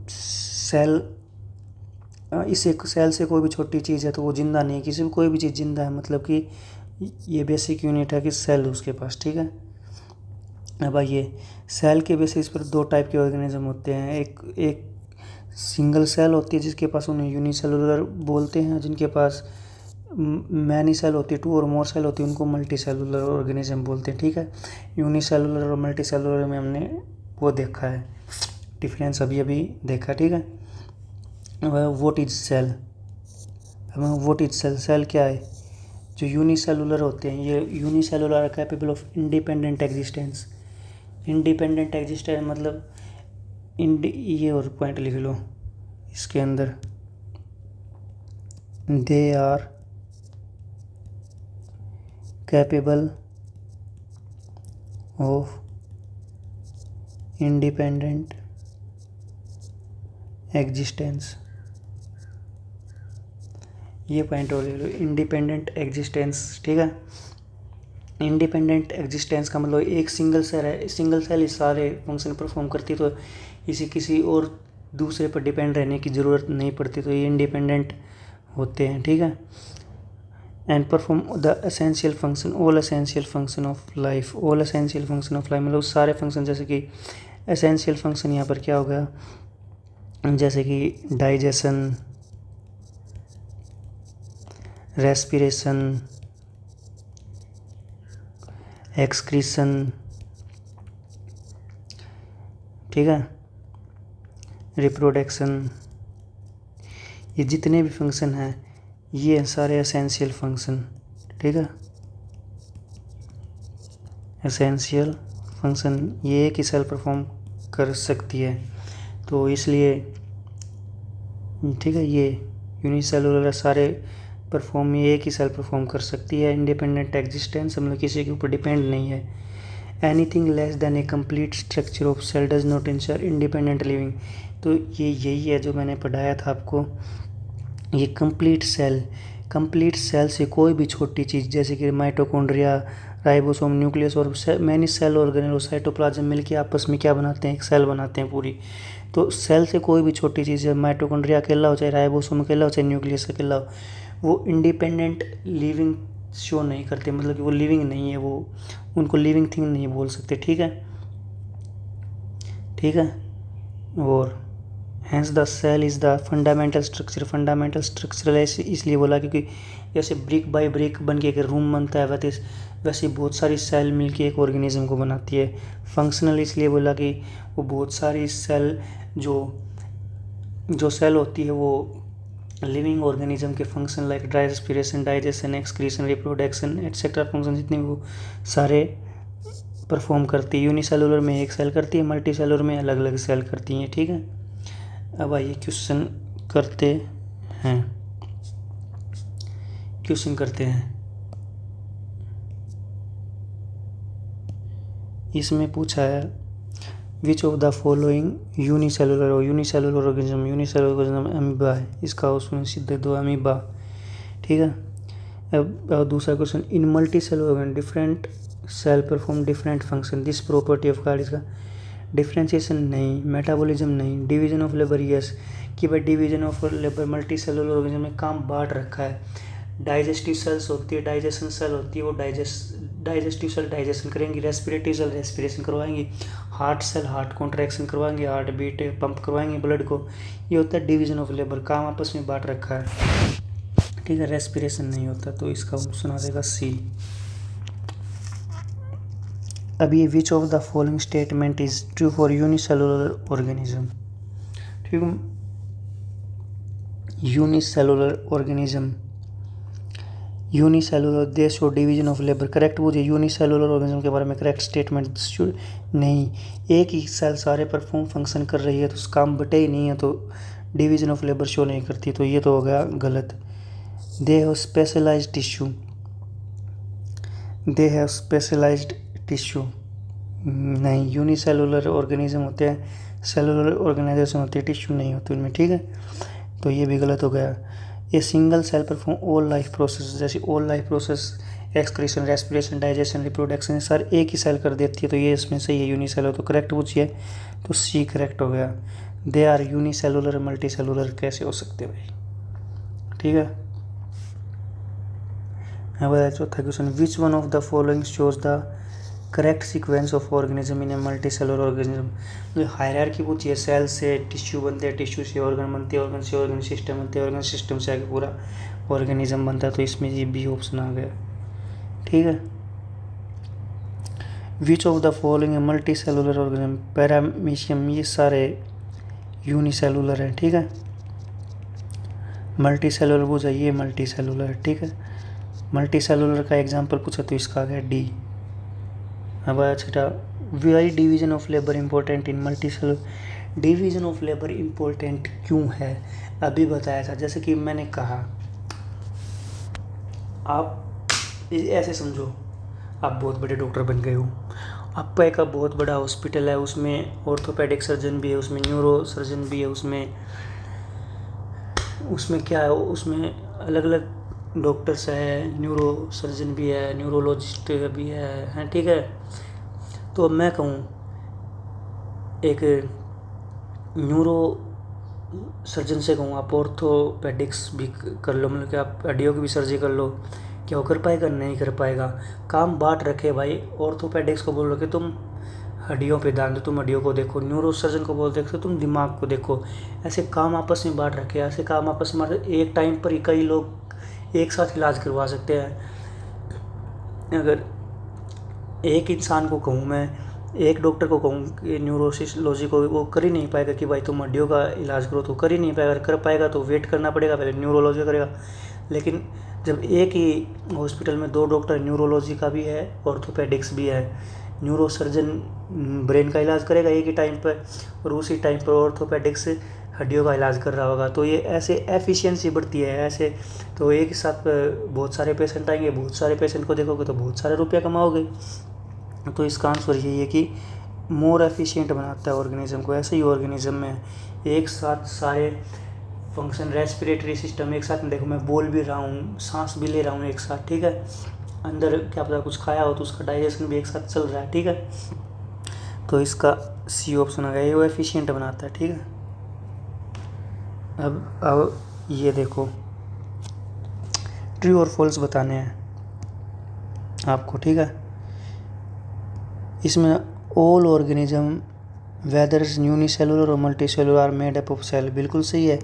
सेल, इससे सेल से कोई भी छोटी चीज़ है तो वो जिंदा नहीं है, किसी भी कोई भी चीज़ जिंदा है, मतलब कि ये बेसिक यूनिट है कि सेल उसके पास, ठीक है। अब आइए, सेल के बेसिस पर दो टाइप के ऑर्गेनिज्म होते हैं। एक एक सिंगल सेल होती है जिसके पास उन्हें यूनिसेलुलर बोलते हैं, जिनके पास मैनी सेल होती है, 2 और मोर सेल होती है, उनको मल्टी सेलुलर ऑर्गेनिज्म बोलते हैं, ठीक है। यूनिसेलुलर और मल्टी सेलुलर में हमने वो देखा है डिफरेंस, अभी अभी देखा, ठीक है। What is cell, what is cell, cell क्या है। जो यूनिसेलुलर होते हैं, ये unicellular are capable of independent existence. Independent existence मतलब ये और पॉइंट लिख लो इसके अंदर, they are capable of independent existence, ये पॉइंट और ले लो, इंडिपेंडेंट एग्जिस्टेंस, ठीक है। इंडिपेंडेंट एग्जिस्टेंस का मतलब एक सिंगल सेल है, सिंगल सेल ही सारे फंक्शन परफॉर्म करती, तो इसे किसी और दूसरे पर डिपेंड रहने की ज़रूरत नहीं पड़ती, तो ये इंडिपेंडेंट होते हैं, ठीक है। And perform the essential function, all essential function of life, all essential function of life मतलब सारे फंक्शन, जैसे कि एसेंशियल फंक्शन यहाँ पर क्या हो गया, जैसे कि डाइजेशन, रेस्पिरेशन, एक्सक्रीशन, ठीक है, रिप्रोडक्शन, ये जितने भी फंक्शन हैं ये सारे एसेंशियल फंक्शन, ठीक है। एसेंशियल फंक्शन ये एक ही सेल परफॉर्म कर सकती है, तो इसलिए ठीक है, ये यूनिसेलुलर सारे परफॉर्म, ये एक ही सेल परफॉर्म कर सकती है। इंडिपेंडेंट एग्जिस्टेंस मतलब किसी के ऊपर डिपेंड नहीं है। Anything less than a complete structure of cell does not ensure independent living, तो ये यही है जो मैंने पढ़ाया था आपको, ये कंप्लीट सेल से कोई भी छोटी चीज़, जैसे कि माइटोकॉन्ड्रिया, राइबोसोम, न्यूक्लियस और मैनी सेल ऑर्गेनेल और साइटोप्लाज्म मिलकर आपस में क्या बनाते हैं, एक सेल बनाते हैं पूरी। तो सेल से कोई भी छोटी चीज़ है, माइटोकॉन्ड्रिया अकेला हो, चाहे राइबोसोम अकेला हो, चाहे न्यूक्लियस अकेला हो, वो इंडिपेंडेंट लिविंग शो नहीं करते, मतलब कि वो लिविंग नहीं है, वो उनको लिविंग थिंग नहीं बोल सकते, ठीक है, ठीक है। और hence the cell is the fundamental structure इसलिए बोला क्योंकि जैसे ब्रिक बाय ब्रिक बन के एक रूम बनता है, वैसे बहुत सारी सेल मिलके एक ऑर्गेनिज्म को बनाती है। फंक्शनल इसलिए बोला कि वो बहुत सारी सेल जो सेल होती है वो लिविंग ऑर्गेनिज्म के function like respiration, digestion, excretion, reproduction etcetera function जितने भी वो सारे परफॉर्म करती है। यूनिसेलुलर में एक सेल करती है, मल्टी सेलुलर में अलग अलग सेल करती हैं, ठीक है। अब आइए क्वेश्चन करते हैं। इसमें पूछा है which of the following unicellular organism amoeba है, इसका उसमें सीधे दो अमीबा, ठीक है। अब दूसरा question, in multicellular organism different cell perform different function, this property of card, इसका डिफ्रेंशिएशन नहीं, मेटाबॉलिज्म नहीं, डिवीजन ऑफ लेबर यस, कि भाई division of labour multicellular organism में काम बांट रखा है। डाइजेस्टिव सेल्स होती है, डाइजेशन सेल होती है, वो डाइजेस्टिव सेल डाइजेशन करेंगी, रेस्पिरेटरी सेल रेस्पिरेशन करवाएंगी, हार्ट सेल हार्ट कॉन्ट्रैक्शन करवाएंगे, हार्ट बीट पंप करवाएंगे ब्लड को। ये होता है डिवीजन ऑफ लेबर, काम आपस में बांट रखा है, ठीक है। रेस्पिरेशन नहीं होता तो इसका ऑप्शन आ जाएगा सी। अब ये which of the following statement is true for unicellular organism, ठीक है। Unicellular organism, unicellular they show division of labour, correct पूछे यूनिसेलुलर ऑर्गेनिज्म के बारे में करेक्ट स्टेटमेंट नहीं, एक ही सेल सारे परफॉर्म फंक्शन कर रही है तो काम बटे ही नहीं है तो डिवीजन ऑफ लेबर शो नहीं करती, तो ये तो हो गया गलत। They have specialised tissue, they have specialised tissue नहीं, यूनिसेलुलर ऑर्गेनिज्म होते हैं, सेलुलर ऑर्गेनाइजेशन होती है, टिश्यू नहीं होती उनमें, ठीक है। तो ये भी गलत हो गया। ये single cell perform all life process, जैसे all life process excretion respiration digestion reproduction sir एक ही सेल कर देती है, तो ये इसमें सही है यूनिसेलुलर, तो करेक्ट पूछिए तो सी करेक्ट हो गया। They are unicellular multicellular कैसे हो सकते भाई, ठीक है। अब चौथा question, which one of the following shows the correct sequence of organism in a multicellular organism. Hierarchy पूछिए, सेल से टिश्यू बनते हैं, टिश्यू से ऑर्गन बनते हैं, ऑर्गन से ऑर्गन सिस्टम बनते हैं, ऑर्गन सिस्टम से आगे पूरा ऑर्गेनिज्म बनता है, तो इसमें ये बी ऑप्शन आ गया, ठीक है। Which of the following A multicellular organism, paramecium, ये सारे यूनिसेलुलर हैं, ठीक है। मल्टी सेलुलर पूछा, ये मल्टी सेलुलर है, ठीक है। मल्टी सेलुलर का एग्जाम्पल पूछा तो इसका आ गया डी। अब आया छठा, why division of labour important in multicellular, division of labour important क्यों है अभी बताया था। जैसे कि मैंने कहा, आप ऐसे समझो, आप बहुत बड़े डॉक्टर बन गए हो, आपका एक बहुत बड़ा हॉस्पिटल है, उसमें ऑर्थोपेडिक सर्जन भी है, उसमें न्यूरो सर्जन भी है, उसमें क्या है, उसमें अलग अलग डॉक्टर्स है, न्यूरो सर्जन भी है, न्यूरोलॉजिस्ट भी है, ठीक है। तो अब मैं कहूँ एक न्यूरो सर्जन से कहूँ आप ऑर्थोपेडिक्स भी कर लो, मतलब कि आप हड्डियों की भी सर्जरी कर लो, क्या वो कर पाएगा? नहीं कर पाएगा। काम बांट रखे भाई, ऑर्थोपेडिक्स को बोल रखे तुम हड्डियों पे ध्यान दो, तुम हड्डियों को देखो, न्यूरो सर्जन को बोल देखो तुम दिमाग को देखो, ऐसे काम आपस में बांट रखे, ऐसे काम आपस में एक टाइम पर ही कई लोग एक साथ इलाज करवा सकते हैं। अगर एक इंसान को कहूँ मैं, एक डॉक्टर को कहूँ कि न्यूरोलॉजी को, वो कर ही नहीं पाएगा कि भाई तुम हड्डियों का इलाज करो, तो कर ही नहीं पाएगा। कर पाएगा तो वेट करना पड़ेगा, पहले न्यूरोलॉजी करेगा। लेकिन जब एक ही हॉस्पिटल में दो डॉक्टर, न्यूरोलॉजी का भी है, ऑर्थोपेडिक्स भी है, न्यूरो सर्जन ब्रेन का इलाज करेगा एक ही टाइम पर, और उसी टाइम पर ऑर्थोपेडिक्स हड्डियों का इलाज कर रहा होगा, तो ये ऐसे एफिशिएंसी बढ़ती है। ऐसे तो एक ही साथ बहुत सारे पेशेंट आएंगे, बहुत सारे पेशेंट को देखोगे तो बहुत सारे रुपया कमाओगे। तो इसका आंसर यही है कि मोर एफिशिएंट बनाता है ऑर्गेनिज्म को। ऐसे ही ऑर्गेनिज्म में एक साथ सारे फंक्शन, रेस्पिरेटरी सिस्टम एक साथ में, देखो मैं बोल भी रहा हूँ, सांस भी ले रहा हूँ एक साथ, ठीक है। अंदर क्या पता कुछ खाया हो तो उसका डाइजेशन भी एक साथ चल रहा है, ठीक है। तो इसका सी ऑप्शन आ गया, ये वो एफिशिएंट बनाता है, ठीक है। अब ये देखो, ट्रू और फॉल्स बताने हैं आपको, ठीक है। इसमें ऑल ऑर्गेनिज्म वेदर यूनिसेलुलर और multicellular are made up of cell, बिल्कुल सही है।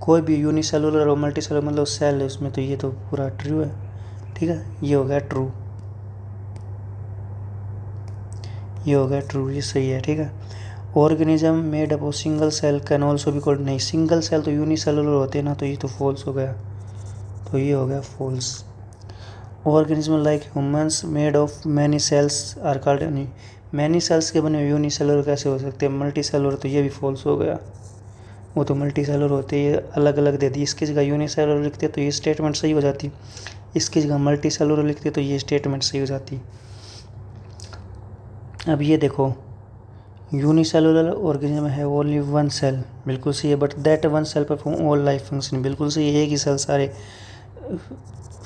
कोई भी यूनिसेलुलर और मल्टी सेलुलर मतलब सेल है उसमें, तो ये तो पूरा ट्रू है, ठीक है। ये हो गया ट्रू, ये हो गया ट्रू, ये सही है, ठीक है। Organism made up of single cell can also be called, नहीं, सिंगल सेल तो यूनिसेलुलर होते हैं ना, तो ये तो फॉल्स हो गया, तो ये हो गया false. Organism like humans made of many cells are called, नहीं, मैनी सेल्स के बने हुए यूनिसेलुलर कैसे हो सकते हैं? मल्टी सेलुलर, तो ये भी फॉल्स हो गया, वो तो मल्टी सेलुलर होते हैं, ये अलग अलग दे दी। इसकी जगह यूनिसेलुलर लिखते तो ये स्टेटमेंट सही हो जाती, इसकी जगह मल्टी सेलुलर लिखते तो ये स्टेटमेंट सही हो जाती। अब ये देखो, यूनिसेलुलर ऑर्गेनिज्म है ओनली वन सेल, बिल्कुल सही है, but that one cell perform all life function, बिल्कुल सही है, एक ही सेल सारे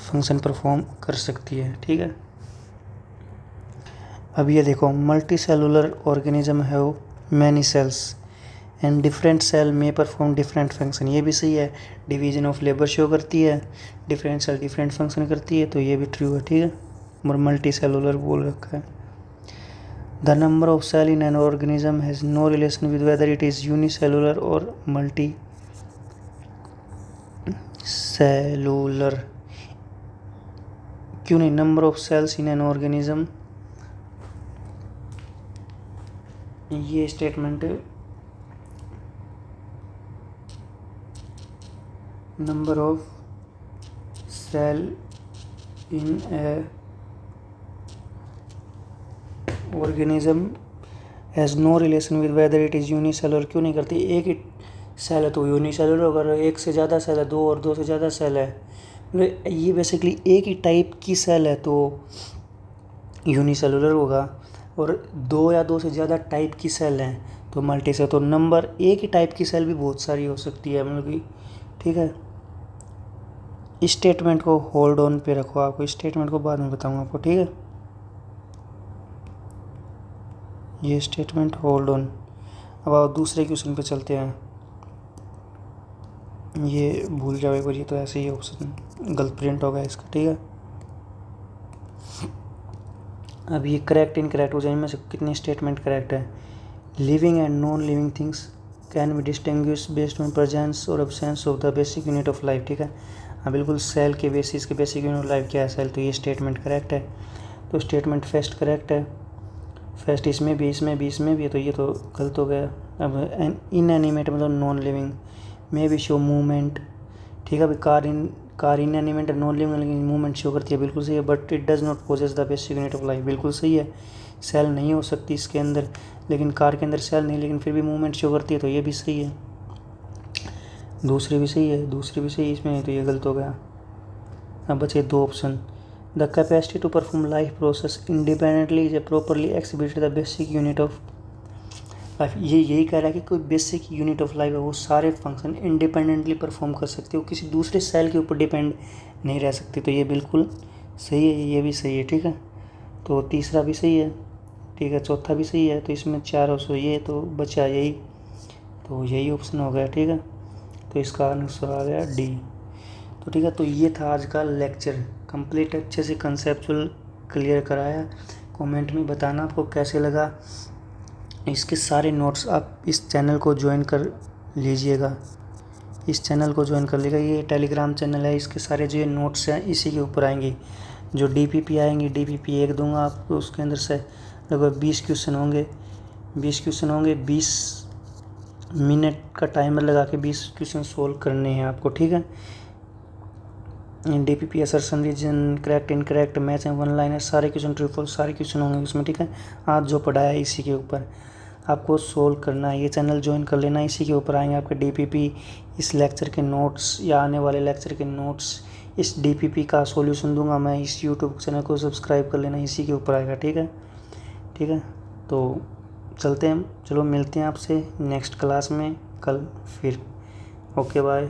फंक्शन परफॉर्म कर सकती है, ठीक है। अब ये देखो, मल्टी सेलुलर ऑर्गेनिज्म है many cells and different cell में परफॉर्म डिफरेंट फंक्शन, ये भी सही है। डिवीजन ऑफ लेबर शो करती है, डिफरेंट सेल डिफरेंट फंक्शन करती है, तो ये भी ट्रू है, ठीक है। और मल्टी सेलुलर बोल रखा है। The number of cell in an organism has no relation with whether it is unicellular और मल्टी सेलुलर। क्यों नहीं? Number of cells in an organism, ये statement number of cell in a organism has no relation with whether it is unicellular क्यों नहीं करती? एक ही cell है तो यूनिसेलुलर, अगर एक से ज़्यादा सेल है, दो और दो से ज़्यादा सेल है, ये बेसिकली एक ही टाइप की सेल है तो यूनिसेलुलर होगा, और दो या दो से ज़्यादा टाइप की सेल हैं तो मल्टी से। तो नंबर एक ही टाइप की सेल भी बहुत सारी हो सकती है, मतलब कि ठीक है। इस स्टेटमेंट को होल्ड ऑन पे रखो, आपको इस स्टेटमेंट को बाद में बताऊंगा आपको, ठीक है। ये स्टेटमेंट होल्ड ऑन। अब आप दूसरे क्वेश्चन पे चलते हैं। ये भूल जाओ एक बार, ये तो ऐसे ही ऑप्शन गलत प्रिंट होगा इसका, ठीक है। अब ये करेक्ट इनकरेक्ट हो जाए, इनमें से कितने स्टेटमेंट करेक्ट है? Living and non living things can be distinguish based on presence और absence of the basic unit of life, ठीक है। हाँ बिल्कुल, सेल के बेसिस के बेसिक यूनिट ऑफ लाइफ क्या है? सेल। तो ये स्टेटमेंट करेक्ट है। तो स्टेटमेंट फर्स्ट करेक्ट है, फर्स्ट इसमें भी, इसमें भी, इसमें भी, तो ये तो गलत हो गया। अब इन एनिमेट मतलब नॉन लिविंग में भी शो मूवमेंट, ठीक है। अभी car in animate non living लेकिन मूवमेंट शो करती है, बिल्कुल सही है। But it does not possess the basic unit of life, बिल्कुल सही है। सेल नहीं हो सकती इसके अंदर, लेकिन कार के अंदर सेल नहीं, लेकिन फिर भी मूवमेंट शो करती है, तो ये भी सही है। दूसरी भी सही है, दूसरी भी सही है इसमें, तो ये गलत हो गया। अब बचे दो option. The capacity to perform life process independently is a properly exhibited the basic unit of life. ये यही कह रहा है कि कोई बेसिक यूनिट ऑफ लाइफ है, वो सारे फंक्शन इंडिपेंडेंटली परफॉर्म कर सकती है, वो किसी दूसरे सेल के ऊपर डिपेंड नहीं रह सकती, तो ये बिल्कुल सही है, ये भी सही है, ठीक है। तो तीसरा भी सही है, ठीक है, चौथा भी सही है। तो इसमें चार ऑप्शन, ये तो बचा यही, तो यही ऑप्शन हो गया, ठीक है। तो इसका आंसर आ गया डी। तो ठीक है, तो ये था आज का लेक्चर कंप्लीट, अच्छे से कंसेप्चुअल क्लियर कराया। कमेंट में बताना आपको कैसे लगा। इसके सारे नोट्स आप इस चैनल को ज्वाइन कर लीजिएगा, इस चैनल को ज्वाइन कर लीजिएगा। ये टेलीग्राम चैनल है, इसके सारे जो ये नोट्स हैं इसी के ऊपर आएंगे। जो DPP आएंगे, DPP 1 दूंगा आपको, उसके अंदर से लगभग 20 क्वेश्चन होंगे, 20 मिनट का टाइमर लगा के 20 क्वेश्चन सोल्व करने हैं आपको, ठीक है। DPP assertion, reason, correct incorrect, match and one liner, सारे क्वेश्चन ट्रू फॉल्स सारे क्वेश्चन होंगे उसमें, ठीक है। आज जो पढ़ाया है इसी के ऊपर आपको सोल्व करना है। ये चैनल ज्वाइन कर लेना, इसी के ऊपर आएंगे आपके DPP, इस लेक्चर के नोट्स या आने वाले लेक्चर के नोट्स, इस DPP का सॉल्यूशन दूंगा मैं। इस यूट्यूब चैनल को सब्सक्राइब कर लेना, इसी के ऊपर आएगा, ठीक है, ठीक है। तो चलते हैं, चलो मिलते हैं आपसे नेक्स्ट क्लास में कल फिर। Okay bye.